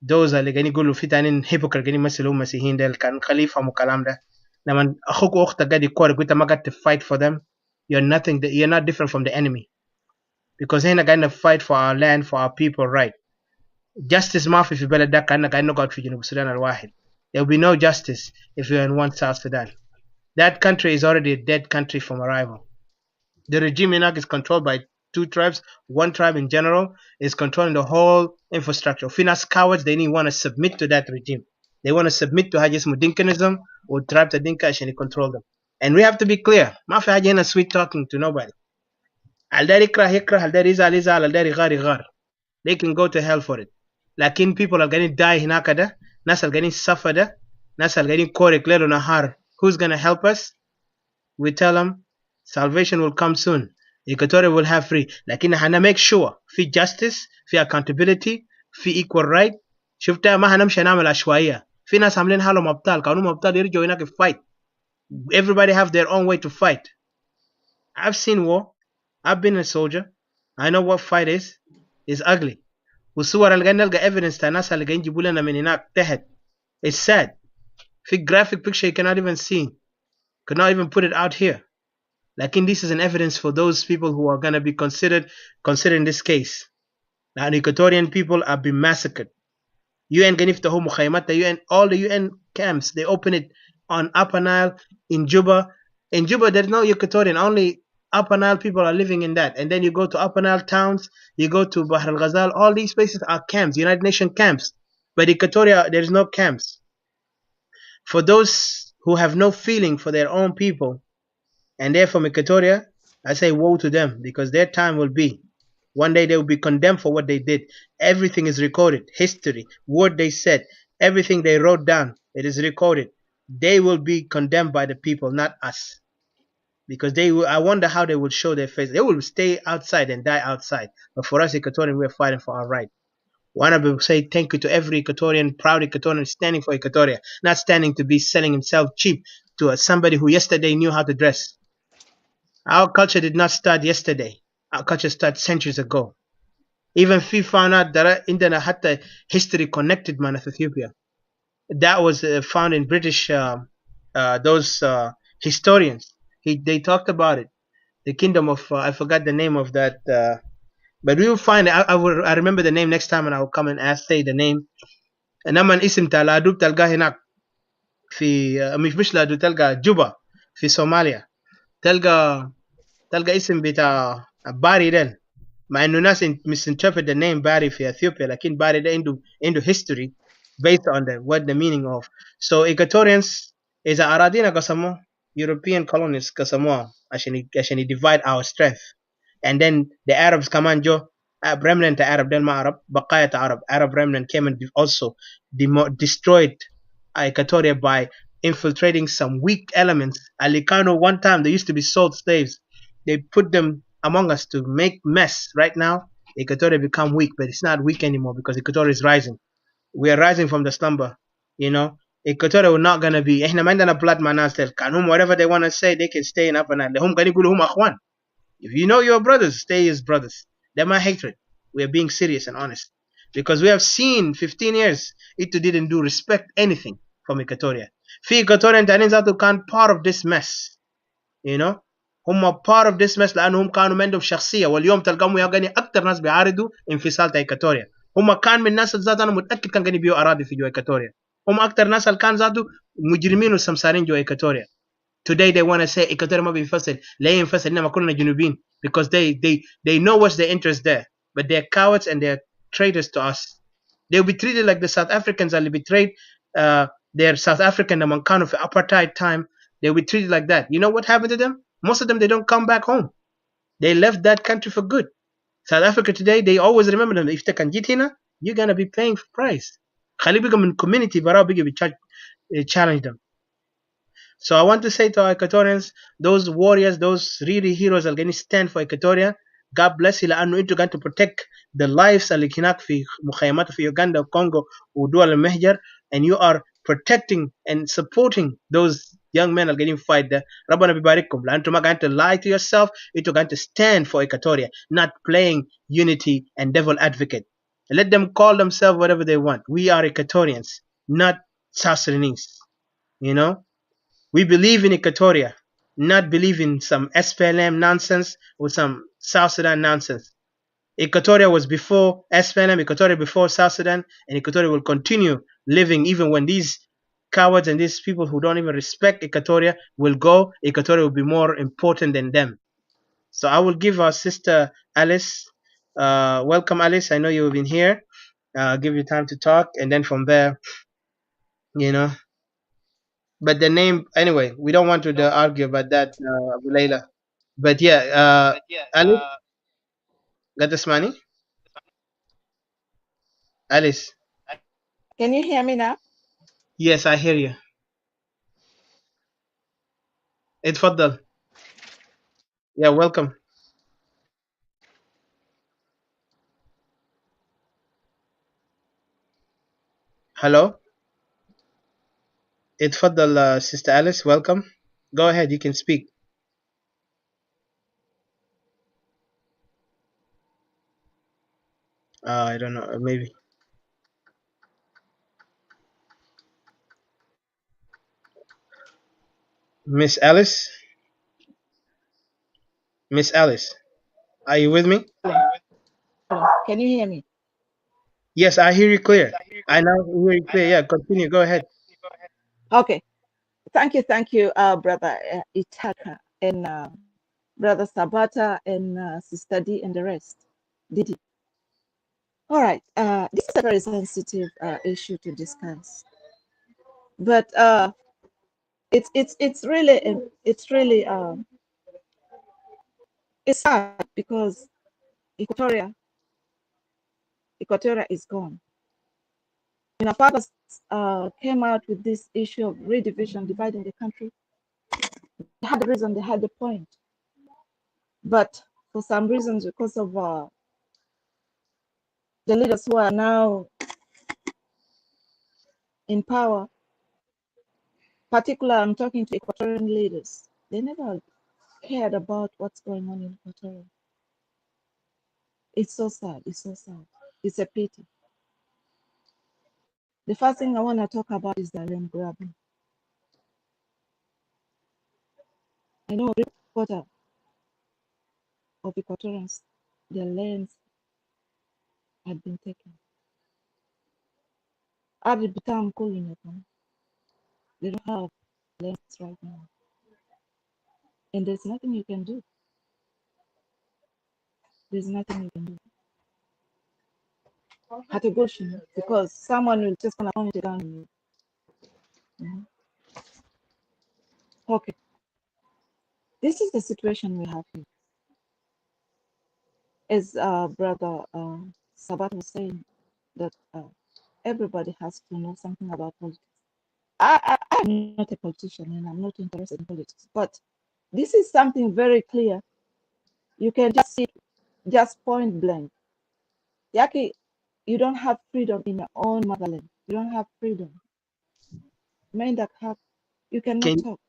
Those are gani gulu fitanin hypocrite gani masilu masihin del kan khalifa mukalam da. Naman akhuku ukhta gadi korek wita magat to fight for them. You're nothing. You're not different from the enemy. Because هنا قاعدين fight for our land, for our people, right? Justice ما في بلد ده كأننا قاعدين نقعد في جنوب السودان الواحد. There will be no justice if you're in one South Sudan. That country is already a dead country from arrival. The regime in Iraq is controlled by two tribes. One tribe in general is controlling the whole infrastructure. Finas cowards, they didn't want to submit to that regime. They want to submit to Hajjis Mudinkanism والتراب الدينكا عشان control them. And we have to be clear. ما في حاجة هنا sweet talking to nobody. الدار يكره يكره، الدار يزعل يزعل، الدار يغار يغار. They can go to hell for it. لكن people are going to die هناك ده، ناس are going to suffer ده، ناس are going to كورك ليل ونهار. Who's going to help us? We tell them salvation will come soon. Equatorial will have free. لكن احنا make sure في justice، في accountability، في equal right. شفتها ما هنمشي نعمل عشوائية. في ناس عاملين حالهم أبطال، كانوا أبطال يرجعوا هناك fight. Everybody have their own way to fight. I've seen war. I've been a soldier. I know what fight is. It's ugly. والصور اللي قاعدين نلقى evidence تاع الناس اللي قاعدين يجيبوا لنا من هناك تحت. It's sad. في graphic picture you cannot even see. Could not even put it out here. لكن this is an evidence for those people who are going to be considered in this case. Now the Equatorian people are being massacred. UN قاعدين يفتحوا مخيمات. The UN, all the UN camps, they open it on Upper Nile, in Juba. In Juba there's no Equatorian, only Upper Nile people are living in that. And then you go to Upper Nile towns, you go to Bahr al-Ghazal, all these places are camps, United Nations camps. But Equatoria, there's no camps. For those who have no feeling for their own people, and they're from Equatoria, I say woe to them, because their time will be. One day they will be condemned for what they did. Everything is recorded. History, what they said, everything they wrote down, it is recorded. They will be condemned by the people, not us. Because they will, I wonder how they will show their face. They will stay outside and die outside. But for us Equatorian, we're fighting for our right. Want to say thank you to every Equatorian, proud Equatorian standing for Equatoria, not standing to be selling himself cheap to somebody who yesterday knew how to dress. Our culture did not start yesterday. Our culture started centuries ago. Even we found out that in the history connected man of Ethiopia. That was found in British those historians. They talked about it. The kingdom of I forgot the name of that, but we will find it. I remember the name next time, and I will come and say the name. نما اسم تاع الأدوب تلقاه هناك في مش الأدوب، تلقى جوبا في صوماليا. تلقى اسم بتاع باري ده، مع انه ناس misinterpret the name باري في اثيوبيا، لكن باري ده عنده history based on what the meaning of. So Equatorians إذا أراضينا قسموه، European colonists قسموها عشان divide our strength. And then the Arabs كمان جو remnant Arab ده ما عرب، بقايا Arab remnant came and also destroyed Equatoria by infiltrating some weak elements. Alicano, one time they used to be sold slaves. They put them among us to make mess. Right now, Equatoria become weak, but it's not weak anymore because Equatoria is rising. We are rising from the slumber. You know, Equatoria will not gonna be. إحنا ما عندنا blood مع ناس del. كانهم whatever they wanna say, they can stay in Upper Nile. هم قاعدين يقولوا هم أخوان. If you know your brothers, stay as brothers. They're my hatred. We are being serious and honest. Because we have seen 15 years, it didn't do respect anything from Equatoria. في Equatorian تانيين ذاته كان part of this mess. You know? هم part of this mess لأنهم كانوا عندهم شخصية، واليوم تلقاهم يغني أكتر ناس بيعارضوا انفصال تاع إيكواتوريا. هم كان من الناس ذات أنا متأكد كان قاعدين يبيعوا أراضي في جوا إيكواتوريا. هم أكتر ناس اللي كان ذاته مجرمين وسمسارين جوا إيكواتوريا. Today they want to say إيكواتوريا ما بينفصل، لا ينفصل إنما كلنا جنوبيين because they know what's their interest there, but they're cowards and they're traitors to us. They'll be treated like the South Africans اللي betrayed their South African لما كانوا في apartheid time. They'll be treated like that. You know what happened to them? Most of them, they don't come back home. They left that country for good. South Africa today, they always remember them. If they can get here, you're going to be paying for price. خلي بيجي من community برا بيجي challenge them. So I want to say to our Equatorians, those warriors, those really heroes are going to stand for Equatoria. God bless you لأنه أنتوا going to protect the lives اللي هناك في مخيمات في Uganda, Congo ودول المهجر, and you are protecting and supporting those young men are getting fight there. ربنا بيبارككم لأنتوا ما going to lie to yourself. You're going to stand for Equatoria, not playing unity and devil advocate. Let them call themselves whatever they want. We are Equatorians, not South Sudanese. You know, we believe in Equatoria, not believe in some SPLM nonsense or some South Sudan nonsense. Equatoria was before SPLM, Equatoria before South Sudan, and Equatoria will continue living even when these cowards and these people who don't even respect Equatoria will go. Equatoria will be more important than them. So I will give our sister Alice, welcome Alice, I know you've been here, give you time to talk, and then from there, you know, but the name anyway. We don't want to argue about that, Abu Layla. But yeah, Alice, got this money? Alice, Can you hear me now? yes, I hear you. اتفضل. Yeah, welcome. Hello. اتفضل, Sister Alice, welcome. Go ahead, you can speak. I don't know, maybe. Miss Alice? Miss Alice, are you with me? Hello. Can you hear me? Yes, I hear you clear. I now hear you clear. Yeah, continue. Go ahead. Okay. Thank you, Brother Itaka and Brother Sabata and Sister D and the rest. Didi. All right. This is a very sensitive issue to discuss, but it's really it's sad because Equatoria is gone. When our fathers came out with this issue of redivision, dividing the country, they had the reason, they had the point. But for some reasons, because of the leaders who are now in power, particularly I'm talking to Equatorian leaders, they never cared about what's going on in Equatoria. It's so sad. It's so sad. It's a pity. The first thing I want to talk about is the land grabbing. I know 3/4 of Equatorians, their lands had been taken. At become calling them. They don't have lands right now. And there's nothing you can do. There's nothing you can do. Had to go because someone will just gonna point it on you. Mhm. Okay. This is the situation we have here. As Brother Sabat was saying, that everybody has to know something about politics. I'm not a politician and I'm not interested in politics, but this is something very clear. You can just see, just point blank. Yaki, you don't have freedom in your own motherland. You don't have freedom. Men that have, you cannot Can talk.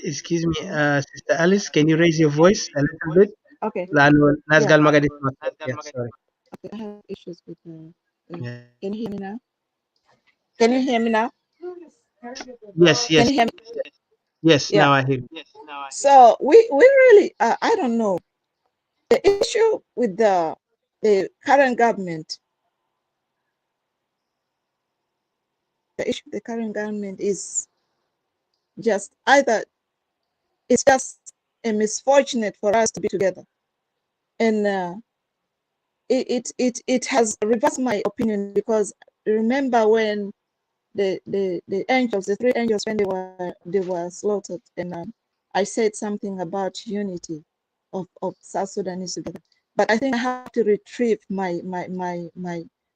excuse me, Sister Alice, can you raise your voice a little bit? Okay, لأنه الناس yeah. قال ما قاعد يسمع الصوت. Yeah, sorry. Okay, I have issues with Yeah. can you hear me now? Can you hear me now? Yes, Can yes, you hear me? yes. Yeah. Now I hear you. So we really I don't know. The issue with the current government, the issue with the current government is just either it's just a misfortunate for us to be together, and it has reversed my opinion because remember when the angels, the three angels, when they were slaughtered, and I said something about unity of South Sudanese together. But I think I have to retrieve my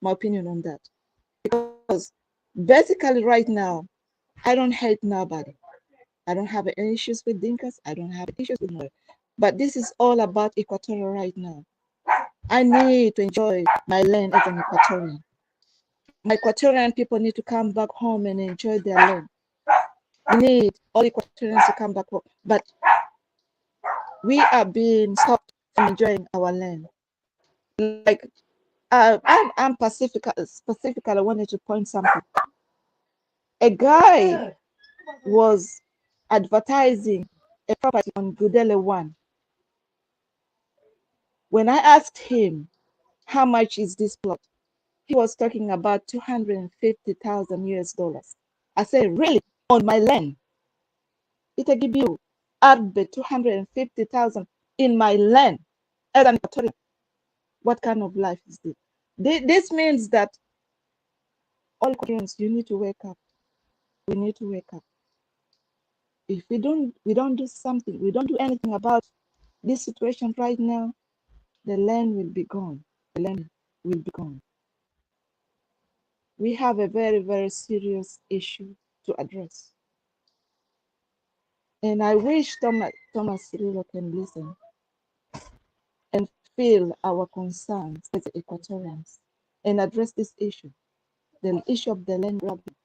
opinion on that, because basically right now I don't hate nobody. I don't have any issues with Dinkas. I don't have issues with nobody. But this is all about Equatorial right now. I need to enjoy my land as an Equatorian. My Equatorian people need to come back home and enjoy their land. We need all Equatorians to come back home. But we are being stopped from enjoying our land. Like I'm specifically wanted to point something. A guy was advertising a property on Gudele 1. When I asked him how much is this plot, he was talking about 250,000 US dollars. I said, really? On my land? It give you Arbe 250,000 in my land as an Equatorian. What kind of life is this? This means that all Equatorians, you need to wake up. We need to wake up. If we don't do something, we don't do anything about this situation right now, the land will be gone. The land will be gone. We have a very, very serious issue to address. And I wish Thomas Cirillo can listen and feel our concerns as Equatorians and address this issue, the issue of the land grabbing,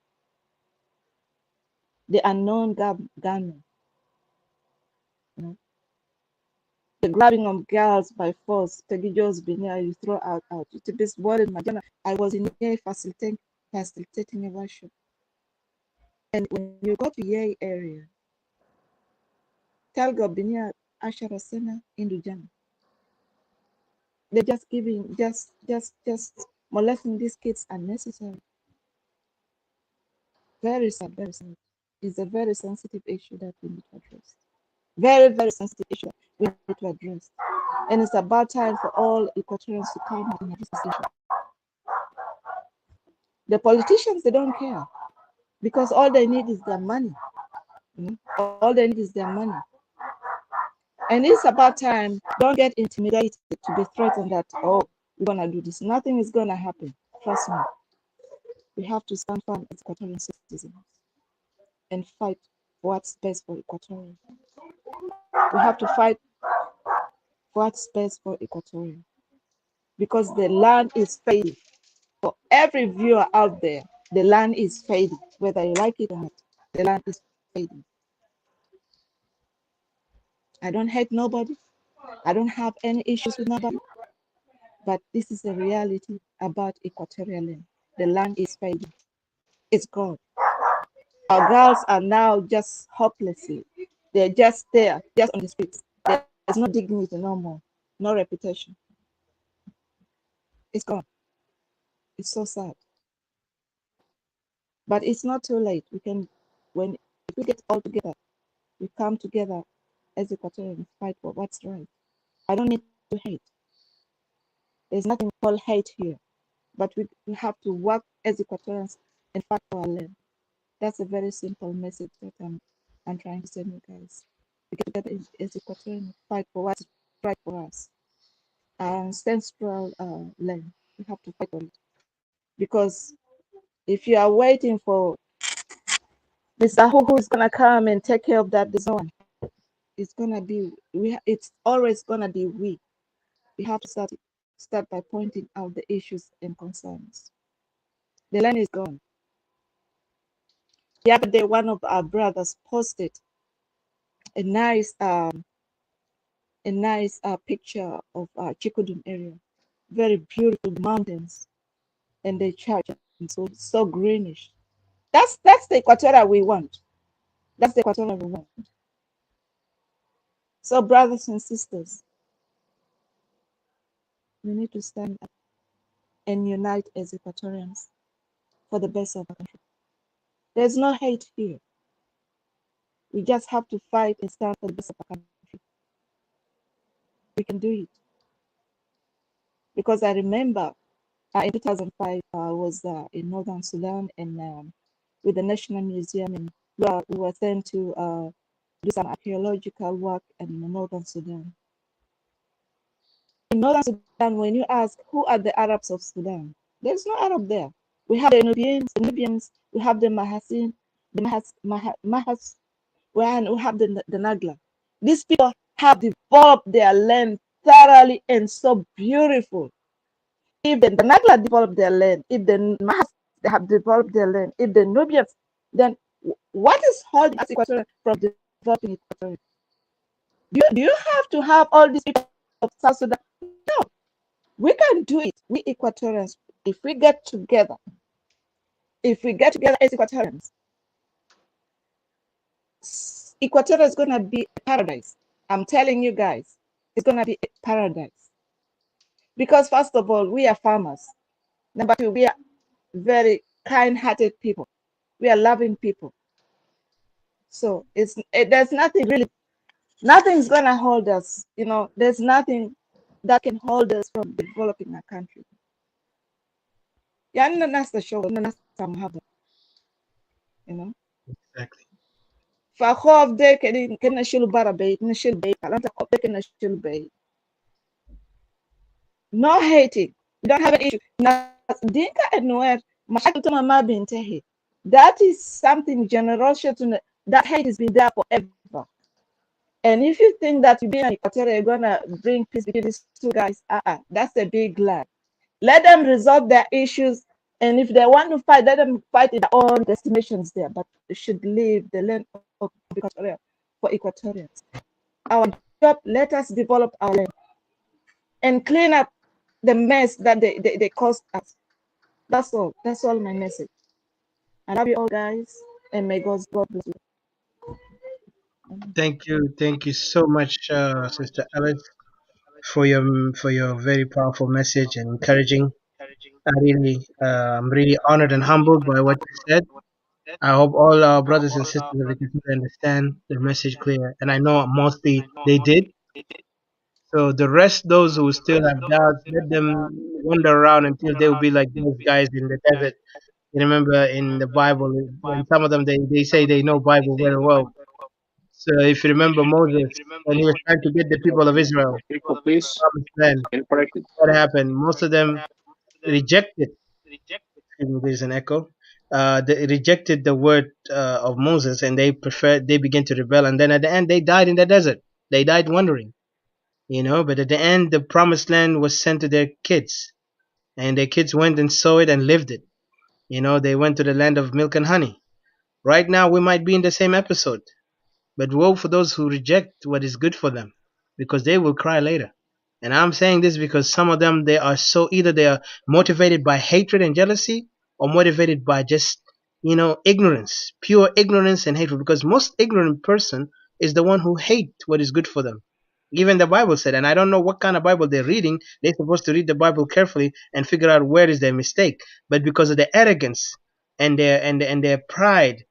the unknown gunmen, you know, the grabbing of girls by force. Tegijos Binia, you throw out. It's a bit worried, Majana. I was in Yei facilitating a workshop. And when you go to Yei area, Talgo Binia Ashara Sena Indujana. They're just giving, just molesting these kids unnecessary. Very sad, very sad. It's a very sensitive issue that we need to address. Very, very sensitive issue we need to address. And it's about time for all Equatorians to come out and address this issue. The politicians, they don't care because all they need is their money. All they need is their money. And it's about time. Don't get intimidated to be threatened that, oh, we're going to do this. Nothing is going to happen. Trust me. We have to stand firm as Equatorian citizens and fight for what's best for Equatoria. We have to fight for what's best for Equatoria because the land is fading. For every viewer out there, the land is fading, whether you like it or not. The land is fading. I don't hate nobody. I don't have any issues with nobody. But this is the reality about Equatorial land. The land is fading. It's gone. Our girls are now just hopelessly. They're just there, just on the streets. There's no dignity no more, no reputation. It's gone. It's so sad. But it's not too late. We can, if we get all together, we come together as Equatorians, fight for what's right. I don't need to hate. There's nothing called hate here. But we have to work as Equatorians and fight for our land. That's a very simple message that I'm trying to send you guys. We get together as Equatorians, fight for what's right for us. Our ancestral land. We have to fight for it. Because if you are waiting for Mr. Who is gonna come and take care of that zone, it's gonna be it's always gonna be we. We have to start by pointing out the issues and concerns. The land is gone. The other day, one of our brothers posted a nice picture of Chikudum area, very beautiful mountains, and the church, and so greenish. That's the Equatorial we want. That's the Equatorial we want. So, brothers and sisters, we need to stand up and unite as Equatorians for the best of our country. There's no hate here. We just have to fight and stand for the best of our country. We can do it. Because I remember in 2005, I was in Northern Sudan and with the National Museum, and we were sent to do some archaeological work in Northern Sudan. In Northern Sudan, when you ask who are the Arabs of Sudan, there's no Arab there. We have the Nubians, we have the Mahasin, the Mahas, and we have the Nagla. These people have developed their land thoroughly and so beautiful. If the Nagla developed their land, if the Mahas they have developed their land, if the Nubians, then what is holding us Equatorial from developing Equatorial? Do you have to have all these people of South Sudan? No, we can do it. We Equatorians, if we get together as Equatorians, Equatorial is going to be a paradise. I'm telling you guys, it's going to be a paradise. Because first of all, we are farmers. Number two, we are very kind-hearted people. We are loving people. So there's nothing's going to hold us. There's nothing that can hold us from developing our country. That's the show. Exactly. فخوف ده كنا نشيل برا بيت نشيل بيت كلام خوف ده كنا نشيل بيت. No hating. We don't have an issue. Dinka and Nuer, مشاكل ما بينتهي. That is something generation that hate has been there forever. And if you think that you being an Equatorial, you're gonna bring peace between these two guys, that's a big lie. Let them resolve their issues, and if they want to fight, let them fight in their own destinations there. But they should leave the land of Equatoria for Equatorians. Our job, let us develop our land and clean up the mess that they caused us. That's all. That's all my message. I love you all, guys, and may God bless you. Thank you so much, Sister Alice, for your very powerful message and encouraging. I'm really honored and humbled by what you said. I hope all our brothers and sisters of the community understand the message clear, and I know mostly they did. So the rest, those who still have doubts, let them wander around until they will be like those guys in the desert. You remember in the Bible, when some of them they say they know Bible very well. So if you remember Moses, when he was trying to get the people of Israel Equal, please. promised land, Can you correct it? what happened? Most of them rejected. Excuse me, there's an echo. They rejected the word of Moses, and they began to rebel, and then at the end they died in the desert. They died wandering, But at the end, the promised land was sent to their kids, and their kids went and saw it and lived it. They went to the land of milk and honey. Right now, we might be in the same episode. But woe for those who reject what is good for them, because they will cry later. And I'm saying this because some of them, they are so, either they are motivated by hatred and jealousy, or motivated by just, ignorance, pure ignorance and hatred. Because most ignorant person is the one who hate what is good for them. Even the Bible said, and I don't know what kind of Bible they're reading. They're supposed to read the Bible carefully and figure out where is their mistake. But because of their arrogance and their pride,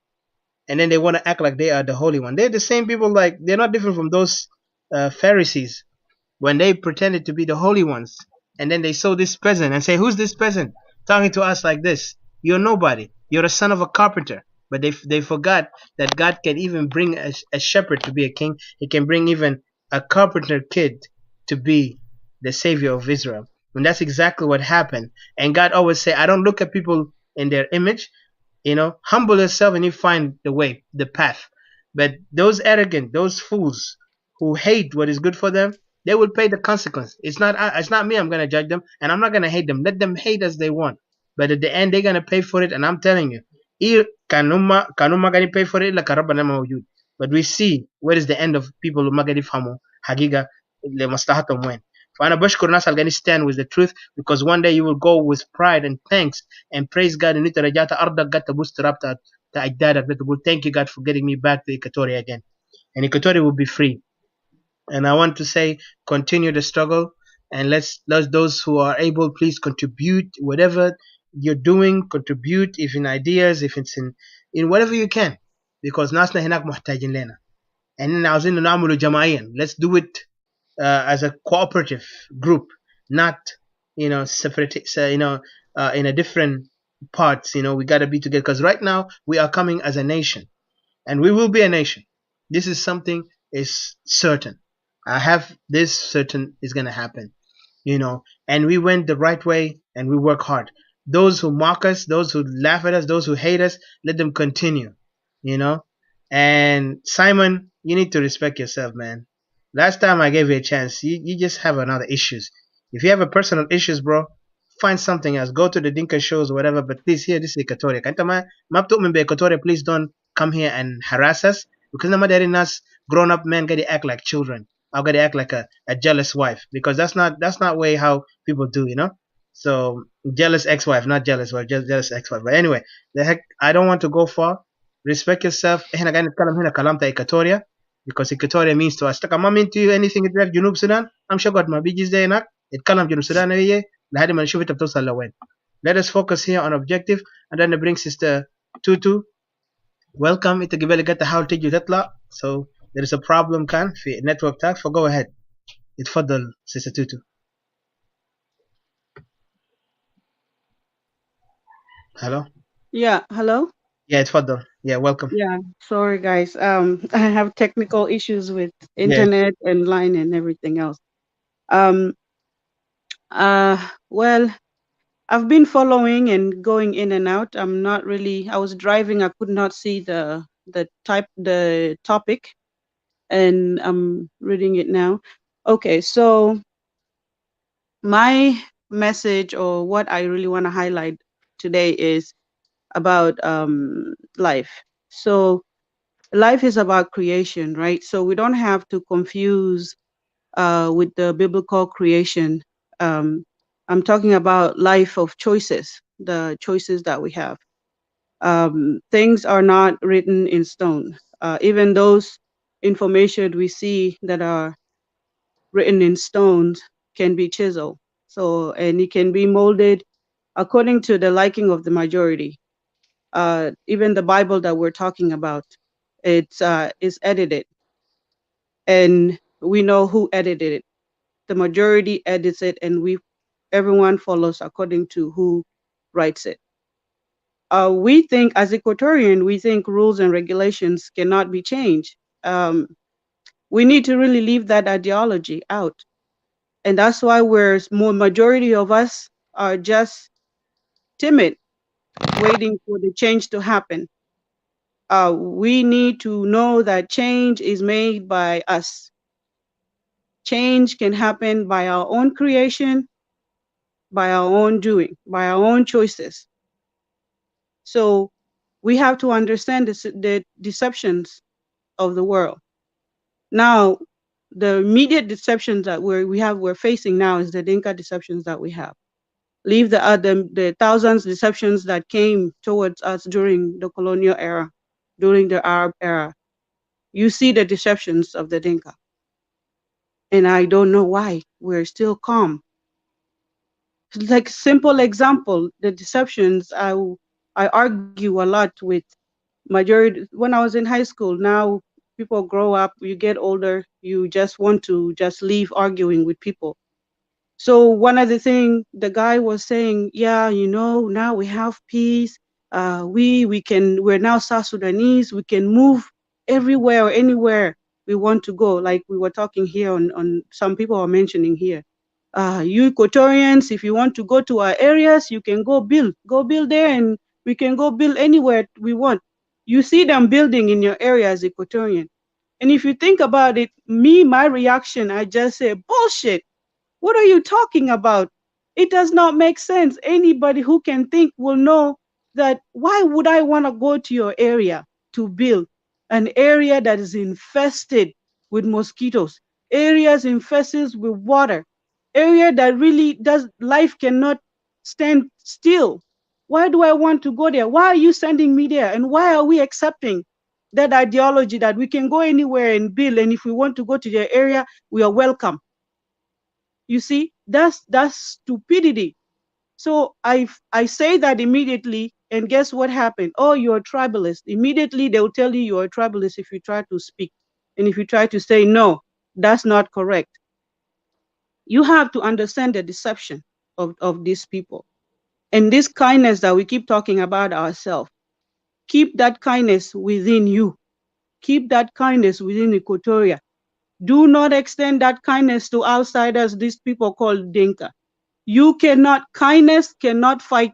and then they want to act like they are the holy one. They're the same people, like they're not different from those Pharisees when they pretended to be the holy ones, and then they saw this peasant and say, "Who's this peasant talking to us like this? You're nobody. You're a son of a carpenter." But they forgot that God can even bring a shepherd to be a king. He can bring even a carpenter kid to be the savior of Israel. And that's exactly what happened. And God always say, "I don't look at people in their image, humble yourself and you find the way, the path." But those arrogant, those fools who hate what is good for them, they will pay the consequence. It's not me. I'm gonna judge them, and I'm not gonna hate them. Let them hate as they want. But at the end, they're gonna pay for it. And I'm telling you, kanuma gonna pay for it like a But we see where is the end of people who magari famu hagiga le maslahatum when. فأنا بشكر الناس اللي stand with the truth, because one day you will go with pride and thanks and praise God, and رجعت أرضك قد تبوس تراب أجدادك تقول thank you God for getting me back to Equatoria again, and Equatoria will be free. And I want to say, continue the struggle, and let's those who are able, please contribute whatever you're doing. Contribute, if in ideas, if it's in whatever you can, because ناسنا هناك محتاجين لنا. and عاوزين نعمله جماعيا. Let's do it as a cooperative group, not separate. In a different parts. We gotta be together, because right now we are coming as a nation, and we will be a nation. This is something is certain. I have this certain is gonna happen. And we went the right way, and we work hard. Those who mock us, those who laugh at us, those who hate us, let them continue. You know. And Simon, you need to respect yourself, man. Last time I gave you a chance, you just have another issues. If you have a personal issues, bro, find something else. Go to the Dinka shows or whatever. But please, here, this is Equatoria. Kanta mapto member Equatoria, please don't come here and harass us, because no matter us grown up men gotta act like children. I gotta act like a jealous wife, because that's not way how people do. So jealous ex-wife, not jealous wife, just jealous ex-wife. But anyway, the heck, I don't want to go far. Respect yourself. احنا قاعدين نتكلم هنا كلام تاع Equatoria, because Equatoria means to us. Taka ما mean to you anything like جنوب السودان. I'm sure God ما بيجي زي هناك يتكلم جنوب السودان هي لحد ما نشوف انت بتوصل لوين. Let us focus here on objective, and then bring Sister Tutu. Welcome. انت قبل قلت تحاول تيجي وتطلع. So there is a problem كان في network تاعك, so go ahead. اتفضل Sister Tutu. Hello. Yeah, hello. Yeah, اتفضل. Yeah, welcome. Yeah, sorry guys. I have technical issues with Yeah. internet and line and everything else. Um, well, I've been following and going in and out. I'm not really. I was driving. I could not see the topic, and I'm reading it now. Okay, so my message or what I really want to highlight today is about life. So life is about creation, right? So we don't have to confuse with the biblical creation. I'm talking about life of choices, the choices that we have. Things are not written in stone. Even those information we see that are written in stones can be chiseled. So, and it can be molded according to the liking of the majority. Even the Bible that we're talking about, it's is edited, and we know who edited it. The majority edits it, and everyone follows according to who writes it. We think, as Equatorian, we think rules and regulations cannot be changed. We need to really leave that ideology out, and that's why majority of us are just timid, waiting for the change to happen. We need to know that change is made by us. Change can happen by our own creation, by our own doing, by our own choices. So we have to understand the deceptions of the world. Now, the immediate deceptions that we're facing now is the Dinka deceptions that we have. Leave the thousands deceptions that came towards us during the colonial era, during the Arab era. You see the deceptions of the Dinka. And I don't know why we're still calm. Like simple example, the deceptions, I argue a lot with majority when I was in high school. Now people grow up, you get older, you just want to just leave arguing with people. So one of the things the guy was saying, yeah, now we have peace. We're now South Sudanese. We can move everywhere or anywhere we want to go. Like we were talking here on some people are mentioning here. You Equatorians, if you want to go to our areas, you can go build there, and we can go build anywhere we want. You see them building in your area as Equatorian. And if you think about it, my reaction, I just say, bullshit. What are you talking about? It does not make sense. Anybody who can think will know that why would I want to go to your area to build an area that is infested with mosquitoes, areas infested with water, area that really does life cannot stand still. Why do I want to go there? Why are you sending me there? And why are we accepting that ideology that we can go anywhere and build, and if we want to go to your area, we are welcome? You see, that's stupidity. So I say that immediately, and guess what happened? Oh, you're a tribalist. Immediately they will tell you you're a tribalist if you try to speak. And if you try to say, no, that's not correct. You have to understand the deception of these people. And this kindness that we keep talking about ourselves, keep that kindness within you. Keep that kindness within Equatoria. Do not extend that kindness to outsiders, these people called Dinka. Kindness cannot fight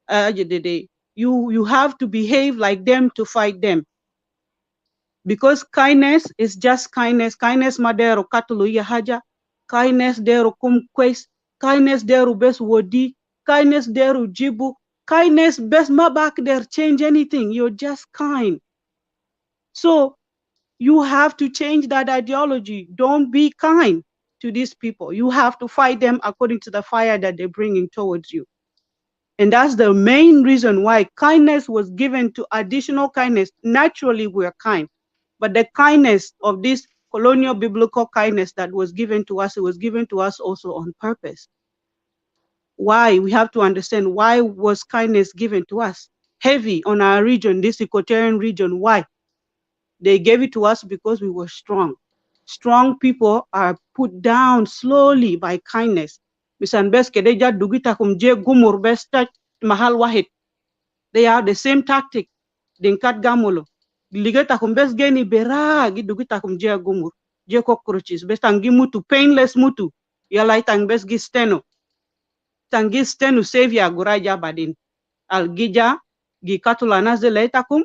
the day. You have to behave like them to fight them. Because kindness is just kindness. Kindness madero katulu ya haja. Kindness dero kumquest. Kindness dero best wodi. Kindness dero jibu. Kindness best mabak there change anything. You're just kind. So you have to change that ideology. Don't be kind to these people. You have to fight them according to the fire that they're bringing towards you. And that's the main reason why kindness was given to additional kindness. Naturally, we're kind. But the kindness of this colonial biblical kindness that was given to us, it was given to us also on purpose. Why? We have to understand why was kindness given to us? Heavy on our region, this Equatorian region. Why? They gave it to us because we were strong. Strong people are put down slowly by kindness. Misan bes kedeja dugita kumje gumur bes mahal wahid. They are the same tactic. dinkat gamulo liga takum bes geni bera gidugi takum je gumur je cockroaches bes tangi mutu painless mutu yala tang bes gi steno tangi steno save ya guraja badin al gija gi katula nazele takum.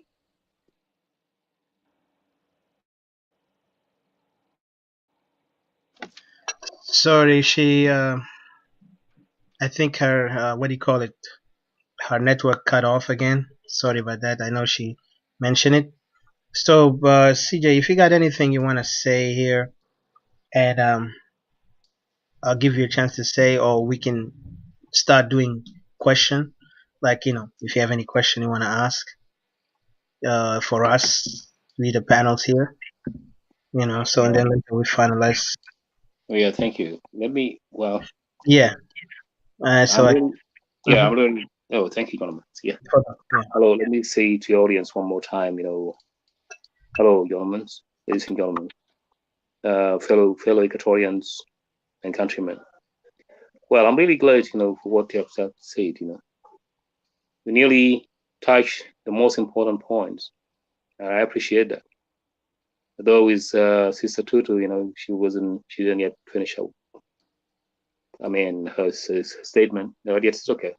Sorry, she. I think her. What do you call it? Her network cut off again. Sorry about that. I know she mentioned it. So, CJ, if you got anything you want to say here, and I'll give you a chance to say, or we can start doing question. Like, if you have any question you want to ask for us, we the panels here, so and then later we finalize. Oh, yeah, thank you. Let me, well, Yeah. So I'm I. really, yeah, Mhm. I'm really, oh, thank you, gentlemen. Yeah. Hold on. Yeah. Hello, let me say to your audience one more time, hello, gentlemen, ladies and gentlemen, fellow Equatorians and countrymen. Well, I'm really glad, for what you have said, We nearly touched the most important points. I appreciate that. Though with Sister Tutu, she didn't yet finish her, her statement. No, yet it's okay.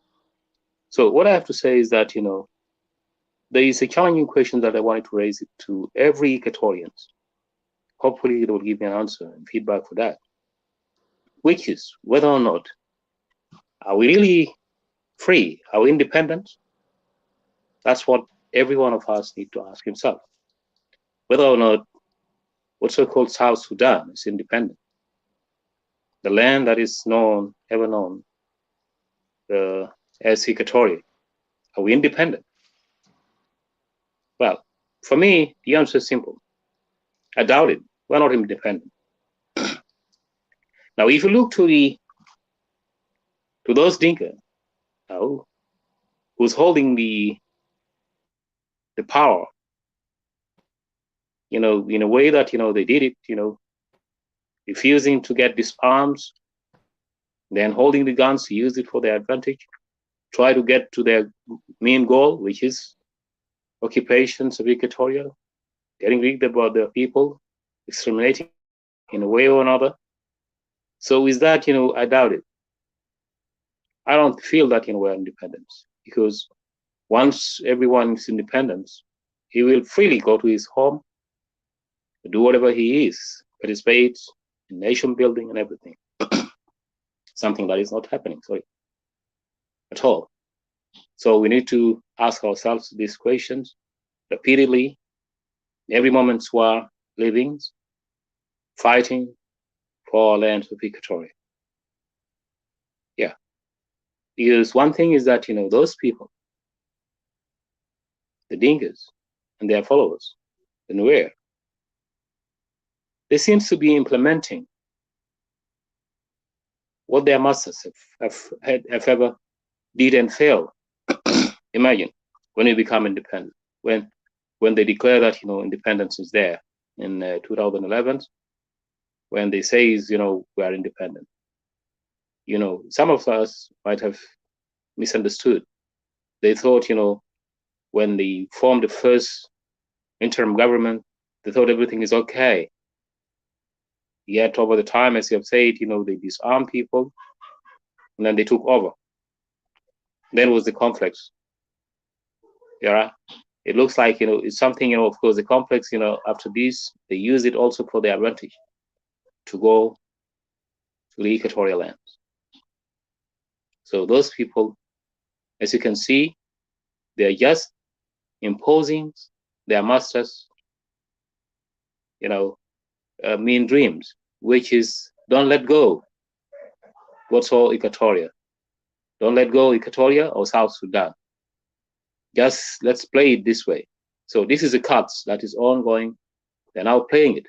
So what I have to say is that, there is a challenging question that I wanted to raise it to every Equatorian. Hopefully, it will give me an answer and feedback for that, which is whether or not are we really free? Are we independent? That's what every one of us need to ask himself. Whether or not what's so-called South Sudan is independent. The land that is ever known as Equatoria. Are we independent? Well, for me, the answer is simple. I doubt it. We're not independent. Now, if you look to those Dinka who's holding the power, in a way that they did it, refusing to get these arms, then holding the guns to use it for their advantage, try to get to their main goal, which is occupations of Equatoria, getting rid of the people, exterminating in a way or another. So with that, I doubt it. I don't feel that we're independent, because once everyone is independent, he will freely go to his home, do whatever he is, participate in nation building and everything. Something that is not happening, at all. So we need to ask ourselves these questions repeatedly, every moment we're living, fighting for our land of Equatoria. Yeah. Because one thing is that, those people, the Dinkas and their followers, the Nuer, they seem to be implementing what their masters have ever did and failed. Imagine when we become independent, when they declare that independence is there in 2011, when they say we are independent. Some of us might have misunderstood. They thought when they formed the first interim government, they thought everything is okay. Yet over the time, as you have said, they disarmed people and then they took over. Then was the conflict. Yeah, it looks like it's something. Of course, the complex. After this, they use it also for their advantage to go to the equatorial lands. So those people, as you can see, they're just imposing their masters, mean dreams, which is don't let go. What's all Equatoria? Don't let go Equatoria or South Sudan. Just let's play it this way. So this is a cards that is ongoing. They're now playing it.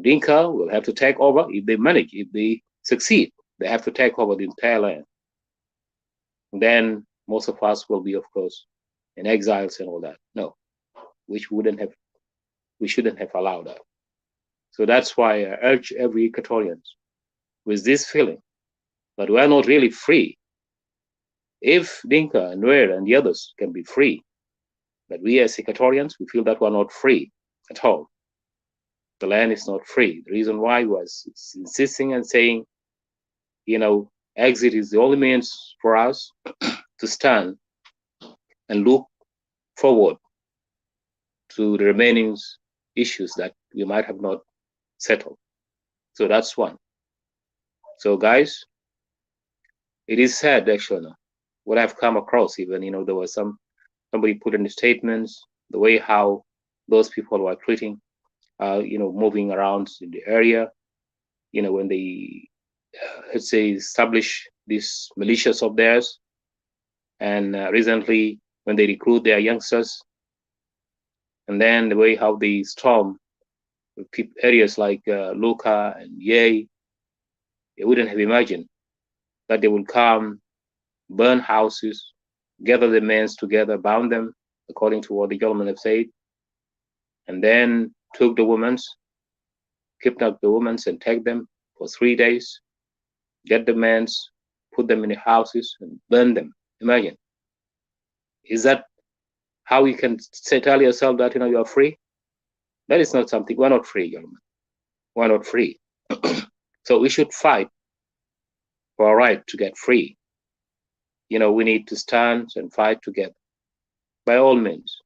Dinka will have to take over if they manage, if they succeed. They have to take over the entire land. And then most of us will be, of course, in exiles and all that. No, we shouldn't have allowed that. So that's why I urge every Equatorian with this feeling that we're not really free. If Dinka and Nuer and the others can be free, But we as Equatorians, we feel that we're not free at all. The land is not free. The reason why was insisting and saying, exit is the only means for us to stand and look forward to the remaining issues that we might have not settled. So that's one. So guys, it is sad actually what I've come across. Even there was somebody put in the statements the way how those people were treating, moving around in the area, when they let's say establish these militias of theirs, and recently when they recruit their youngsters, and then the way how they storm areas like Luka and Yei, they wouldn't have imagined that they would come, burn houses, gather the men together, bound them according to what the government have said, and then took the women, kidnapped the women and take them for 3 days, get the men, put them in the houses and burn them. Imagine. Is that how you can tell yourself that you are free? That is not something. We're not free, gentlemen. We're not free. So we should fight for our right to get free. We need to stand and fight together. By all means,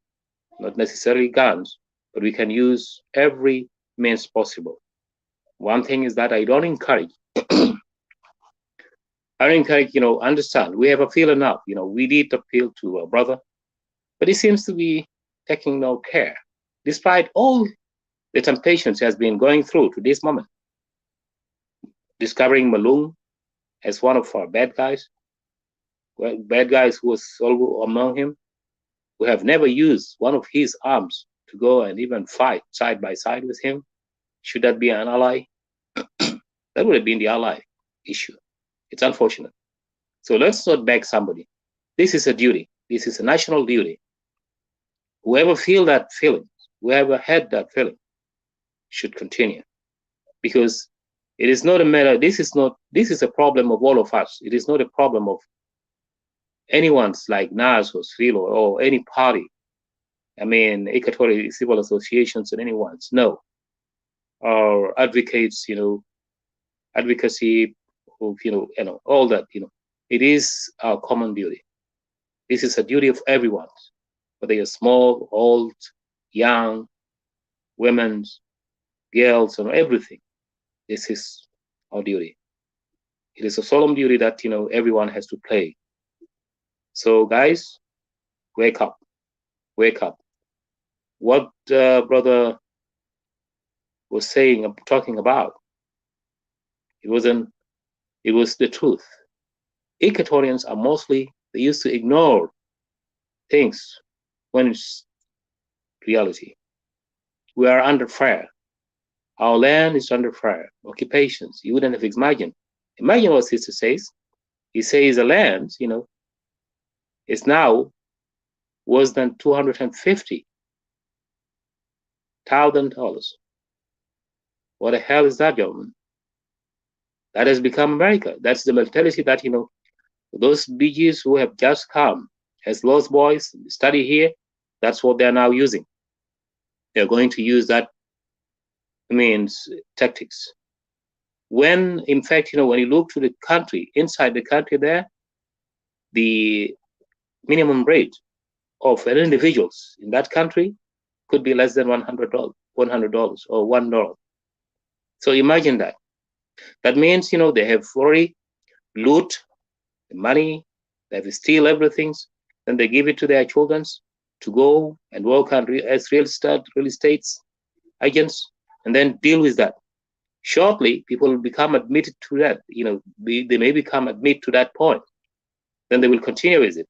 not necessarily guns, but we can use every means possible. One thing is that I don't encourage. I don't encourage, understand. We have a feeling now, we did appeal to a brother, but he seems to be taking no care, despite all the temptations he has been going through to this moment. Discovering Malung as one of our bad guys who was also among him, who have never used one of his arms to go and even fight side by side with him. Should that be an ally? That would have been the ally issue. It's unfortunate. So let's not beg somebody. This is a duty. This is a national duty. Whoever feel that feeling, whoever had that feeling, should continue. Because it is not a matter, this is a problem of all of us. It is not a problem of anyone's like NAS or Svilo or any party. I mean, Equatorial civil associations and anyone's. No. Or advocates, advocacy of, all that, it is our common duty. This is a duty of everyone, whether you're small, old, young, women, girls, and everything. This is our duty. It is a solemn duty that, everyone has to play. So guys, wake up, wake up. What brother was saying, talking about, it was the truth. Equatorians are mostly, they used to ignore things when it's reality. We are under fire. Our land is under fire. Occupations, you wouldn't have imagined. Imagine what sister says. He says the land, is now worse than $250,000. What the hell is that, gentlemen? That has become America. That's the mentality that, those BGs who have just come as lost boys, study here, that's what they're now using. They're going to use that tactics. When, in fact, when you look to the country, inside the country there, the minimum rate of an individuals in that country could be less than $100 or $1. So imagine that. That means, they have already loot the money, they have steal everything, then they give it to their children to go and work on as real estate agents, and then deal with that. Shortly, people will become admitted to that. They may become admitted to that point. Then they will continue with it.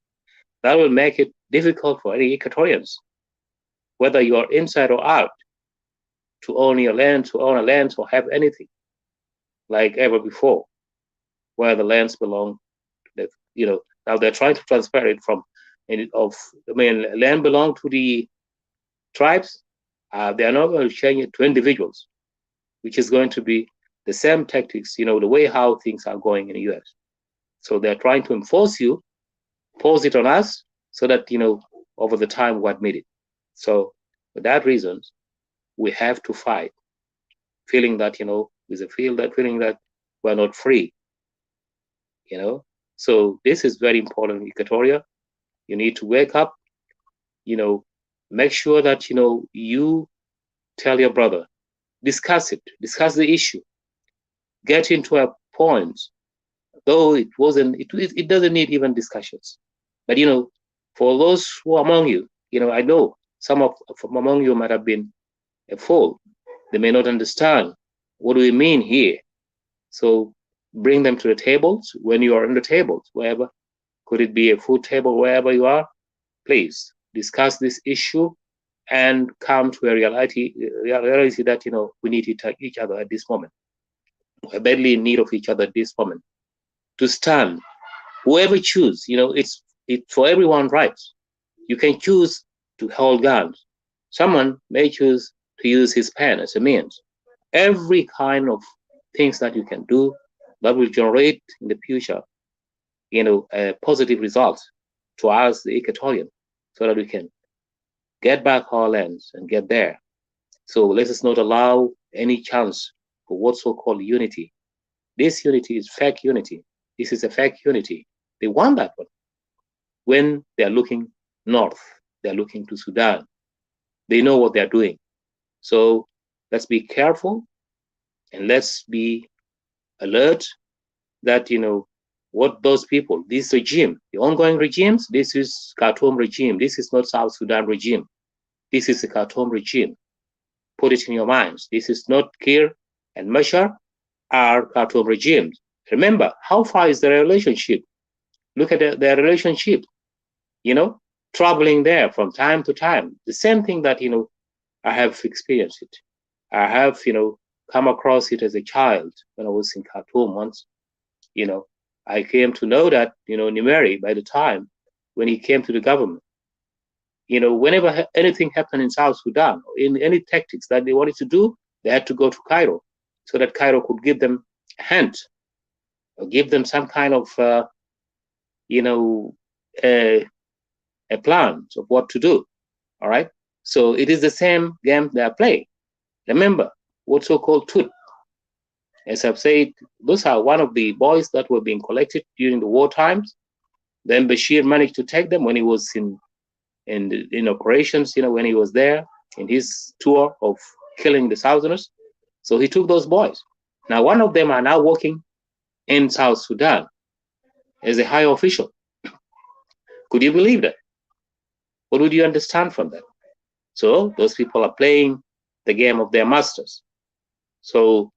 That will make it difficult for any Equatorians, whether you are inside or out, to own a land, or have anything like ever before, where the lands belong. Now they're trying to transfer it from, land belong to the tribes. They are not going to change it to individuals, which is going to be the same tactics, the way how things are going in the US. So they're trying to impose it on us, so that, over the time we admit it. So for that reason, we have to fight, feeling that, with a feeling that we're not free, So this is very important in Equatoria. You need to wake up, make sure that, you tell your brother, discuss the issue, get into a point, though it doesn't need even discussions. But, for those who are among you, I know some from among you might have been a fool. They may not understand what do we mean here. So bring them to the tables when you are in the tables, wherever. Could it be a food table, wherever you are? Please discuss this issue and come to a reality that, we need each other at this moment. We're badly in need of each other at this moment. To stand, whoever choose, it's for everyone rights. You can choose to hold guns. Someone may choose to use his pen as a means. Every kind of things that you can do that will generate in the future, a positive result to us, the Equatorian, so that we can get back our lands and get there. So let us not allow any chance for what's so-called unity. This unity is fake unity. This is a fake unity. They want that one. When they're looking north, they're looking to Sudan. They know what they're doing. So let's be careful and let's be alert that, what those people, this regime, the ongoing regimes, this is Khartoum regime. This is not South Sudan regime. This is the Khartoum regime. Put it in your minds. This is not Kir and Mashar are Khartoum regimes. Remember, how far is their relationship? Look at their relationship, traveling there from time to time. The same thing that, I have experienced it. I have, come across it as a child when I was in Khartoum once. I came to know that, Nimeri, by the time when he came to the government, whenever anything happened in South Sudan, or in any tactics that they wanted to do, they had to go to Cairo so that Cairo could give them a hand or give them some kind of, a plan of what to do. All right. So it is the same game they are playing. Remember, what's so-called Tut. As I've said, those are one of the boys that were being collected during the war times. Then Bashir managed to take them when he was in operations, when he was there in his tour of killing the Southerners. So he took those boys. Now, one of them are now working in South Sudan as a high official. Could you believe that? What would you understand from that? So those people are playing the game of their masters. So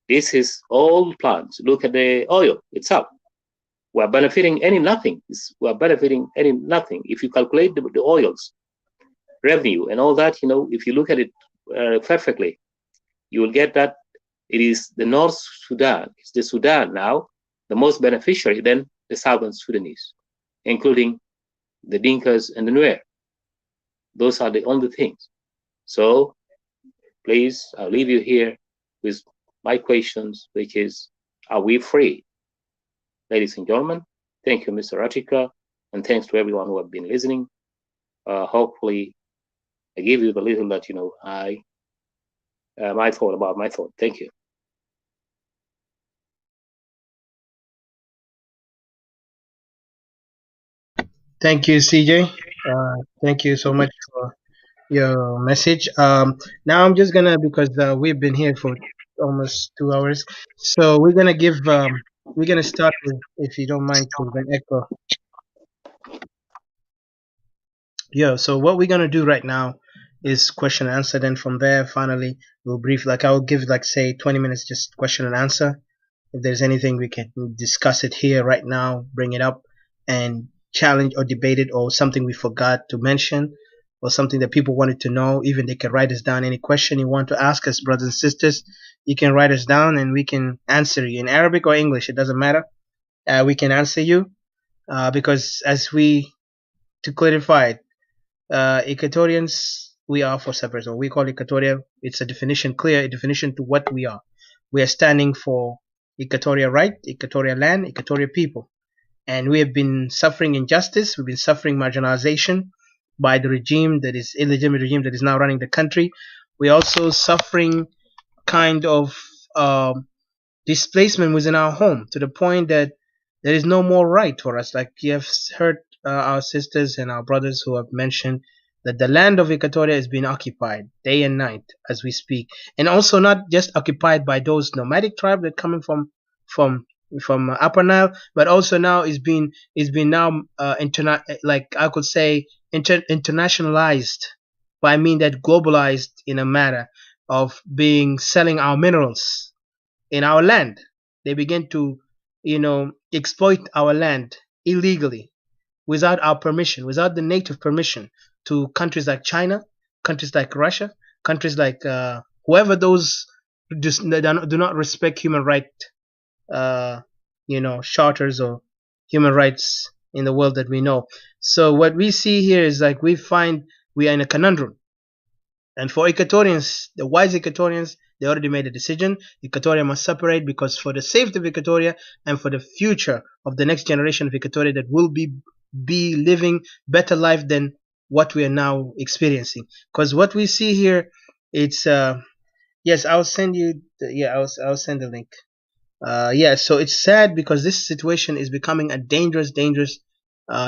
this is all plans. Look at the oil itself. We're benefiting nothing. We're benefiting nothing. If you calculate the oil's revenue and all that, if you look at it perfectly, you will get that it is the North Sudan, it's the Sudan now, the most beneficiary than the Southern Sudanese, including the Dinkas and the Nuer. Those are the only things. So please, I'll leave you here with my questions, which is, are we free? Ladies and gentlemen, thank you, Mr. Ratika, and thanks to everyone who have been listening. Hopefully, I give you the little that, my thought about my thought. Thank you. Thank you, CJ. Thank you so much for your message. Now I'm just gonna, because we've been here for almost 2 hours, so we're gonna start with, if you don't mind, with an echo. Yeah. So what we're gonna do right now is question and answer. Then from there, finally, we'll brief. Like I'll give say 20 minutes, just question and answer. If there's anything, we can discuss it here right now, bring it up, and challenge or debate it, or something we forgot to mention, or something that people wanted to know. Even they can write us down any question you want to ask us, brothers and sisters. You can write us down, and we can answer you in Arabic or English. It doesn't matter. We can answer you because, to clarify it, Equatorians, we are for separation. We call Equatoria. It's a definition, clear definition to what we are. We are standing for Equatoria right, Equatoria land, Equatoria people. And we have been suffering injustice. We've been suffering marginalization by the regime that is illegitimate regime that is now running the country. We're also suffering kind of displacement within our home to the point that there is no more right for us. Like you have heard our sisters and our brothers who have mentioned that the land of Equatoria is being occupied day and night as we speak, and also not just occupied by those nomadic tribes that coming from Upper Nile, but also now is being now like I could say internationalized, by I mean that globalized in a matter of being selling our minerals in our land. They begin to, exploit our land illegally without our permission, without the native permission, to countries like China, countries like Russia, countries like whoever those do not respect human right, uh, charters or human rights in the world that we know. So what we see here is like we are in a conundrum. And for Equatorians, the wise Equatorians, they already made a decision. Equatoria must separate because for the safety of Equatoria and for the future of the next generation of Equatoria that will be living better life than what we are now experiencing. Because what we see here, it's yes, I'll send you. I'll send the link. Yeah, so it's sad because this situation is becoming a dangerous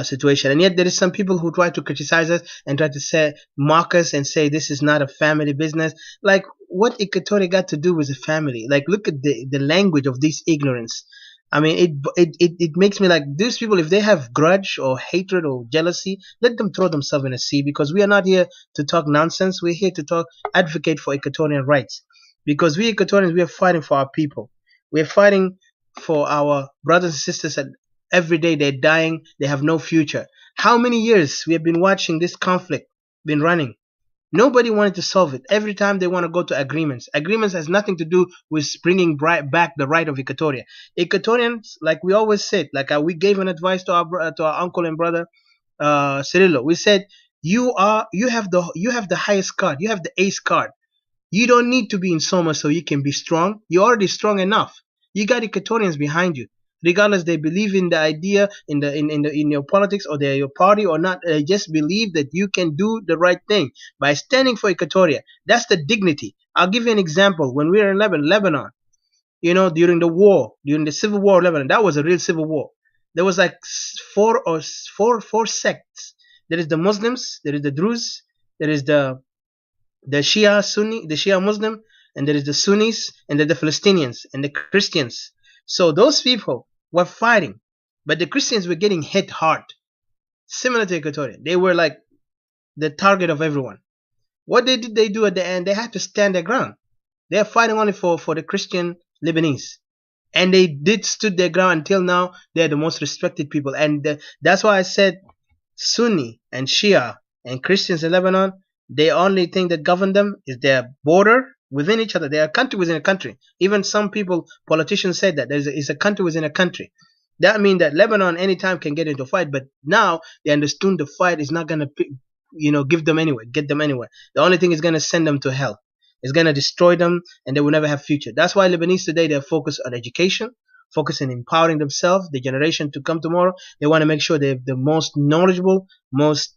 situation, and yet there is some people who try to criticize us and try to say mock us and say this is not a family business. Like, what Equatorial got to do with a family? Like, look at the language of this ignorance. I mean, it makes me like these people. If they have grudge or hatred or jealousy, let them throw themselves in the sea, because we are not here to talk nonsense. We're here to advocate for Equatorian rights, because we Equatorians, we are fighting for our people. We're fighting for our brothers and sisters that every day they're dying, they have no future. How many years we have been watching this conflict been running? Nobody wanted to solve it. Every time they want to go to agreements. Agreements has nothing to do with bringing back the right of Equatoria. Equatorians, like we always said, like we gave an advice to our uncle and brother Cirillo. We said you have the highest card. You have the ace card. You don't need to be in Soma so you can be strong. You're already strong enough. You got Equatorians behind you, regardless they believe in the idea in your politics or they're your party or not. They just believe that you can do the right thing by standing for Equatoria. That's the dignity. I'll give you an example. When we were in Lebanon, during the civil war of Lebanon, that was a real civil war. There was like four sects. There is the Muslims, there is the Druze, there is the Shia Sunni, the Shia Muslim, and there is the Sunnis, and then the Palestinians and the Christians. So those people were fighting, but the Christians were getting hit hard, similar to Equatoria. They were like the target of everyone. What did they do at the end? They had to stand their ground. They are fighting only for the Christian Lebanese, and they did stood their ground until now. They are the most respected people, and that's why I said Sunni and Shia and Christians in Lebanon, the only thing that govern them is their border within each other. They are a country within a country. Even some people, politicians, said that it's a country within a country. That means that Lebanon anytime can get into a fight, but now they understood the fight is not going to, get them anywhere. The only thing is going to send them to hell. It's going to destroy them, and they will never have future. That's why Lebanese today, they're focused on education, focus on empowering themselves, the generation to come tomorrow. They want to make sure they're the most knowledgeable, most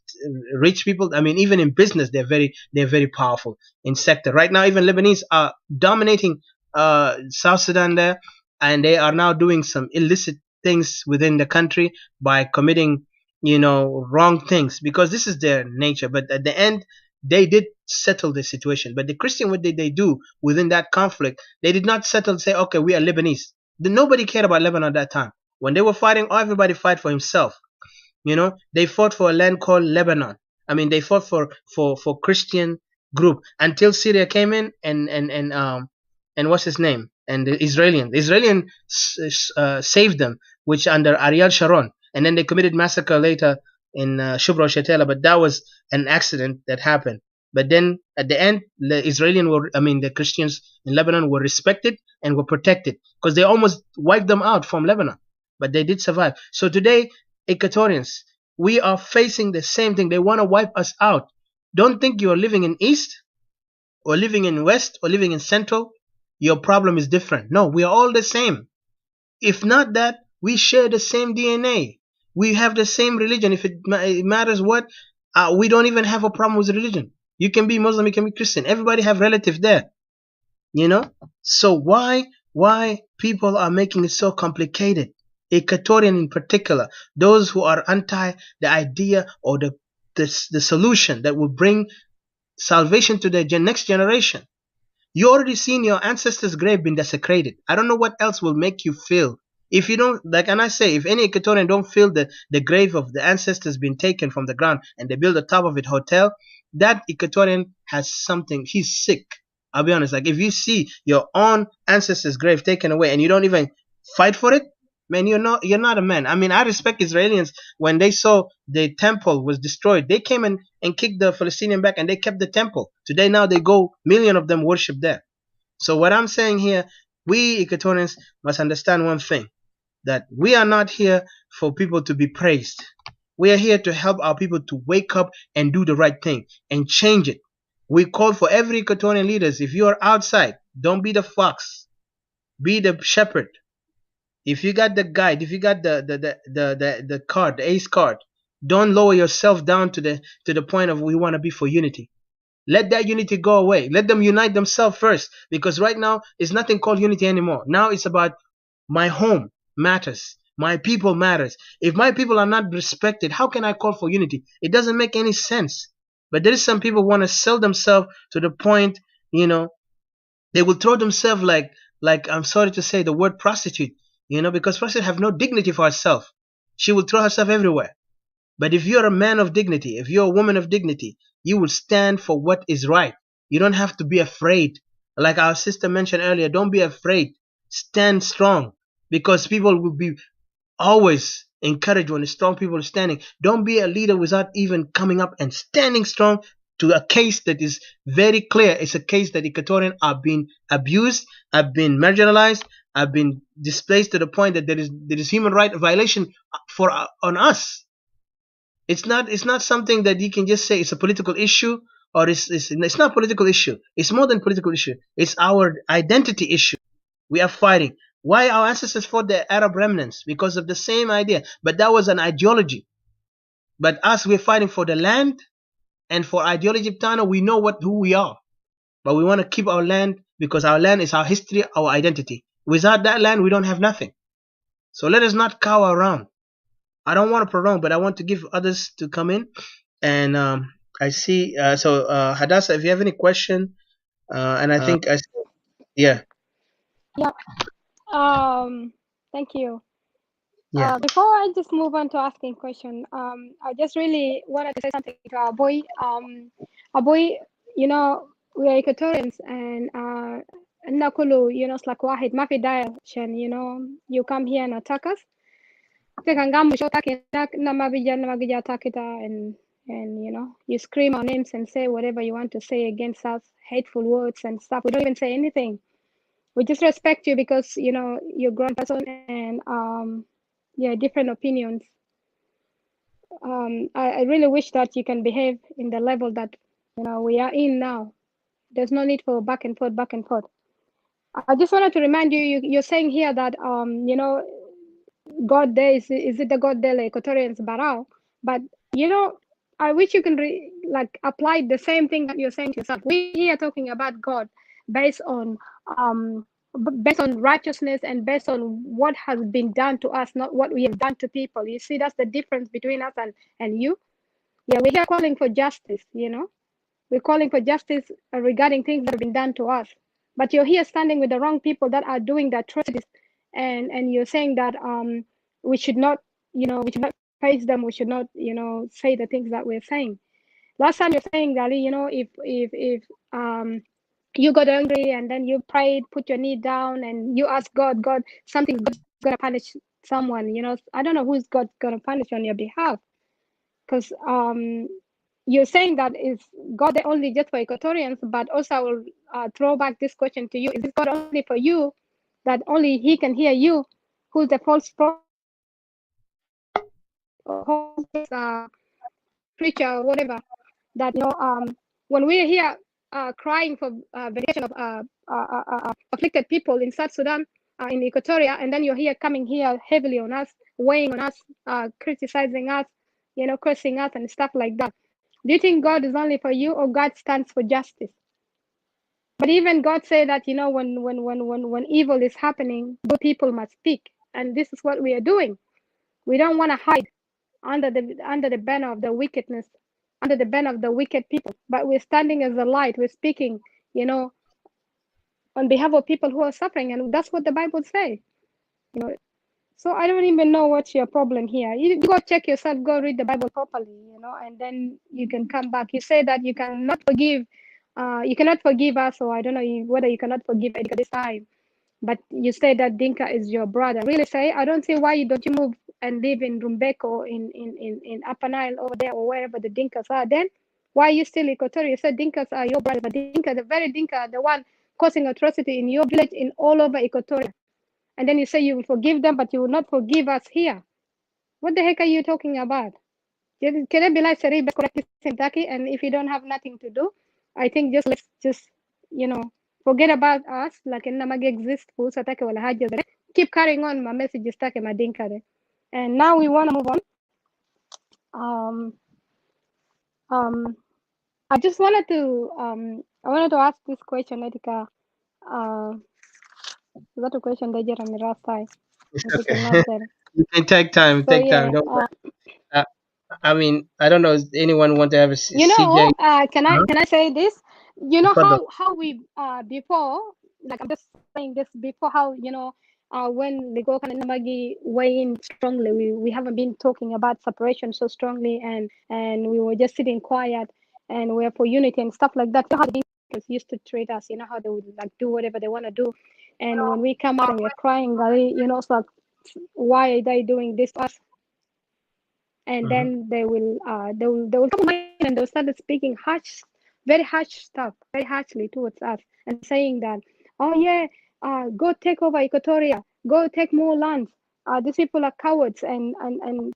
rich people. I mean, even in business, they're very powerful in sector. Right now, even Lebanese are dominating South Sudan there, and they are now doing some illicit things within the country by committing, wrong things, because this is their nature. But at the end, they did settle the situation. But the Christian, what did they do within that conflict? They did not settle and say, okay, we are Lebanese. Nobody cared about Lebanon at that time. When they were fighting, everybody fight for himself. They fought for a land called Lebanon. I mean, they fought for Christian group until Syria came in and what's his name? And the Israelian saved them, which under Ariel Sharon, and then they committed massacre later in Shubra Shatela, but that was an accident that happened. But then at the end, the Christians in Lebanon were respected and were protected, because they almost wiped them out from Lebanon, but they did survive. So today, Equatorians, we are facing the same thing. They want to wipe us out. Don't think you are living in East or living in West or living in Central. Your problem is different. No, we are all the same. If not that, we share the same DNA. We have the same religion. If it matters what, We don't even have a problem with religion. You can be Muslim, you can be Christian. Everybody have relative there, you know. So why people are making it so complicated? Equatorian in particular, those who are anti the idea or the solution that will bring salvation to the next generation. You already seen your ancestors' grave being desecrated. I don't know what else will make you feel. If you don't, like, and I say, if any Equatorian don't feel the grave of the ancestors being taken from the ground and they build the top of it hotel, that Equatorian has something. He's sick. I'll be honest. Like, if you see your own ancestors' grave taken away and you don't even fight for it, man, you're not a man. I mean, I respect Israelis when they saw the temple was destroyed. They came and kicked the Palestinian back and they kept the temple. Today now they go, million of them worship there. So what I'm saying here, we Equatorians must understand one thing, that we are not here for people to be praised. We are here to help our people to wake up and do the right thing and change it. We call for every Equatorian leaders, if you are outside, don't be the fox, be the shepherd. If you got the guide, if you got the card, the ace card, don't lower yourself down to the point of we want to be for unity. Let that unity go away. Let them unite themselves first, because right now it's nothing called unity anymore. Now it's about my home matters. My people matters. If my people are not respected, how can I call for unity? It doesn't make any sense. But there is some people want to sell themselves to the point, they will throw themselves like I'm sorry to say the word prostitute, because prostitute have no dignity for herself. She will throw herself everywhere. But if you're a man of dignity, if you're a woman of dignity, you will stand for what is right. You don't have to be afraid. Like our sister mentioned earlier, don't be afraid. Stand strong, because people will be always encouraged when the strong people are standing. Don't be a leader without even coming up and standing strong to a case that is very clear. It's a case that Equatorians are being abused, have been marginalized, have been displaced to the point that there is human right violation on us. It's not something that you can just say it's a political issue, or it's not a political issue. It's more than political issue. It's our identity issue. We are fighting. Why our ancestors fought the Arab remnants? Because of the same idea. But that was an ideology. But us, we're fighting for the land and for ideology. Tana, we know who we are. But we want to keep our land because our land is our history, our identity. Without that land, we don't have nothing. So let us not cower around. I don't want to prolong, but I want to give others to come in. And I see. Hadassah, if you have any question, and I think yeah. Yeah. Thank you. Yeah. Before I just move on to asking question, I just really wanted to say something to our boy. Our boy, we are Equatorians, and Nakulu, it's like wahid mafi direction. You come here and attack us. And you scream our names and say whatever you want to say against us, hateful words and stuff. We don't even say anything. We just respect you because you're a grown person and different opinions. I really wish that you can behave in the level that we are in now. There's no need for back and forth. I just wanted to remind you're saying here that God there is it the God there, like Equatorians Barao? But I wish you can apply the same thing that you're saying to yourself. We here talking about God based on righteousness and based on what has been done to us, not what we have done to people. You see, that's the difference between us and you. Yeah, we're here calling for justice. We're calling for justice regarding things that have been done to us. But you're here standing with the wrong people that are doing the atrocities, and you're saying that we should not face them. We should not say the things that we're saying. Last time you're saying that if you got angry and then you prayed, put your knee down, and you ask God, something's gonna punish someone. I don't know who's God gonna punish on your behalf, because you're saying that is God only just for Equatorians, but also I will throw back this question to you: is this God only for you, that only He can hear you, who's the false prophet or false preacher or whatever? That when we're here crying for vindication of afflicted people in South Sudan, in Equatoria, and then you're here coming here heavily on us, weighing on us, criticizing us, cursing us and stuff like that. Do you think God is only for you, or God stands for justice? But even God said that, when evil is happening, good people must speak. And this is what we are doing. We don't want to hide under the banner of the wickedness, under the banner of the wicked people. But we're standing as a light. We're speaking, you know, on behalf of people who are suffering, and that's what the Bible says. You know, so I don't even know what's your problem here. You go check yourself, go read the Bible properly, and then you can come back. You say that you cannot forgive us, or I don't know whether you cannot forgive Edgar this time. But you say that Dinka is your brother. Really say, I don't see why you don't move and live in Rumbeko, in Upper Nile over there, or wherever the Dinkas are. Then why are you still Equatorial? You said Dinkas are your brother, but Dinka, the very Dinka, the one causing atrocity in your village, in all over Equatoria. And then you say you will forgive them, but you will not forgive us here. What the heck are you talking about? Can it be like Sari Kentucky? And if you don't have nothing to do, I think let's just forget about us. Like in Namag exist, keep carrying on my messages, and now we want to move on. Um, um, I just wanted to ask this question, Etika. That a question that Jeremy Rastai. It's I think okay. not there. You can take time. So Take time. yeah, Don't worry. Uh, I mean, I don't know. Does anyone want to have a CJ? can I say this? You know Further. how we before, like I'm just saying this before, how when Ligo and Namagi weigh in strongly, we haven't been talking about separation so strongly, and we were just sitting quiet, and we're for unity and stuff like that. You know how the Dinkas used to treat us, how they would like do whatever they want to do, and when we come out and we're crying, it's like, why are they doing this to us? And Mhm. then they will come and they'll start speaking very harsh stuff, very harshly towards us, and saying that, oh yeah, go take over Equatoria, go take more lands. These people are cowards, and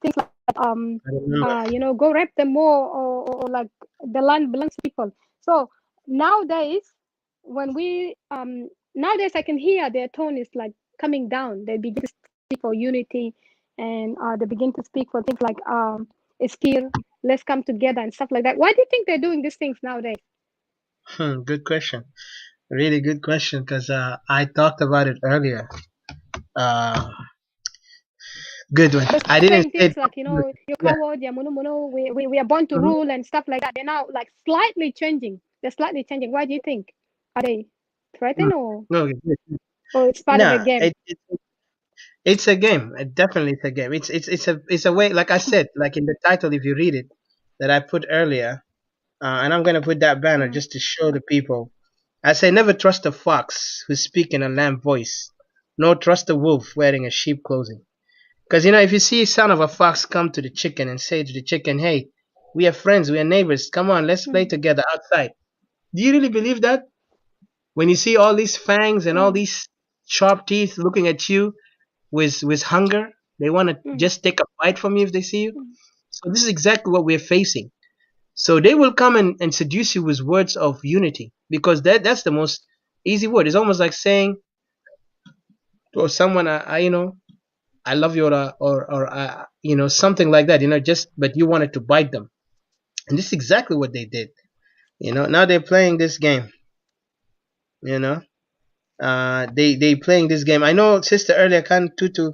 things like I remember. go rape them more, or like the land belongs to people. So nowadays, when we nowadays I can hear their tone is like coming down. They begin to speak for unity, and they begin to speak for things like skill, let's come together and stuff like that. Why do you think they're doing these things nowadays? Good question. Really good question, because I talked about it earlier. Uh, good one. They're I didn't saying say things it. like, you're Yeah. coward, yeah, munu munu, we are born to Mhm. rule and stuff like that. They're now like slightly changing. They're slightly changing. Why do you think? Are they Mm. threatened, or Okay, good. it's part of the Nah, game? it's a game. Definitely, it's a game. It's a way. Like I said, like in the title, if you read it, that I put earlier, and I'm gonna put that banner Mm, just to show the people. I say, never trust a fox who speak in a lamb voice, nor trust a wolf wearing a sheep clothing. Because if you see a son of a fox come to the chicken and say to the chicken, "Hey, we are friends, we are neighbors. Come on, let's play mm, together outside." Do you really believe that? When you see all these fangs and all mm, these sharp teeth looking at you with hunger, they want to mm, just take a bite from you if they see you. mm, So this is exactly what we're facing. So they will come and seduce you with words of unity, because that's the most easy word. It's almost like saying to someone, I love you, or something like that. Just but you wanted to bite them, and this is exactly what they did. Now they're playing this game. You know, they playing this game. I know, sister, earlier can tutu.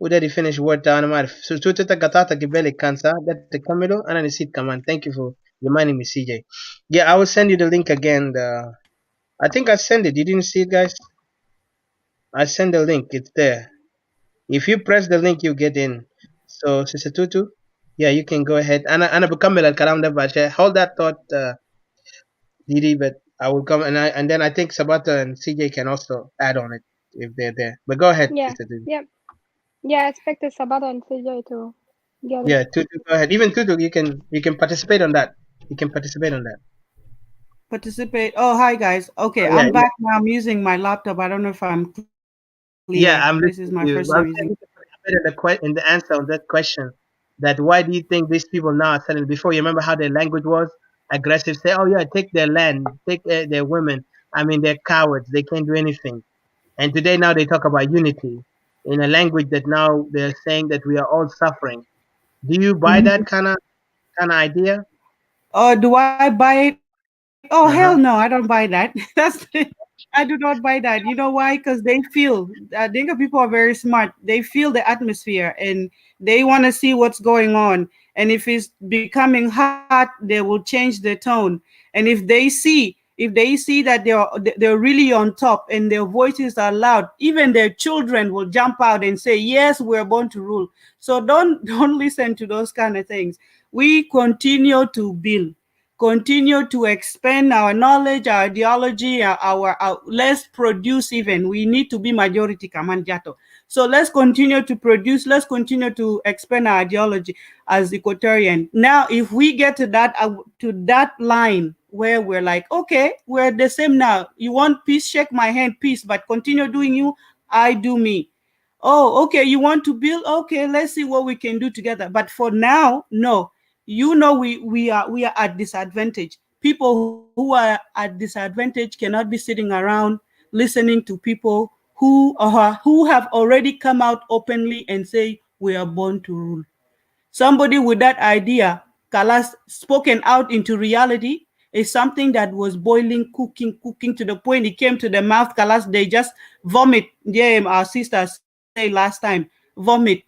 Udari finish word down. So tutu ta katata kibele kansa that the kamilo and I see command. Thank you for reminding me, CJ. Yeah, I will send you the link again. I think I sent it. You didn't see it, guys? I sent the link. It's there. If you press the link, you get in. So, Sister Tutu, yeah, you can go ahead. Ana bukamela karam but hold that thought, Didi. But I will come, and then I think Sabata and CJ can also add on it if they're there. But go ahead, yeah, Sister Tutu. yeah, yeah. I expected Sabata and CJ to get it. Yeah, Tutu, go ahead. Even Tutu, you can participate on that. You can participate on that. Participate. Oh, hi guys. Okay, Oh, yeah, I'm back now. I'm using my laptop. I don't know if I'm yeah, clear. I'm This listening is to my you. first But I'm time saying using. you can participate in the answer on that question. That why do you think these people now are suddenly? Before, you remember how their language was aggressive? Say, oh yeah, take their land, take their women. I mean, they're cowards. They can't do anything. And today now they talk about unity in a language that now they're saying that we are all suffering. Do you buy Mhm. that kind of idea? Do I buy it? Oh hell no, I don't buy that. That's I do not buy that. You know why? Because they feel Dinka people are very smart. They feel the atmosphere and they want to see what's going on. And if it's becoming hot, they will change the tone. And if they see that they're really on top and their voices are loud, even their children will jump out and say, "Yes, we're born to rule." So don't listen to those kind of things. We continue to build, continue to expand our knowledge, our ideology, our let's produce. Even we need to be majority kamanjato. So let's continue to produce, let's continue to expand our ideology as Equatorian. Now if we get to that line where we're like, okay, we're the same now. You want peace, shake my hand, peace, but continue doing you, I do me. Oh, okay, you want to build? Okay, let's see what we can do together. But for now, no. We are at disadvantage. People who are at disadvantage cannot be sitting around listening to people who have already come out openly and say we are born to rule. Somebody with that idea, Kalas, spoken out into reality, is something that was boiling, cooking to the point it came to the mouth. Kalas, they just vomit. Yeah, our sisters say last time, vomit.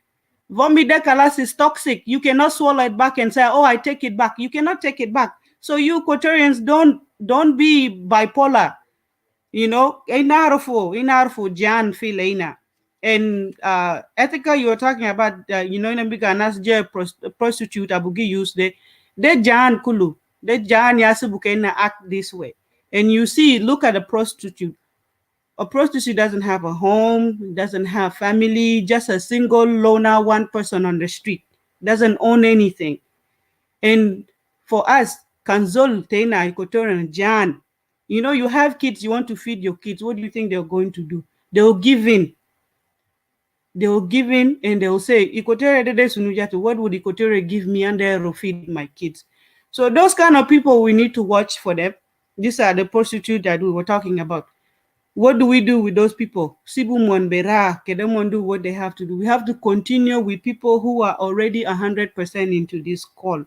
Vomit that Kalas is toxic. You cannot swallow it back and say, "Oh, I take it back." You cannot take it back. So you Quatorians, don't be bipolar. Inarfo Jan Filena. And Ethica, you were talking about, in a big anas prostitute abugi use de Jan Kulu, de Jan Yasubukena act this way. And you see, look at a prostitute. A prostitute doesn't have a home, doesn't have family, just a single loner, one person on the street, doesn't own anything. And for us, Kanzol, Tena, Equatorian, Jan, you have kids, you want to feed your kids. What do you think they're going to do? They'll give in. They'll give in and they'll say, what would Equatorial give me and they'll feed my kids? So those kind of people, we need to watch for them. These are the prostitutes that we were talking about. What do we do with those people? Sibu Monbera, Kedemon do what they have to do. We have to continue with people who are already 100% into this call.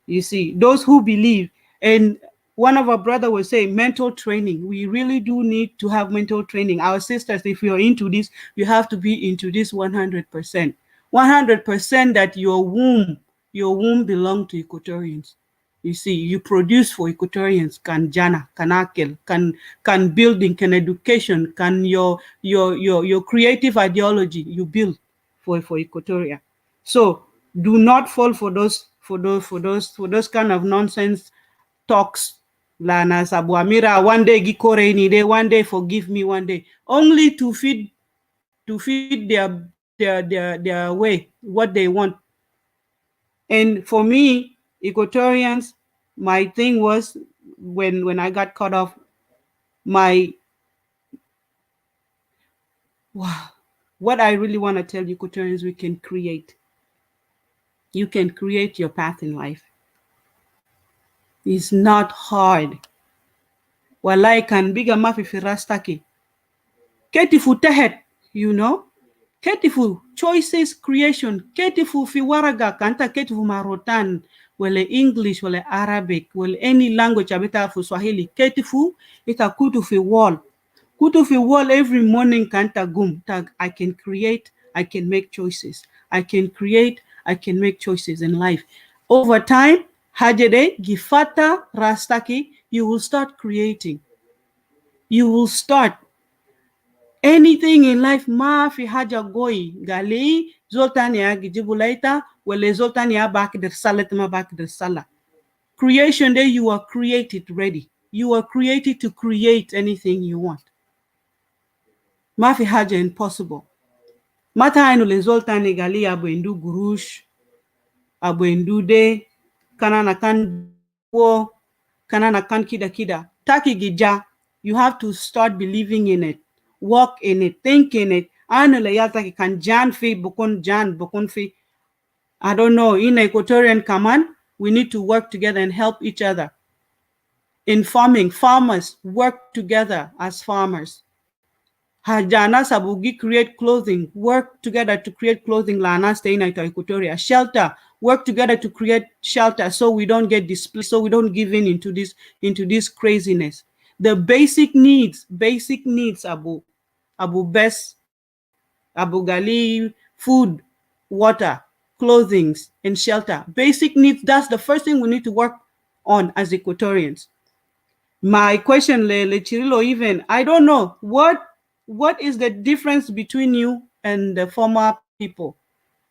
You see, those who believe. And one of our brother was saying mental training. We really do need to have mental training. Our sisters, if you're into this, you have to be into this 100%. 100% that your womb belong to Equatorians. You see, you produce for Equatorians, can jana, can akel, can building, can education, can your creative ideology you build for Equatoria. So do not fall for those kind of nonsense talks. Lana Sabuamira, one day Gikore ni day, one day forgive me, one day. Only to feed their way, what they want. And for me, Equatorians, my thing was when I got cut off, my wow, what I really want to tell Equatorians, we can create. You can create your path in life. It's not hard. Walai kan biga mafi firastaki. Ketifu tehet, Ketifu choices creation. Ketifu fi waraga kanta ketifu marotan. Wale English, wale Arabic, wale any language abita fu Swahili. Ketifu ita kutu fi wall. Kutu fi wall every morning kanta gum. Tag I can create, I can make choices. I can create, I can make choices in life. Over time, hajede gifata rastaki, you will start creating. You will start anything in life. Ma fi haja goi gali zoltan ya gijibulaita wale zoltan ya bakdir salat ma bakdir sala. Creation day, you are created ready. You are created to create anything you want. Ma fi haja impossible. Mata ainu le zoltan gali abuendu gurush, abuendu de, kanana kan wo, kanana kan kida. Taki gija, you have to start believing in it. Walk in it, think in it. Anu le yalta kan jan fi bukun fi. I don't know, in Equatorian command, we need to work together and help each other. In farming, farmers work together as farmers. Hajana sabugi create clothing, work together to create clothing. Lana stay in Equatoria. Shelter, work together to create shelter so we don't get displaced, so we don't give in into this craziness. The basic needs, Abu Best, Abu Gali, food, water, clothing, and shelter. Basic needs, that's the first thing we need to work on as Equatorians. My question, Le Chirilo, even, I don't know, what is the difference between you and the former people?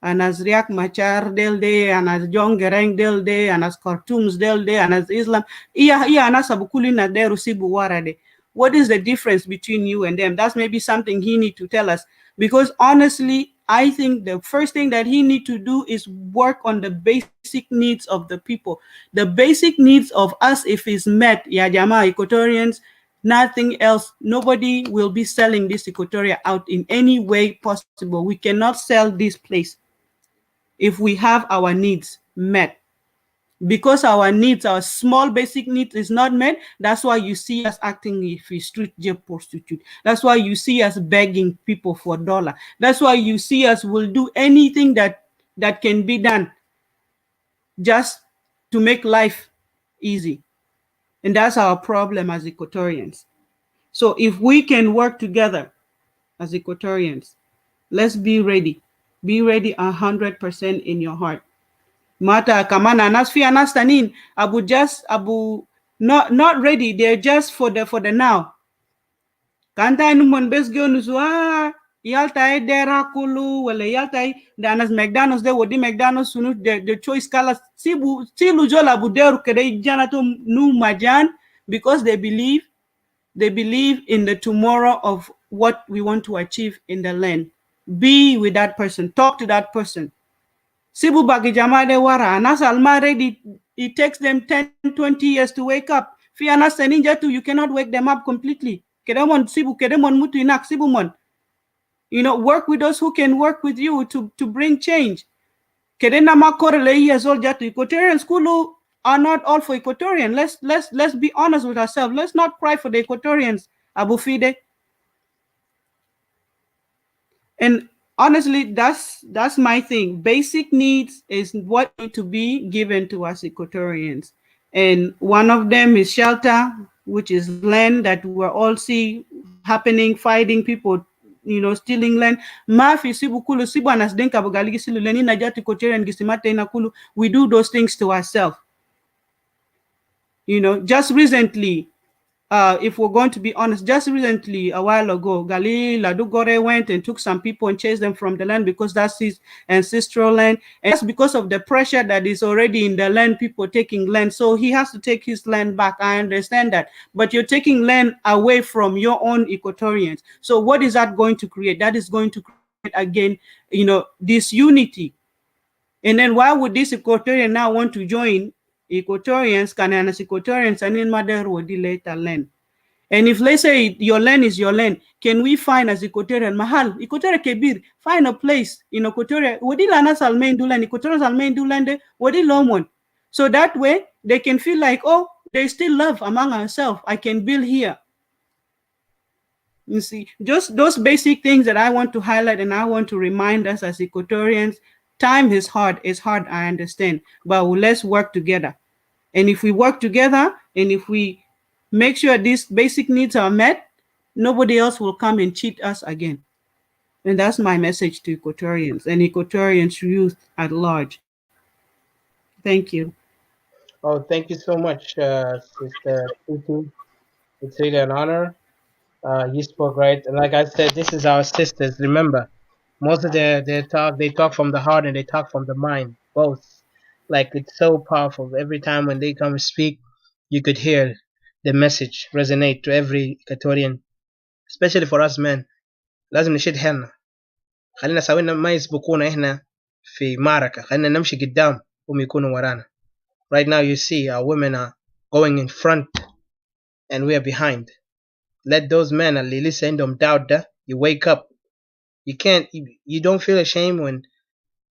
And as Riak Machar del day, and as John Gereng del day, and as Khartoum's del day, and as Islam, iya anas abukuli na deru sibu warade. What is the difference between you and them? That's maybe something he need to tell us. Because honestly, I think the first thing that he need to do is work on the basic needs of the people. The basic needs of us, if is met, ya jama Equatorians, nothing else. Nobody will be selling this Equatoria out in any way possible. We cannot sell this place if we have our needs met. Because our needs, our small basic needs is not met, that's why you see us acting if we street jail prostitute. That's why you see us begging people for dollar. That's why you see us will do anything that can be done just to make life easy. And that's our problem as Equatorians. So if we can work together as Equatorians, let's be ready. Be ready 100% in your heart. Mata kamana anas fi anas tanin abu not ready. They're just for the now. Kanta numon bes gonu yalta dera kulu wala yalta the anas McDonald's de wodi McDonald's sunu the choice kala silu jola buderu kede janato nu majan because they believe in the tomorrow of what we want to achieve in the land. Be with that person, talk to that person. Sibu bagi jamade wara, anas already, it takes them 10-20 years to wake up. Fi anas ninja too, you cannot wake them up completely. Kedemon sibu, kedemon mutu inak, sibu mon. Work with those who can work with you to bring change. Kedena makorele years old jatu Equatorian Skulu are not all for Equatorian. Let's be honest with ourselves. Let's not cry for the Equatorians, Abu Fide. And honestly, that's my thing. Basic needs is what need to be given to us Equatorians. And one of them is shelter, which is land that we're all see happening, fighting people, stealing land. Mafi sibu kulu sibu anasdenka bugaligi silu leni najati Equatorian gisimate inakulu. We do those things to ourselves. Just recently, if we're going to be honest, just recently, a while ago, Gali Ladugore went and took some people and chased them from the land because that's his ancestral land. And that's because of the pressure that is already in the land, people taking land. So he has to take his land back. I understand that. But you're taking land away from your own Equatorians. So what is that going to create? That is going to create, again, disunity. And then why would this Equatorian now want to join Equatorians, Cananas Equatorians, and in Mader would later land? And if let's say your land is your land, can we find as Equatorian Mahal, Equatorial Kebir, find a place in Equatoria, Wadi Lanas Almain Dulan, Equatorians Almain Dulande, Wadi Lomon. So that way they can feel like, oh, there's still love among ourselves. I can build here. You see, just those basic things that I want to highlight and I want to remind us as Equatorians. Time is hard. It's hard, I understand. But let's work together. And if we work together and if we make sure these basic needs are met, nobody else will come and cheat us again. And that's my message to Equatorians and Equatorians youth at large. Thank you. Oh, thank you so much, Sister Tutu. It's really an honor. You spoke right, and like I said, this is our sisters. Remember, most of their talk, they talk from the heart and they talk from the mind, both. Like it's so powerful. Every time when they come speak, you could hear the message resonate to every Equatorian, especially for us men. لازم نشد حيلنا. خلينا سوينا ما يسبقونا إحنا في معركة. خلينا نمشي قدام هم يكونوا ورانا. Right now you see our women are going in front and we are behind. Let those men اللي لسه عندهم doubt ده, you wake up. You don't feel ashamed when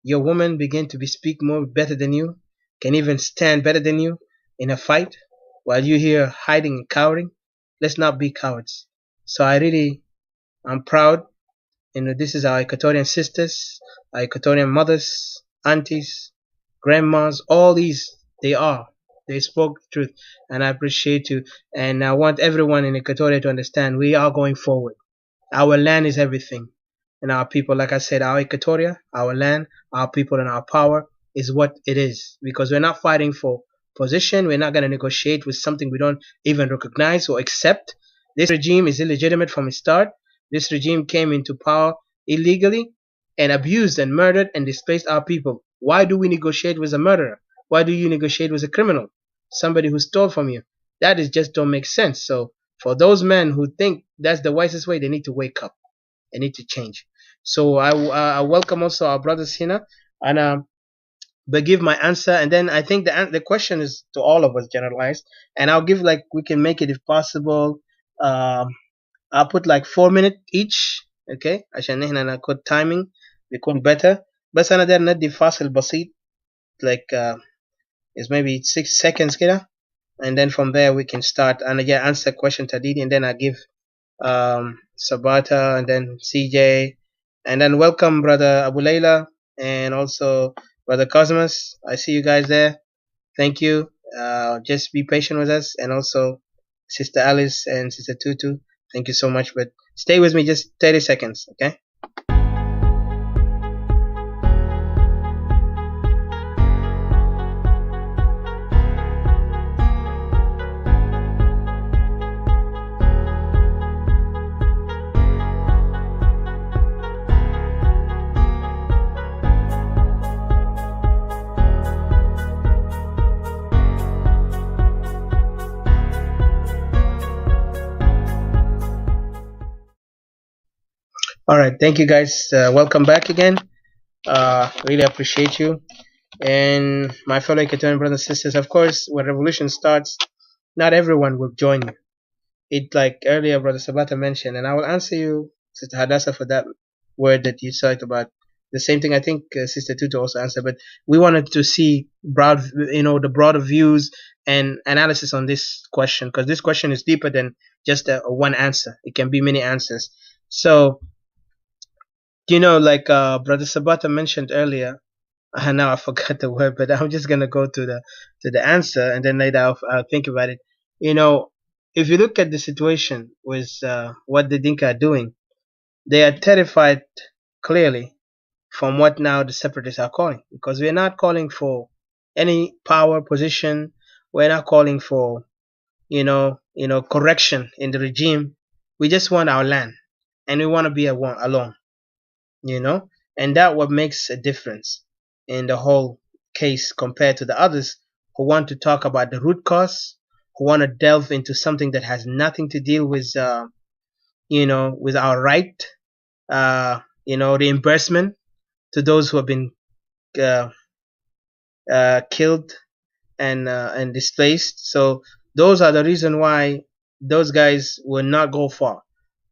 your woman begin to speak more better than you, can even stand better than you in a fight, while you here hiding and cowering. Let's not be cowards. So I'm proud. This is our Equatorian sisters, our Equatorian mothers, aunties, grandmas, all these, they spoke the truth, and I appreciate you. And I want everyone in Equatoria to understand we are going forward. Our land is everything, and our people, like I said, our Equatoria, our land, our people, and our power is what it is. Because we're not fighting for position. We're not going to negotiate with something we don't even recognize or accept. This regime is illegitimate from its start. This regime came into power illegally and abused and murdered and displaced our people. Why do we negotiate with a murderer? Why do you negotiate with a criminal? Somebody who stole from you? That is just don't make sense. So for those men who think that's the wisest way, they need to wake up. They need to change. So I welcome also our brothers here, and but give my answer, and then I think the question is to all of us generalized, and I'll give like we can make it if possible. I'll put like 4 minutes each, okay? عشان نحن ناخد timing بيكون better. بس أنا داير ندي فاصل بسيط like it's maybe 6 seconds كده, and then from there we can start and again answer question Tadidi, and then I give Sabata and then CJ, and then welcome brother Abu Layla and also brother Cosmos. I see you guys there. Thank you. Just be patient with us, and also Sister Alice and Sister Tutu. Thank you so much, but stay with me just 30 seconds, okay? All right, thank you guys. Welcome back again. Really appreciate you. And my fellow Equatorian brothers and sisters, of course, when revolution starts, not everyone will join you. It, like earlier Brother Sabata mentioned, and I will answer you, Sister Hadassah, for that word that you talked about. The same thing I think Sister Tutu also answered, but we wanted to see the broader views and analysis on this question, because this question is deeper than just one answer. It can be many answers. So, like Brother Sabata mentioned earlier, now I forgot the word, but I'm just gonna go to the answer, and then later I'll think about it. If you look at the situation with what the Dinka are doing, they are terrified clearly from what now the separatists are calling, because we're not calling for any power position. We're not calling for correction in the regime. We just want our land, and we want to be alone. And that what makes a difference in the whole case compared to the others who want to talk about the root cause, who want to delve into something that has nothing to deal with with our right, reimbursement to those who have been uh, killed and displaced. So those are the reason why those guys will not go far.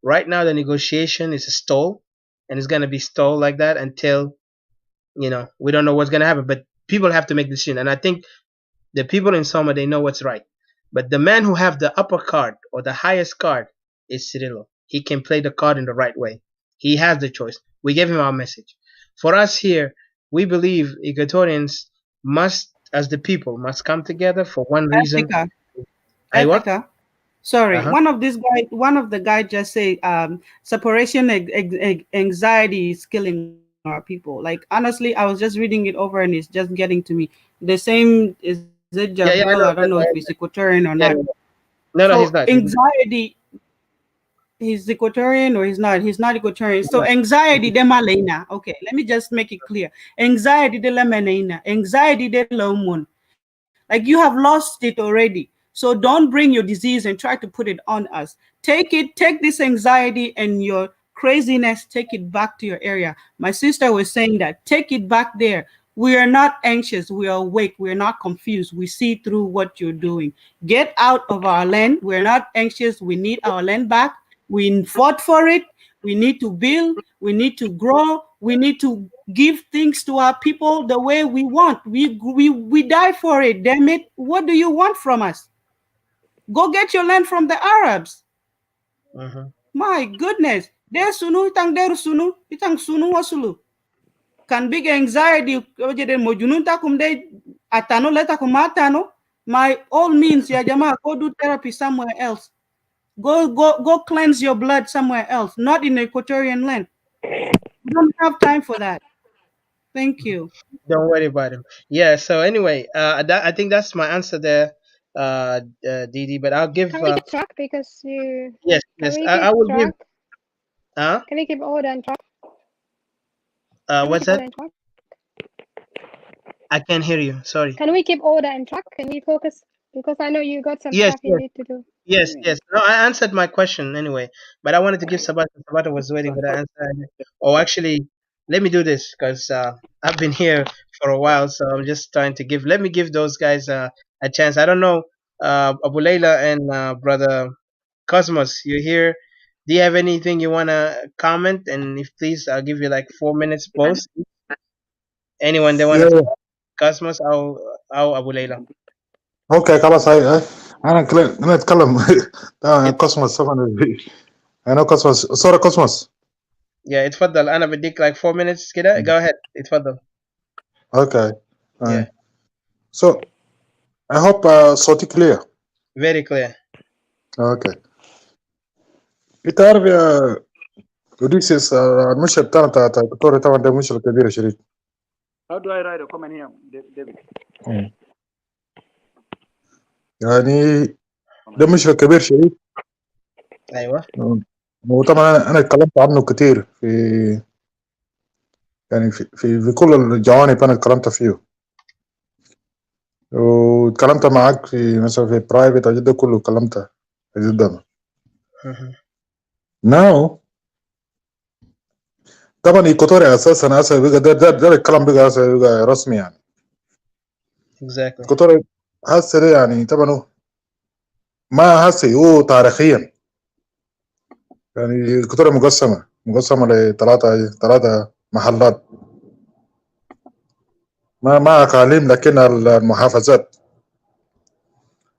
Right now the negotiation is a stall, and it's gonna be stalled like that until we don't know what's gonna happen. But people have to make the decision, and I think the people in Soma, they know what's right. But the man who have the upper card or the highest card is Cirillo. He can play the card in the right way. He has the choice. We gave him our message. For us here, we believe Equatorians must, as the people, must come together for one reason. Africa. I what? Africa. Sorry, Uh-huh. one of the guys just say separation anxiety is killing our people. Like honestly, I was just reading it over and it's just getting to me. The same is it Yeah, Jabril? I I know. don't know if he's Equatorian or Yeah, not. no, So he's not. anxiety, he's Equatorian or he's not? He's not Equatorian. So No. anxiety de malena. Okay, let me just make it clear. Anxiety de la menena. Anxiety de lomun. Like you have lost it already. So don't bring your disease and try to put it on us. Take this anxiety and your craziness, take it back to your area. My sister was saying that. Take it back there. We are not anxious. We are awake. We are not confused. We see through what you're doing. Get out of our land. We're not anxious. We need our land back. We fought for it. We need to build. We need to grow. We need to give things to our people the way we want. We die for it. Damn it! What do you want from us? Go get your land from the Arabs. Uh-huh. My goodness. Der sunu itang der sunu itang sunu wasulu. Can big anxiety wajede mojunun takum de atano leta kumatano. My all means ya jama, go do therapy somewhere else. Go cleanse your blood somewhere else, not in the Equatorian land. We don't have time for that. Thank you. Don't worry about him. Yeah. So anyway, I think that's my answer there, Didi. But I'll give. Can we keep track because you? Yes, Can yes. we I keep will give. track? Can we keep order and track? Can we What's keep that? order and track? I can't hear you. Sorry. Can we keep order and track? Can we focus? Because I know you got some Yes, stuff you yes, need to do. yes, yes. No, I answered my question anyway. But I wanted to give Sabata. Sabata was waiting for the answer. Oh, actually, let me do this because I've been here for a while, so I'm just trying to give. Let me give those guys a chance. I don't know, Abu Layla and brother Cosmos, you're here. Do you have anything you wanna comment? And if please, I'll give you like 4 minutes both. Anyone they wanna Yeah. Cosmos أو أبو ليلى. اوكي خلاص هاي انا اتكلم. كوسموس طبعا. انا كوسموس صورة كوسموس. Yeah, اتفضل. أنا بديك like 4 minutes كده. Go ahead. اتفضل. Okay. Yeah, So I hope صوتي clear. very clear. Okay. انت عارف يا اوديسيس المشكلة بتاعنا الدكتور طبعا ده مشكلة كبيرة شديد. How do I write a comment here, David? يعني ده مشكلة كبير شديد. أيوة. وطبعا انا اتكلمت عنه كتير في يعني في كل الجوانب انا اتكلمت فيه. واتكلمت معاك في مثلا في برايفت ده كله اتكلمت جدا. ناو طبعا ايكوتوريا اساسا بقى ده الكلام بقى بقى رسمي يعني. Exactly. ايكوتوريا هسه ده يعني طبعا ما هسه هو تاريخيا يعني ايكوتوريا مقسمه لثلاثه محلات، ما اقاليم لكن المحافظات.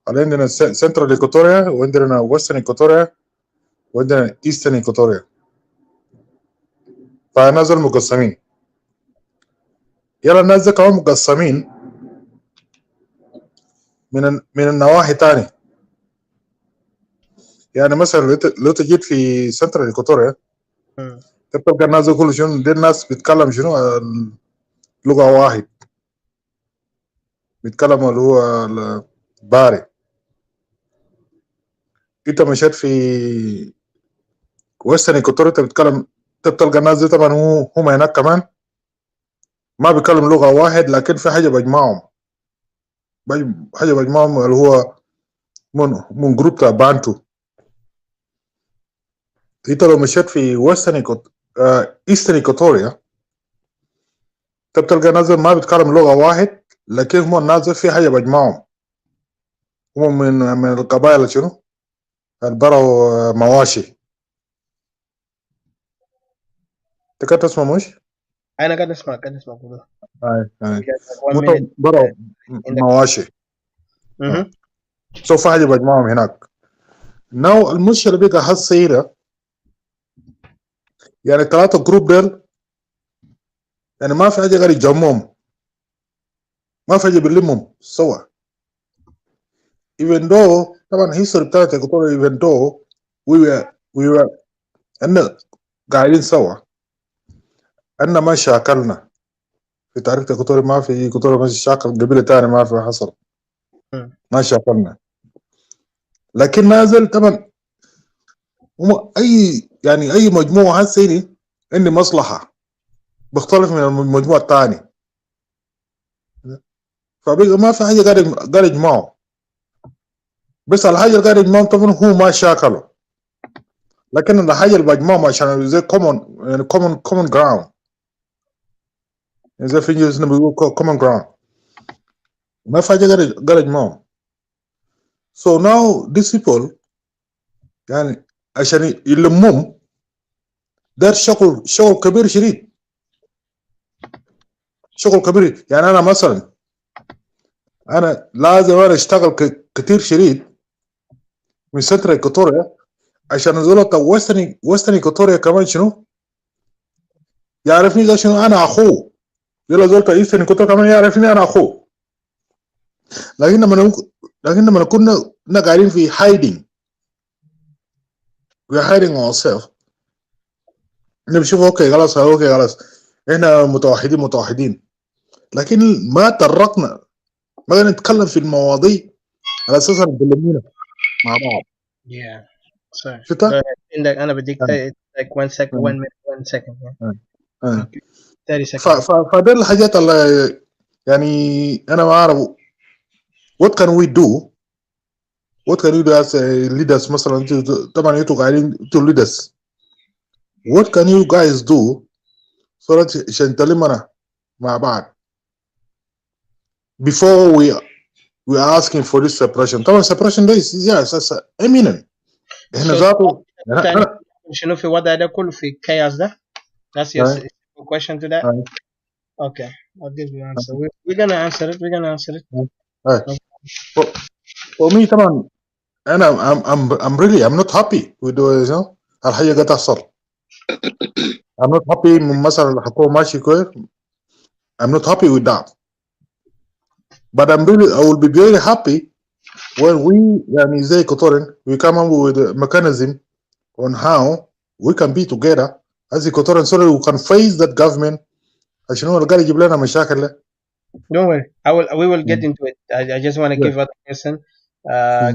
عندنا سنترال ايكوتوريا وعندنا ويسترن ايكوتوريا وعندنا ايسترن ايكوتوريا. فالناس دول مقسمين. يلا الناس دي كمان مقسمين من النواحي تاني. يعني مثلا لو تجيت في سنترال ايكوتوريا تلقى الناس دي كله شنو، دي الناس بيتكلم شنو لغة واحد، بيتكلموا اللي هو الباري. انت مشيت في ويسترن ايكوتوريا تلقى الناس دي طبعا هم هناك كمان ما بيتكلم لغة واحد، لكن في حاجة بجمعهم اللي هو من جروب تاع بانتو. انت لو مشيت في ايسترن ايكوتوريا تلقى ناس ما بيتكلم لغة واحد، لكن هم الناس في حاجة بجمعهم. هم من القبائل شنو البروا مواشي. انت كنت تسمع مش؟ أنا قاعد أسمع كده. هاي We got like 1 minute بروا in the. مواشي. سو في حاجة بجمعهم هناك. نو المشكلة بقى هالصيرة يعني الثلاثة جروب ديل يعني ما في حاجة غير يجمعهم، ما في حاجة بيلمهم سوا. even though طبعا history بتاعت ايكوتوريا even though we were أن قاعدين سوا أن ما شاكلنا في تاريخ ايكوتوريا. ما في ايكوتوريا ما شاكل قبيلة تاني، ما في حصل، ما شاكلنا. لكن نازل طبعا هم أي مجموعة هسه عندي مصلحة بيختلف من المجموعة الثاني، فبقى ما في حاجة قاعد يجمعه. بس الحاجة اللي قاعد يجمعهم طبعا هو ما شاكله، لكن الحاجة اللي بجمعهم عشان زي common ground، زي في انجليزي بيقولوا common ground، ما في حاجة قاعد يجمعهم. so now these people يعني عشان يلمهم ده شغل كبير شديد، شغل كبير. يعني أنا مثلا أنا لازم أشتغل كتير شديد من سنترال ايكوتوريا عشان زولة ويسترن ايكوتوريا كمان شنو يعرفني ده شنو أنا أخوه. يلا زول ايسترن ايكوتوريا كمان يعرفني انا اخوه. لكن لما كنا قاعدين في hiding, we are hiding ourselves. نشوف اوكي خلاص احنا متوحدين لكن ما طرقنا، ما نتكلم في المواضيع على اساس نكلمنا مع بعض. Yeah. Sorry. شفت؟ Go ahead. أنا بديك like 1 second, 1 minute, 1 second. Yeah. Okay. 30 seconds. فده الحاجات اللي يعني انا ما اعرف. what can we do as leaders مثلا. طبعا انتوا قاعدين انتوا leaders. what can you guys do so that عشان نتلمنا مع بعض before we are asking for this separation. طبعا separation ده yes imminent. احنا ذاته شنو في وضع ده كله في chaos ده؟ That's your question to that? Okay, I'll give you an answer. We're gonna answer it. for me طبعا انا I'm really I'm not happy with the الحاجه قاعده تحصل. I'm not happy من مثلا الحكومه ماشي كويس. I'm not happy with that. But I will be very happy when we يعني زي Equatorian we come up with a mechanism on how we can be together as Equatorian so that we can face that government عشان هو اللي قاعد يجيب لنا مشاكل. Don't worry. We will get into it. I just want to give other person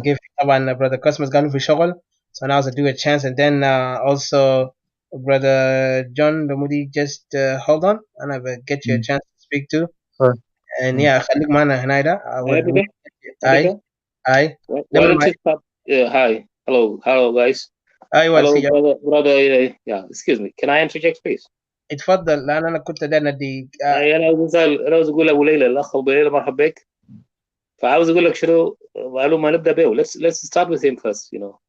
give طبعا brother Cosmos قالوا في شغل, so now I'll do a chance, and then also brother John Lamudi just hold on and I will get you a chance to speak too. And yeah, خليك معنا هنا ده. Hi. Why don't you stop? Hi. Hello guys. Hello brother. Yeah, excuse me. Can I interject please? اتفضل. لان انا كنت داير ندي انا عاوز اقول ابو ليلى الاخ ابو ليلى مرحبا بك. فعاوز اقول لك شنو معلومه نبدا به. Let's start with him first, you know.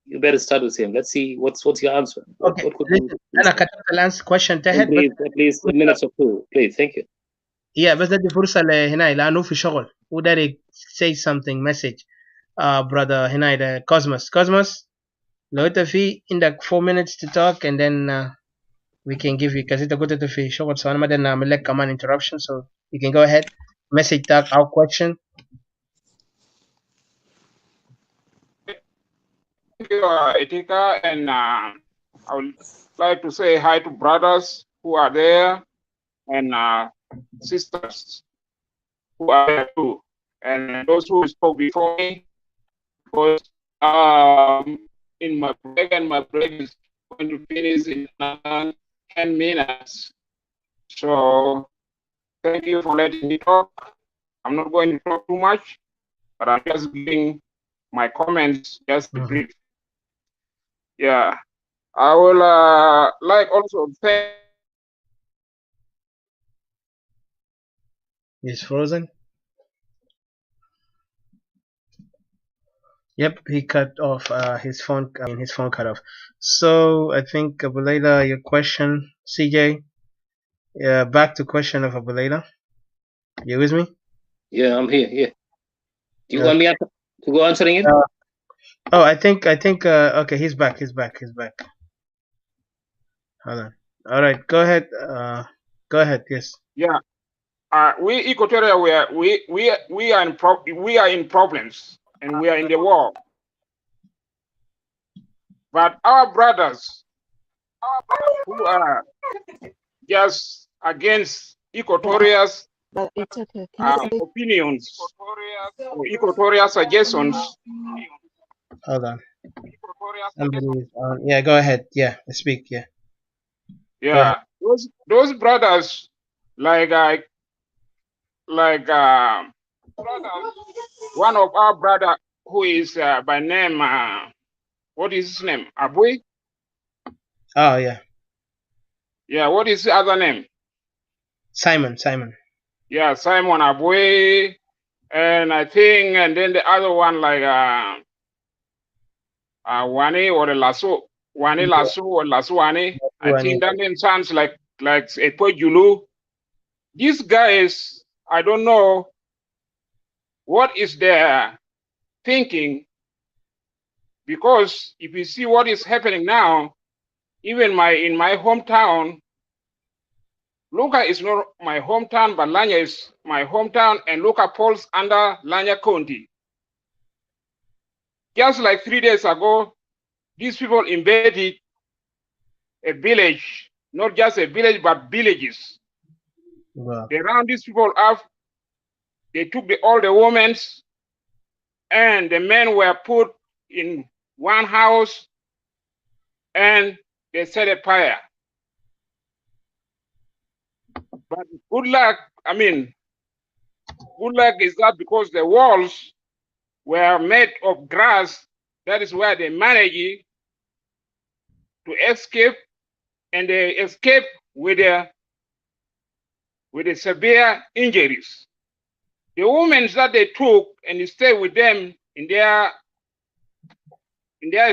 You better start with him. Let's see what's your answer. Okay. انا كتبت الانسر question تحت. Please a minute or two. Please, thank you. Yeah, بس ادي فرصه لهنا لانه في شغل. Who داري say something message brother هنا ده Cosmos لو انت في عندك 4 minutes to talk and then we can give you, because انت قلت في شغل, so انا ما بدنا نعمل لك كمان interruption, so you can go ahead message tag our question. Thank you, Etika, and I would like to say hi to brothers who are there and sisters who are there too, and those who spoke before me. Because in my break is going to finish in 10 minutes. So thank you for letting me talk. I'm not going to talk too much, but I'm just giving my comments just brief. Yeah, I will like also thank. He's frozen. Yep, he cut off his phone. His phone cut off. So I think Abu Layla, your question, CJ. Back to question of Abu Layla. You with me? Yeah, I'm here. Yeah. Do you want me to go answering it? I think okay, he's back. Hold on. All right, go ahead. Go ahead. Yes. Yeah. We Equatoria, we are in problems and we are in the war. But our brothers who are just against Equatoria's opinions or Equatoria suggestions. Hold on. Somebody is on. Yeah, go ahead. Yeah, speak. Yeah. Yeah, those brothers one of our brother who is by name what is his name? Abui? Oh yeah. Yeah, what is the other name? Simon. Yeah, Simon Abui, and I think, and then the other one like Wani or Lasso. Wani Lasso or Lasuani. I think that name sounds like a Pojulu. These guys, I don't know what is their thinking, because if you see what is happening now, even in my hometown, Luka is not my hometown, but Lanya is my hometown, and Luka falls under Lanya County. Just like 3 days ago, these people invaded a village, not just a village, but villages. Wow. They round these people up. They took all the women, and the men were put in one house, and they set a fire. But good luck is that because the walls were made of grass, that is where they managed to escape, and they escaped with the severe injuries. The women that they took and stayed with them in their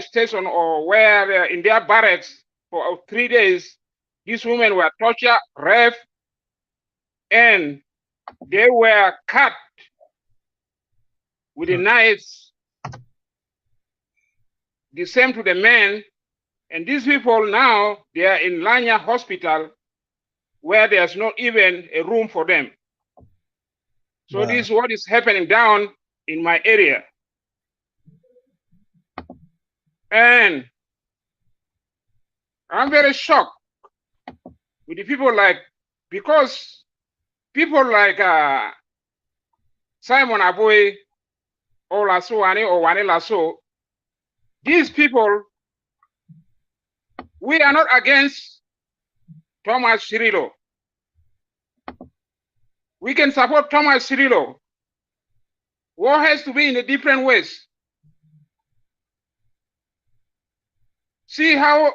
station or where in their barracks for 3 days, these women were tortured, raped, and they were cut with the knives. The same to the men. And these people now, they are in Lanya Hospital, where there's not even a room for them. So Wow. this is what is happening down in my area. And I'm very shocked with the people because people like Simon Aboy or Lasso Wani or Wani Lasso, these people, we are not against Thomas Cirillo. We can support Thomas Cirillo. War has to be in a different ways. See how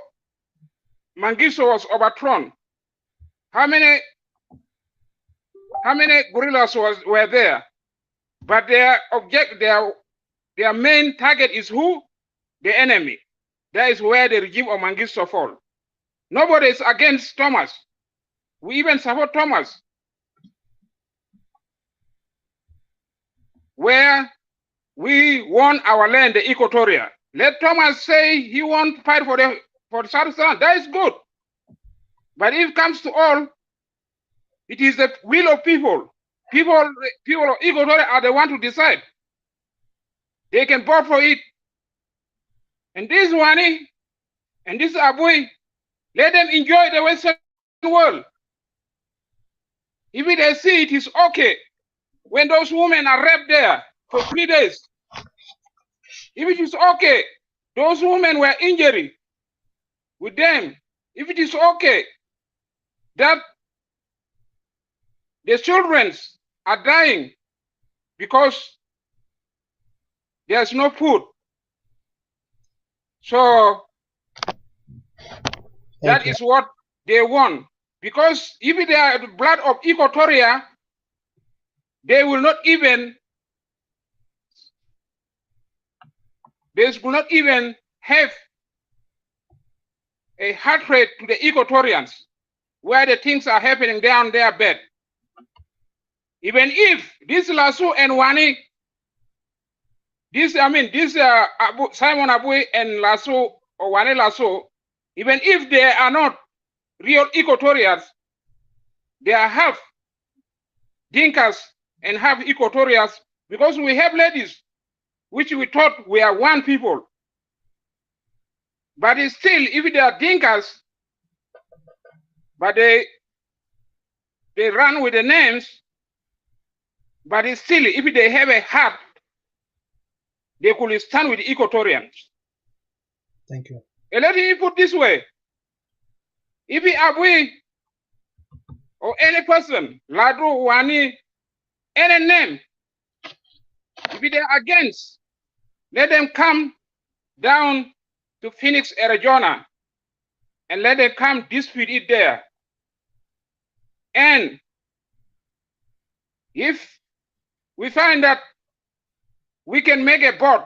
Mangiso was overthrown. How many guerrillas were there? But their main target is who? The enemy. That is where the regime of Mangisto fall. Nobody is against Thomas. We even support Thomas. Where we won our land, the Equatoria. Let Thomas say he won't fight for the South Sudan. That is good. But if it comes to all, it is the will of people. People of Equatoria are the one to decide. They can vote for it. And this Wani and this Abui, let them enjoy the Western world. If they see it is okay when those women are raped there for 3 days. If it is okay, those women were injured with them. If it is okay that the children are dying because there's no food. So that is what they want. Because if they are the blood of Equatoria, they will not even have a heart rate to the Equatorians where the things are happening down their bed. Even if this Lasso and Wani, Simon Abui and Lasso or Wani Lasso, even if they are not real Equatorians, they are half Dinkas and half Equatorians, because we have ladies, which we thought we are one people. But it's still, if they are Dinkas, but they run with the names, but it's still, if they have a heart, they could stand with the Equatorians. Thank you. And let me put this way. If we Abui or any person, Ladu, Wani, any name, if they are against, let them come down to Phoenix, Arizona, and let them come dispute it there. And if we find that we can make a board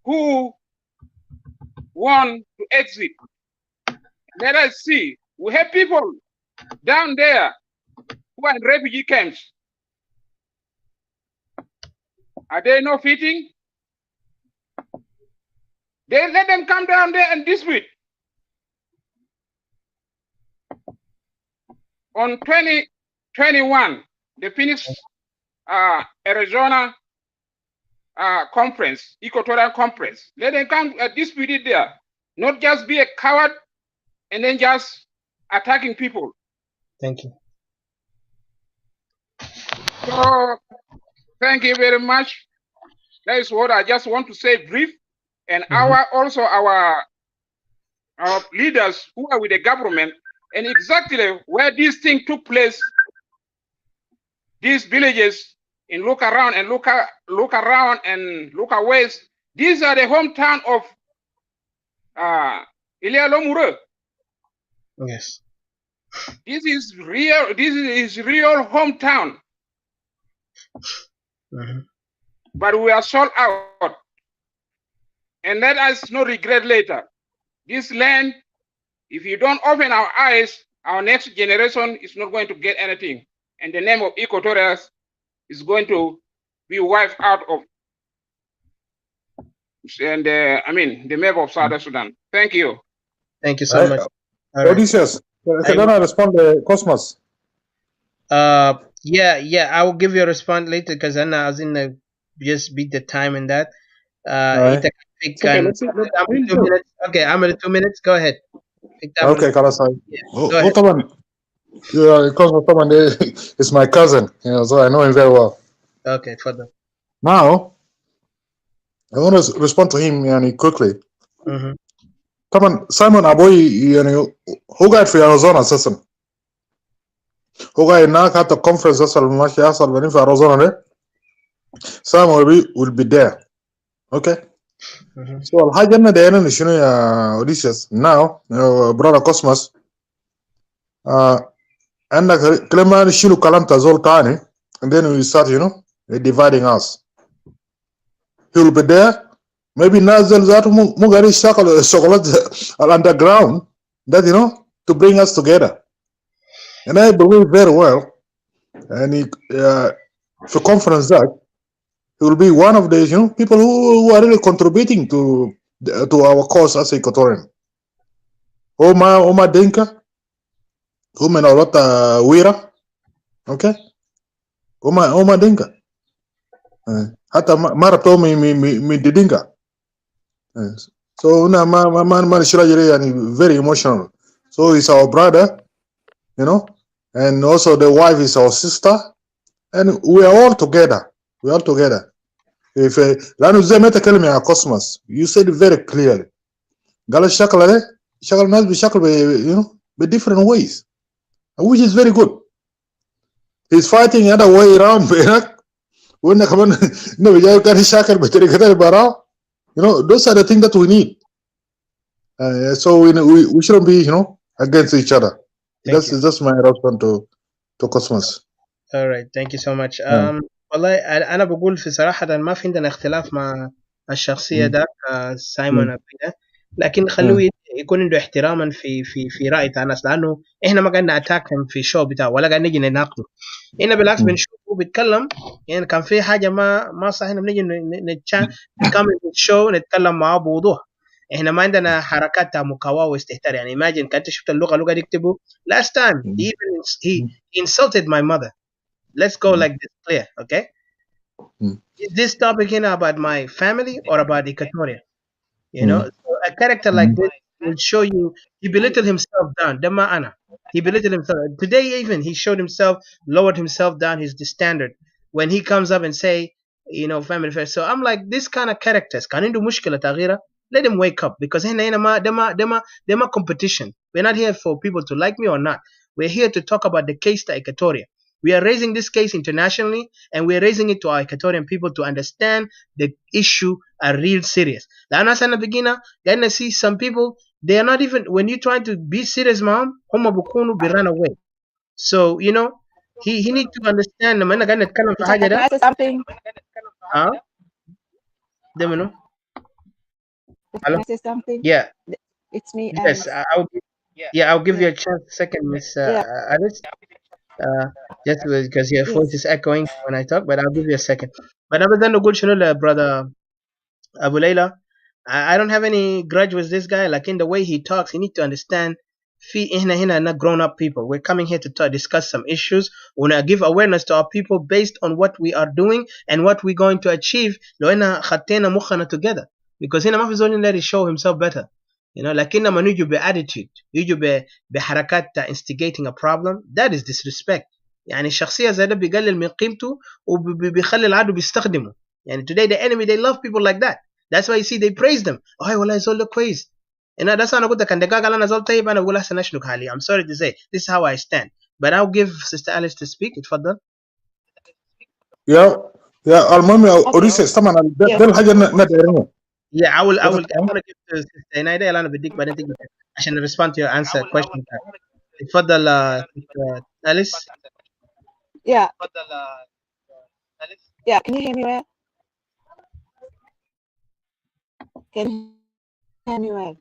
who want to exit, let us see. We have people down there who are in refugee camps. Are they not fitting? They let them come down there and dispute. on 2021, the Phoenix, Arizona conference, Equatorial conference. Let them come dispute it there, not just be a coward and then just attacking people. Thank you. So thank you very much. That is what I just want to say brief. And our leaders who are with the government and exactly where this thing took place, these villages in look around and look around and look away. These are the hometown of Ilia Lomure. Yes. This is real. This is his real hometown. But we are sold out, and let us not regret later. This land, if you don't open our eyes, our next generation is not going to get anything, and the name of Equatorians is going to be wiped out of. And I mean, the map of Southern Sudan. Thank you. Thank you so much. Odysseus, can I respond to Cosmos? Yeah, I will give you a response later because I was in the just beat the time in that. Right. I'm at 2 minutes. Okay, I'm at 2 minutes. Go ahead. Okay, Kalasai. Go ahead. Yeah, Cosmos is my cousin, so I know him very well. Okay, further. Now, I want to respond to him quickly. طبعا سايمون ابوي هو قاعد في اريزونا اساسا. هو قاعد هناك حتى الكونفرنس اصلا ماشي يحصل بعدين في اريزونا ده. سايمون will be there. Okay. So الحاجه اللي دايرين شنو يا اوديسيوس now brother Cosmos عندك كلمه نشيلوا كلام تزول تاني and then we start dividing us. He will be there. Maybe نازل ذاته مو قاعد يشتغل الشغلات underground that to bring us together. And I believe very well, and for conference that he will be one of the people who are really contributing to our cause as Equatorian. Oma Dinka, Oma Naurata Wira, okay? Oma Dinka. Hata marapto mi Dinka. So na man shirajiri and very emotional. So he's our brother, and also the wife is our sister, and we are all together. We are all together. If لأنه زي ما تكلم يا Cosmos, you said it very clearly. قال الشكل ده شكل الناس بشكل by different ways, which is very good. He's fighting other way around هناك وإنه كمان إنه بيجاي كان يشاكل بطريقة برا. Those are the things that we need. So we shouldn't be against each other. That's my response to Cosmos. All right, thank you so much. والله أنا بقول في صراحة ما في عندنا اختلاف مع الشخصية ده سايمون أبيدا، لكن خلوه يكون عنده احتراما في رأي الناس، لأنه إحنا ما قاعدين نأتاكم في الشو بتاعه ولا قاعدين نجي نناقضه. هنا بالعكس بنشوفه بيتكلم، يعني كان في حاجة ما صح، إحنا بنيجي نكمل في الشو نتكلم معاه بوضوح. إحنا ما عندنا حركات مكاواة واستهتار. يعني imagine كنت شفت اللغة اللي قاعد يكتبه last time he insulted my mother. Let's go like this clear, okay? Is this topic about my family or about Equatoria? So a character like this will show you he belittled himself down. Dama ana. He belittled himself. Today even he showed himself, lowered himself down his standard when he comes up and say, family first. So I'm like, this kind of characters, can do mushkila taghira, let him wake up, because dema competition. We're not here for people to like me or not. We're here to talk about the case to Equatoria. We are raising this case internationally, and we are raising it to our Equatorian people to understand the issue are real serious. Then I see some people, they are not even, when you try to be serious, mom, they run away. So, he need to understand. Can I say something? Hello? Can I say something? Yeah. It's me. Yes, I'll give you a chance. Second, Miss Alice. Just because your voice is echoing when I talk, but I'll give you a second. But other than the good brother Abu Layla, I don't have any grudge with this guy. Like in the way he talks, he need to understand في إحنا هنا not grown up people. We're coming here to discuss some issues. We wanna give awareness to our people based on what we are doing and what we're going to achieve. لو إحنا خطينا مخنا together. Because هنا ما في زول let it show himself better. You know, لكن لما نيجوا attitude, يجوا بحركات instigating a problem, that is disrespect. يعني الشخصية زي ده بيقلل من قيمته وبيخلي العدو بيستخدمه. يعني today the enemy they love people like that. That's why you see they praise them. Oh والله زول ده كويس. And that's why أنا قلت كان دقاق قال أنا زول طيب أنا بقول أحسن أشنك حالي. I'm sorry to say this is how I stand. But I'll give Sister Alice to speak. اتفضل. يا المهم يا Okay. اوريسيس طبعا Yeah. ده الحاجه ندعينها. Yeah, I will give to Sister Inaida أنا بديك بعدين تيجي عشان respond to your answer question. اتفضل Sister Alice. Yeah. Yeah. Can you hear me well? Can you hear me well?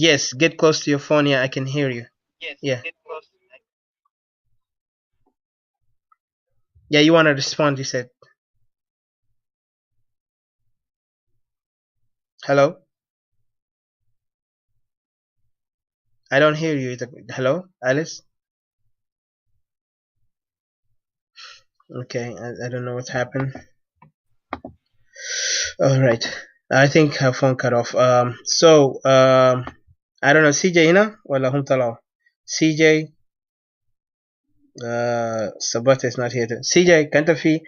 Yes, get close to your phone. Yeah, I can hear you. Yeah. Yeah, you want to respond, you said. Hello? I don't hear you. Hello, Alice? Okay, I don't know what's happened. All right. I think her phone cut off. I don't know. CJ هنا ولا هم طلعوا؟ CJ Sabata is not here. CJ, can't you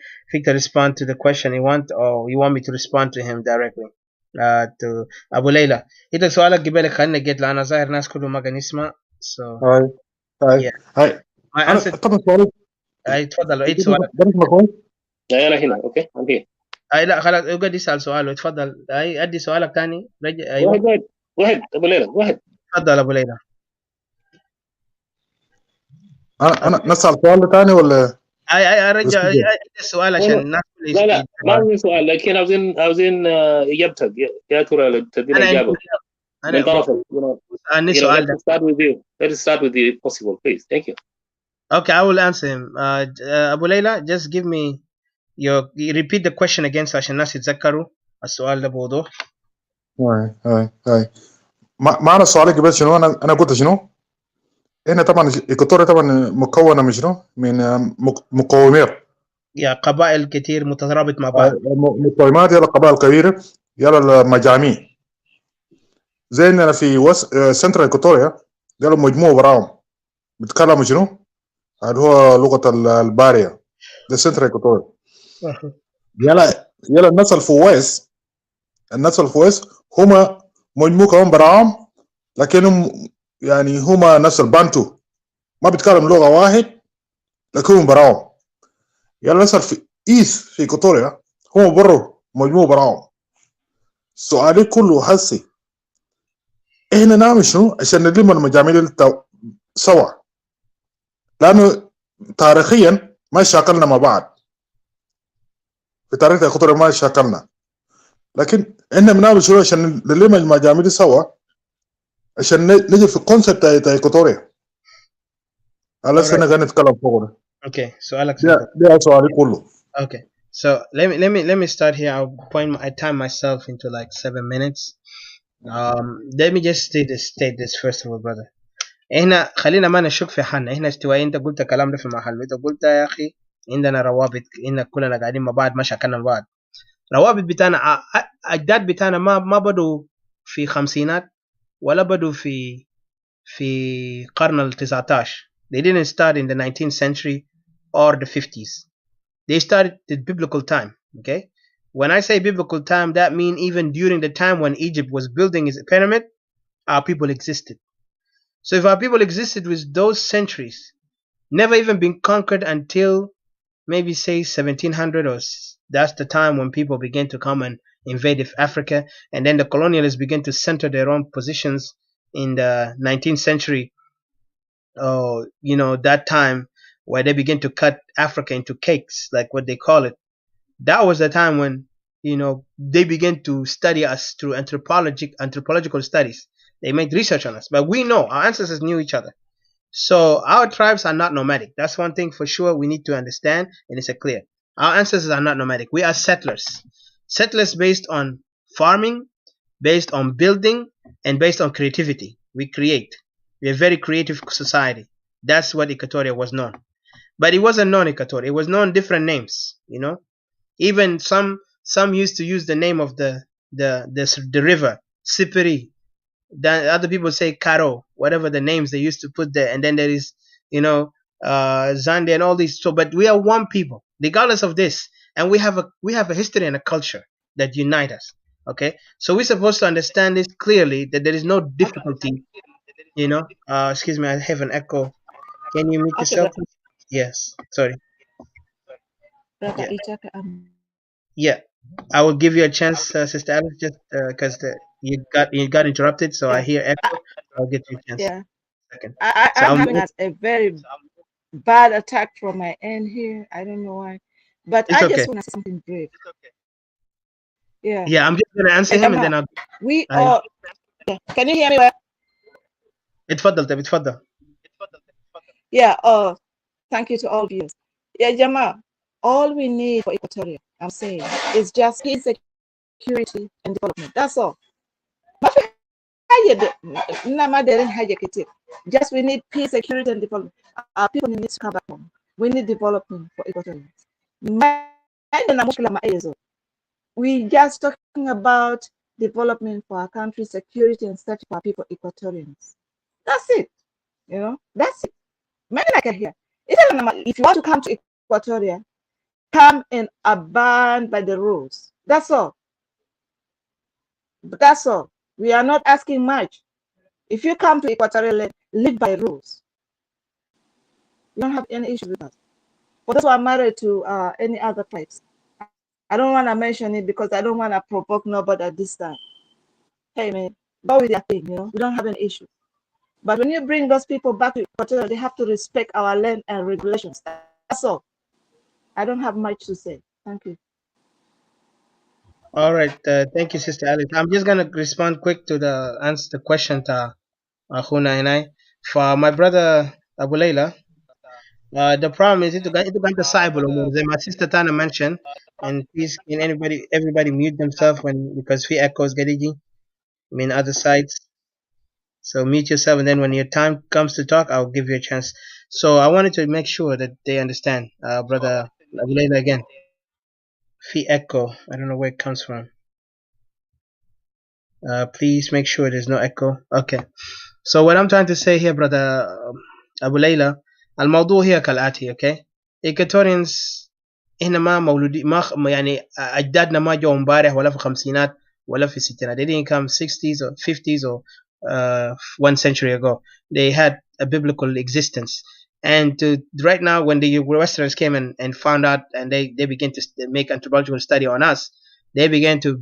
to respond to the question you want, or you want me to respond to him directly? To Abu Layla. إذا سؤالك قبلك خلينا جيت لأنا ظاهر ناس كلهم ما قاعد يسمع. So هاي my انا answer. طبعا سؤالي تفضل عيد سؤالك. ده مش مفهوم. أنا هنا أوكي I'm here. لا خلاص اقعد يسأل سؤاله. اتفضل ادي سؤالك ثاني. ايوه واحد ابو ليلى واحد. تفضل ابو ليلى. انا نسال سؤال ثاني ولا ارجع السؤال عشان الناس. لا ما عندي سؤال لكن عاوزين اجابتك يا ترى تدينا اجابه من طرفك. Let's start with you if possible, please. Thank you. Okay, I will answer him. Abu Layla, just give me you repeat the question again عشان الناس يتذكروا السؤال ده بوضوح. هاي ما انا سؤالي قبل شنو؟ انا قلت شنو؟ هنا طبعا ايكوتوريا طبعا مكونه من شنو؟ من مقومات. يا قبائل كتير مترابط مع بعض. مقومات يلا قبائل كبيره يلا المجاميع. زي اننا في سنترال ايكوتوريا يلا مجموعه براهم بيتكلموا شنو؟ اللي هو لغه الباريا. ده سنترال ايكوتوريا. يلا الناس الفويس هم مجموعه كمان براهم لكنهم يعني هم ناس البانتو ما بيتكلم لغه واحد لكنهم براهم. يلا ناس في في ايكوتوريا هم برو مجموعه براهم. سؤالي كله هسي احنا نعمل شنو عشان نلم المجاميع سوا؟ لانه تاريخيا ما شاكلنا مع بعض. في تاريخ ايكوتوريا ما شاكلنا، لكن احنا بنعمل شنو عشان نلم المجاميع سوا عشان نجي في الكونسبت بتاع ايكوتوريا. على سنه قاعد نتكلم فوق ده. Okay, سؤالك ده سؤالي كله. Okay, so let me start here. I time myself into like 7 minutes. Let me just state this first of all, brother. احنا خلينا ما نشك في حالنا. احنا استوائي. انت قلت الكلام ده في محله. انت قلت يا اخي عندنا روابط، ان كلنا قاعدين مع بعض ما شكلنا بعض. روابط بتاعنا اجداد بتاعنا ما بدوا في خمسينات ولا بدوا في قرن ال 19. They didn't start in the 19th century or the 50s. They started the biblical time. Okay, when I say biblical time, that means even during the time when Egypt was building its pyramid, our people existed. So if our people existed with those centuries, never even been conquered until maybe say 1700, or that's the time when people began to come and invade Africa, and then the colonialists began to center their own positions in the 19th century. That time where they began to cut Africa into cakes, like what they call it. That was the time when they began to study us through anthropological studies. They made research on us, but we know our ancestors knew each other. So our tribes are not nomadic. That's one thing for sure we need to understand, and it's clear. Our ancestors are not nomadic. We are settlers based on farming, based on building, and based on creativity. We create. We're a very creative society. That's what Equatoria was known. But it wasn't known Equatoria. It was known different names. You know, even some used to use the name of the river, Sipiri. Then other people say Karo, whatever the names they used to put there. And then there is, you know, Zande and all these. So, but we are one people, regardless of this, and we have a history and a culture that unite us. Okay, so we're supposed to understand this clearly that there is no difficulty. You know, excuse me, I have an echo. Can you mute Okay, yourself? Yes, sorry. brother Yeah, Ichaka, yeah. I will give you a chance, Sister Alice, just because you got interrupted, so I yeah, hear echo. I'll get you a chance. yeah. Second. So I'm I'll. having a very bad attack from my end here. I don't know why, but It's I okay. just want to say something brief. Yeah, Yeah, I'm just gonna answer yeah, him and then Jamal, I'll. we I. all. Yeah. Can you hear me well? اتفضل طيب اتفضل. Yeah. Thank you to all viewers. Yeah, Jamal. All we need for Equatoria, I'm saying, is just peace, security, and development. That's all. Just we need peace, security, and development. Our people need to come back home. We need development for Equatorians. We just talking about development for our country, security, and stuff for our people, Equatorians. That's it. You know, that's it. Maybe like here. If you want to come to Equatoria, come and abide by the rules. That's all. But that's all. We are not asking much. If you come to Equatorial Land, live by rules. You don't have any issue with that. For those who are married to any other place, I don't want to mention it because I don't want to provoke nobody at this time. Hey man, go with your thing, you know. We don't have an issue. But when you bring those people back to Equatorial, they have to respect our land and regulations. That's all. I don't have much to say. Thank you. All right. Thank you, Sister Alice. I'm just gonna respond quick to the answer the question to Huna and I. For my brother Abu Layla, the problem is it got the cyber my sister Tana mentioned, and please can everybody mute themselves when because we echoes getting. I mean other sides. So mute yourself, and then when your time comes to talk, I'll give you a chance. So I wanted to make sure that they understand, brother Abulela again. Fee echo. I don't know where it comes from. Please make sure there's no echo. Okay. So what I'm trying to say here, brother Abu Layla, الموضوع هي كالآتي. Okay. Equatorians هنا ما مولودين ما يعني أجدادنا ما جو امبارح ولا في الخمسينات ولا في الستينات. They didn't come 60s or 50s or 1 century ago. They had a biblical existence. And right now, when the Westerners came and found out, and they began to make anthropological study on us, they began to,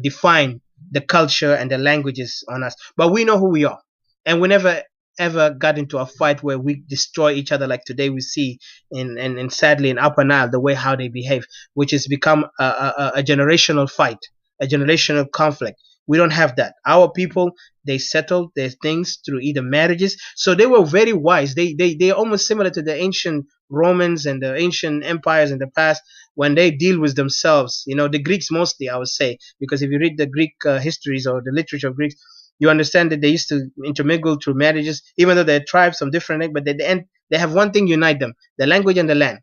define the culture and the languages on us. But we know who we are, and we never ever got into a fight where we destroy each other like today we see in sadly in Upper Nile the way how they behave, which has become a generational fight, a generational conflict. We don't have that. Our people, they settled their things through either marriages. So they were very wise. They're almost similar to the ancient Romans and the ancient empires in the past when they deal with themselves. The Greeks mostly, I would say, because if you read the Greek histories or the literature of Greeks, you understand that they used to intermingle through marriages, even though they're tribes from different, but at the end, they have one thing unite them: the language and the land.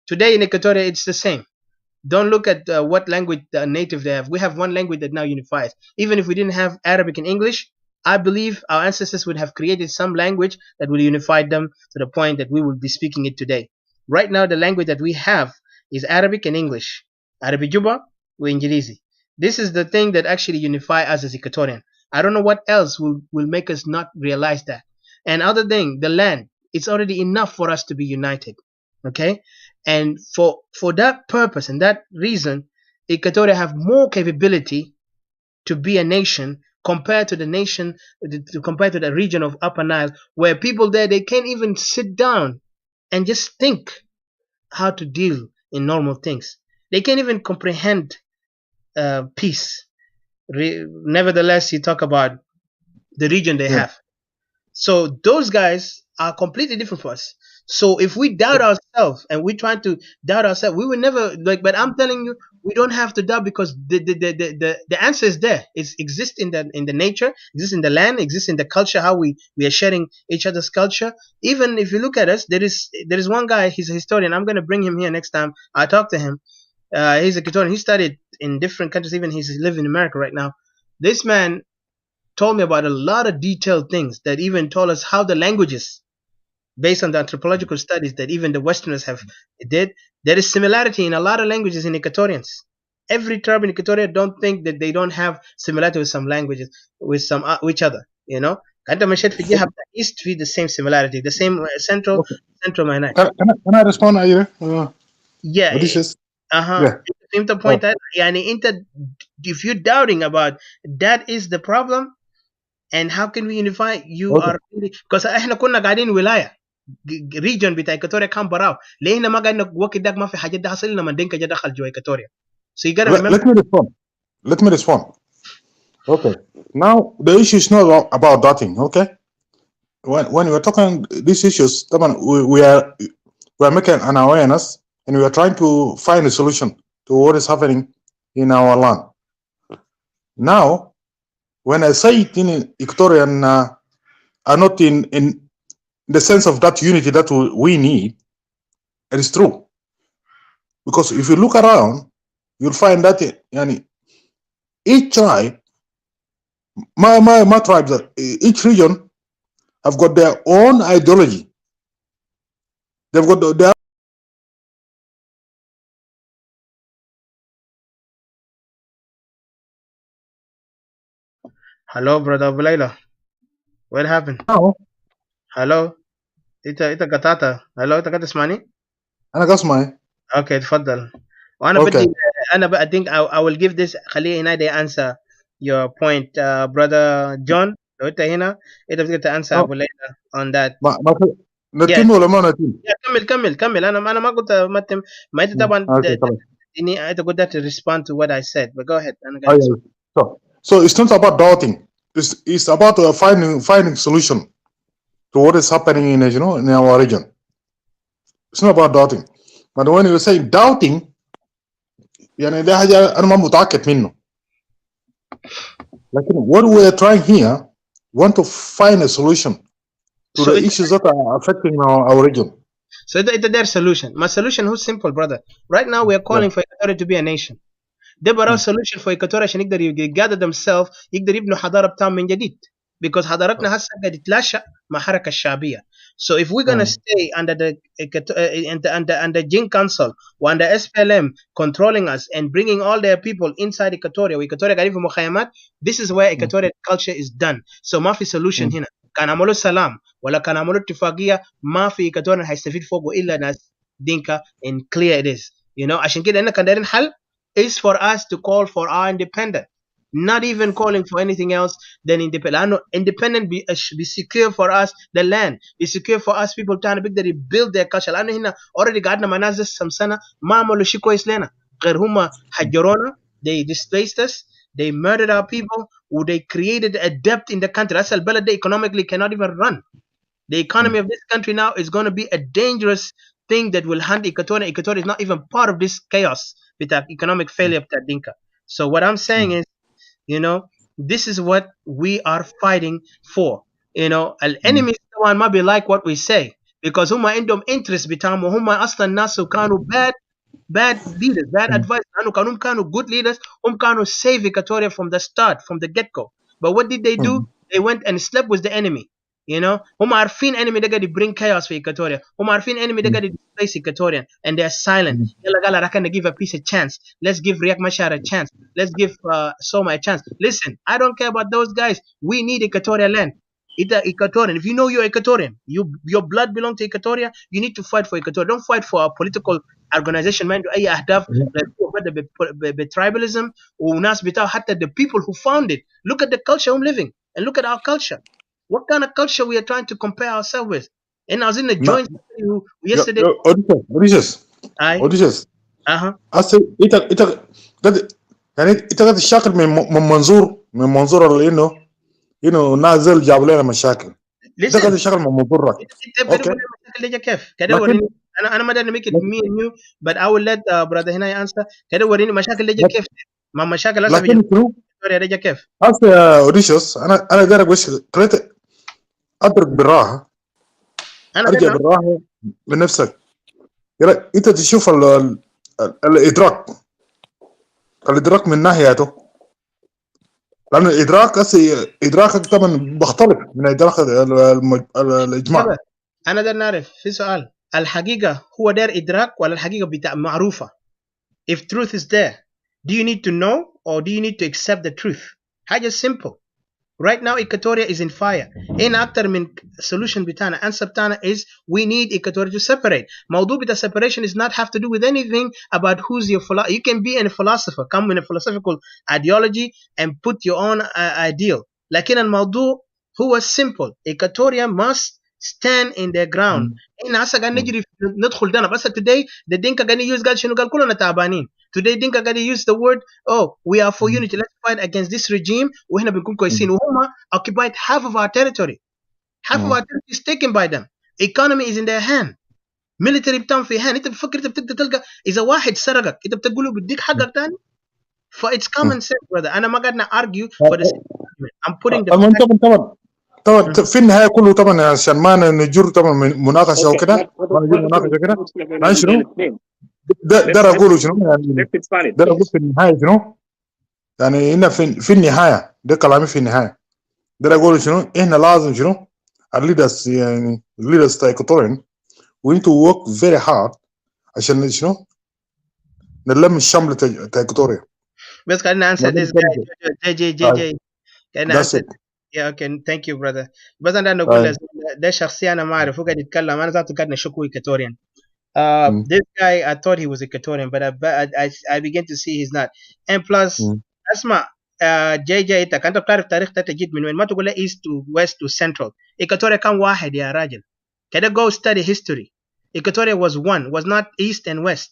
Today in Equatoria, it's the same. Don't look at what language the native they have. We have one language that now unifies. Even if we didn't have Arabic and English, I believe our ancestors would have created some language that would unify them to the point that we would be speaking it today. Right now, the language that we have is Arabic and English. Arabic Juba, we Ingilizi. This is the thing that actually unify us as Equatorian. I don't know what else will make us not realize that. And other thing, the land, it's already enough for us to be united. Okay? And for that purpose and that reason, Equatoria have more capability to be a nation compared to the nation, compared to the region of Upper Nile, where people there, they can't even sit down and just think how to deal in normal things. They can't even comprehend peace. Nevertheless, you talk about the region they Yeah. have. So those guys are completely different from us. So if we doubt ourselves and we try to doubt ourselves, we will never like. But I'm telling you, we don't have to doubt because the answer is there. It exists in the nature, exists in the land, exists in the culture, how we are sharing each other's culture. Even if you look at us, there is one guy, he's a historian. I'm going to bring him here next time I talk to him. He's a Equatorian. He studied in different countries, even he's living in America right now. This man told me about a lot of detailed things that even told us how the languages, based on the anthropological studies that even the Westerners have did, there is similarity in a lot of languages in Equatorians. Every tribe in Equatoria don't think that they don't have similarity with some languages, with some each other. You know, كأنت مشيت في جهة بتاع east في the same similarity, the same central Okay. central معناه. Can I respond, Ayre? Yeah. Odysseus? Yeah. فهمت point هذا؟ يعني أنت if you're doubting about that is the problem, and how can we unify? You are really, because احنا كنا قاعدين ولاية region بتاع إيكواتوريا كان براو، ليه هنا ما قاعدين وقت داك ما في حاجات ده حصل لنا من دينكا جا دخل جوا إيكواتوريا. So you gotta remember. Let me respond. Okay. Now the issue is not about doubting. Okay. When we're talking these issues, we are making an awareness and we are trying to find a solution to what is happening in our land. Now, when I say it in Equatorian are not in the sense of that unity that we need, it is true. Because if you look around, you'll find that each tribe, my tribes, each region have got their own ideology. They've got their Hello, brother Abulaila. What happened? Hello. إنت قطعت. Hello. إنت قاعد تسمعني؟ أنا قاسمع. Okay, تفضل. وأنا بدي I think I will give this خليه هنا they answer your point, brother John. لو أنت هنا أنت بتقدر answer أبولاila on that. نتم ولا ما نتم؟ كمل. أنا ما قلت ما أنت طبعا إني أنت قلت to respond to what I said, but go ahead. So it's not about doubting. It's about finding solution to what is happening in our region. It's not about doubting. But when you say doubting, يعني ده حاجة أنا ما متأكد منه. لكن what we are trying here, want to find a solution to the issues that are affecting our region. So it's their solution. My solution is simple, brother. Right now we are calling for Equatoria to be a nation. ده برا solution for Equatoria عشان يقدر يgather themselves، يقدر يبنوا حضارة بتاعهم من جديد. Because حضارتنا هسه قاعد يتلاشى مع حركة الشعبية. So if we're gonna stay under the under Jing Council or under SPLM controlling us and bringing all their people inside Equatoria, Equatoria قاعدين في مخيمات, this is where Equatorial culture is done. So ما في solution هنا. كان عملوا سلام ولا كان عملوا اتفاقية، ما في Equatorial هيستفيد فوقه إلا ناس دينكا and clear it is. You know عشان كده إحنا كان دايرين حل is for us to call for our independence, not even calling for anything else than independent. Independent be secure for us the land, be secure for us people trying to build their culture. لأنه هنا already قعدنا مع ناس some سنة ما عملوا شيء كويس لنا غير هم حجرونا. They displaced us, they murdered our people, or they created a debt in the country. That's البلد economically cannot even run. The economy of this country now is going to be a dangerous thing that will hunt Equatoria. Equatoria is not even part of this chaos with that economic failure of that Dinka. So what I'm saying is, this is what we are fighting for. Al enemies might be like what we say because huma عندهم interest بتاعهم وهم أصلا ناس كانوا bad leaders, bad advice. كانوا good leaders. كانوا save Equatoria from the start, from the get-go. But what did they do? They went and slept with the enemy. هم عارفين enemy ده قاعد bring chaos في Equatoria. هم عارفين enemy ده قاعد displace Equatorian, and they're silent. يلا قال I can give a piece a chance. Let's give Riek Machar a chance. Let's give Soma a chance. Listen, I don't care about those guys. We need Equatorial land. It's Equatorian. If you know you're Equatorian, your blood belongs to Equatoria, you need to fight for Equatoria. Don't fight for a political organization man أي أهداف tribalism وناس بتاع حتى the people who found it. Look at the culture I'm living and look at our culture. What kind of culture we are trying to compare ourselves with? And I was in the joint yesterday. Odysseus. أصل أنت قاعد الشاكل من منظور إنه نازل جاب لنا مشاكل. أنت قاعد الشاكل من منظورك. أنت المشاكل دي كيف كده لكن وريني. انا ما داير make it me and you but I will let brother هنا answer. كده وريني مشاكل دي كيف. ما مشاكل هسه في لكن شنو جنوب دي كيف. هسه يا اوديشوس انا داير اقول كريت ادرك بالراحه، انا ارجع داير بالراحه بنفسك. انت تشوف الادراك، الادراك من ناحيته، لان الادراك هسه ادراكك طبعا بيختلف من ادراك الاجماع. انا داير نعرف في سؤال، الحقيقه هو داير ادراك ولا الحقيقه بتاع معروفه؟ if truth is there do you need to know or do you need to accept the truth؟ حاجه simple. Right now Equatoria is in fire. In أكتر من solution بتاعنا answer بتاعنا is we need Equatoria to separate. موضوع بتاع separation is not have to do with anything about who's your philosopher. You can be a philosopher, come with a philosophical ideology and put your own ideal. لكن الموضوع هو simple. Equatoria must stand in their ground. إحنا هسه قاعد نجري ندخل ده بس today the Dinka قاعد use قال شنو قال كلنا تعبانين. Today Dinka قاعد use the word oh we are for unity, let's fight against this regime وإحنا بنكون كويسين وهم occupied half of our territory. Half of our territory is taken by them. Economy is in their hand. Military بتاعهم في hand. أنت بتفكر أنت بتقدر تلقى إذا واحد سرقك أنت بتقول له بديك حقك تاني. For it's common sense brother. أنا ما قاعد argue for the same argument. I'm putting the طبعا في النهايه كله طبعا عشان ما نجر طبعا مناقشه وكده، ما نجر مناقشه كده. يعني شنو ده اقوله شنو يعني، ده اقول في النهايه شنو يعني، هنا في النهايه ده كلامي في النهايه ده اقوله شنو، احنا لازم شنو الليدرز يعني الليدرز بتاع Equatorian we need to work very hard عشان شنو نلم الشمل بتاع Equatoria. بس خلينا answer this guy JJ can answer. Yeah, okay, thank you brother. بس أنا نقول ده شخصية أنا ما أعرف، هو قاعد يتكلم أنا ذاته قاعد نشكو Equatorian. This guy I thought he was Equatorian but I began to see he's not. And plus اسمع JJ أنت بتعرف تاريخ تجيب من وين، ما تقول east to west to central. Equatoria كان واحد يا راجل كده. go study history. Equatoria was one, was not east and west.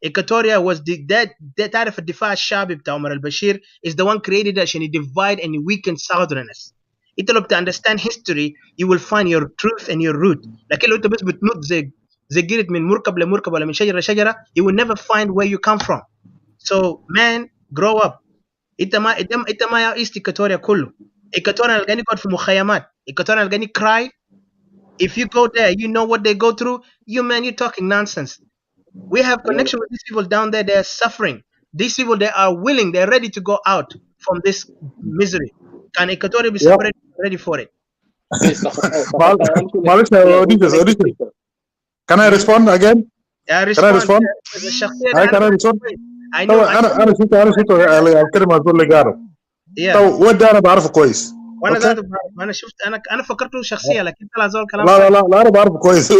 Equatoria was that تعرف الدفاع الشعبي بتاع عمر البشير is the one created عشان divide and weaken southerners. انت لو understand history you will find your truth and your root. لكن لو انت بس بتنط زي جريت من مركب لمركب ولا من شجره لشجره you will never find where you come from. So man grow up. انت ما يا ايست Equatoria كله. Equatorian الغني يقعد في مخيمات. Equatorian الغني cry. If you go there you know what they go through. You're talking nonsense. We have connection with these people down there. They're suffering. These people, they are willing, they're ready to go out from this misery. Can Equatorial be separated? Ready for it. Can I respond again? Yeah, Can I respond? Can I respond? I know. أنا شفت الكلمة تقول لي قارب. وده أنا بعرفه كويس. وانا ذاته انا شفت انا فكرته شخصيه لكن طلع زول كلام. لا انا بعرفه كويس.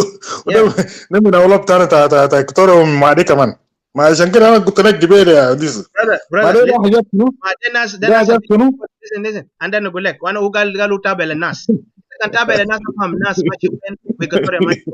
من اولاد بتاعنا Equatorial مع دي كمان، ما عشان كده انا قلت لك جبال يا ديس. بعدين حاجات شنو؟ ده حاجات شنو؟ عندنا نقول لك وانا هو قالوا تابع للناس. كان تابع للناس فهم الناس ما شفتين Equatorial ما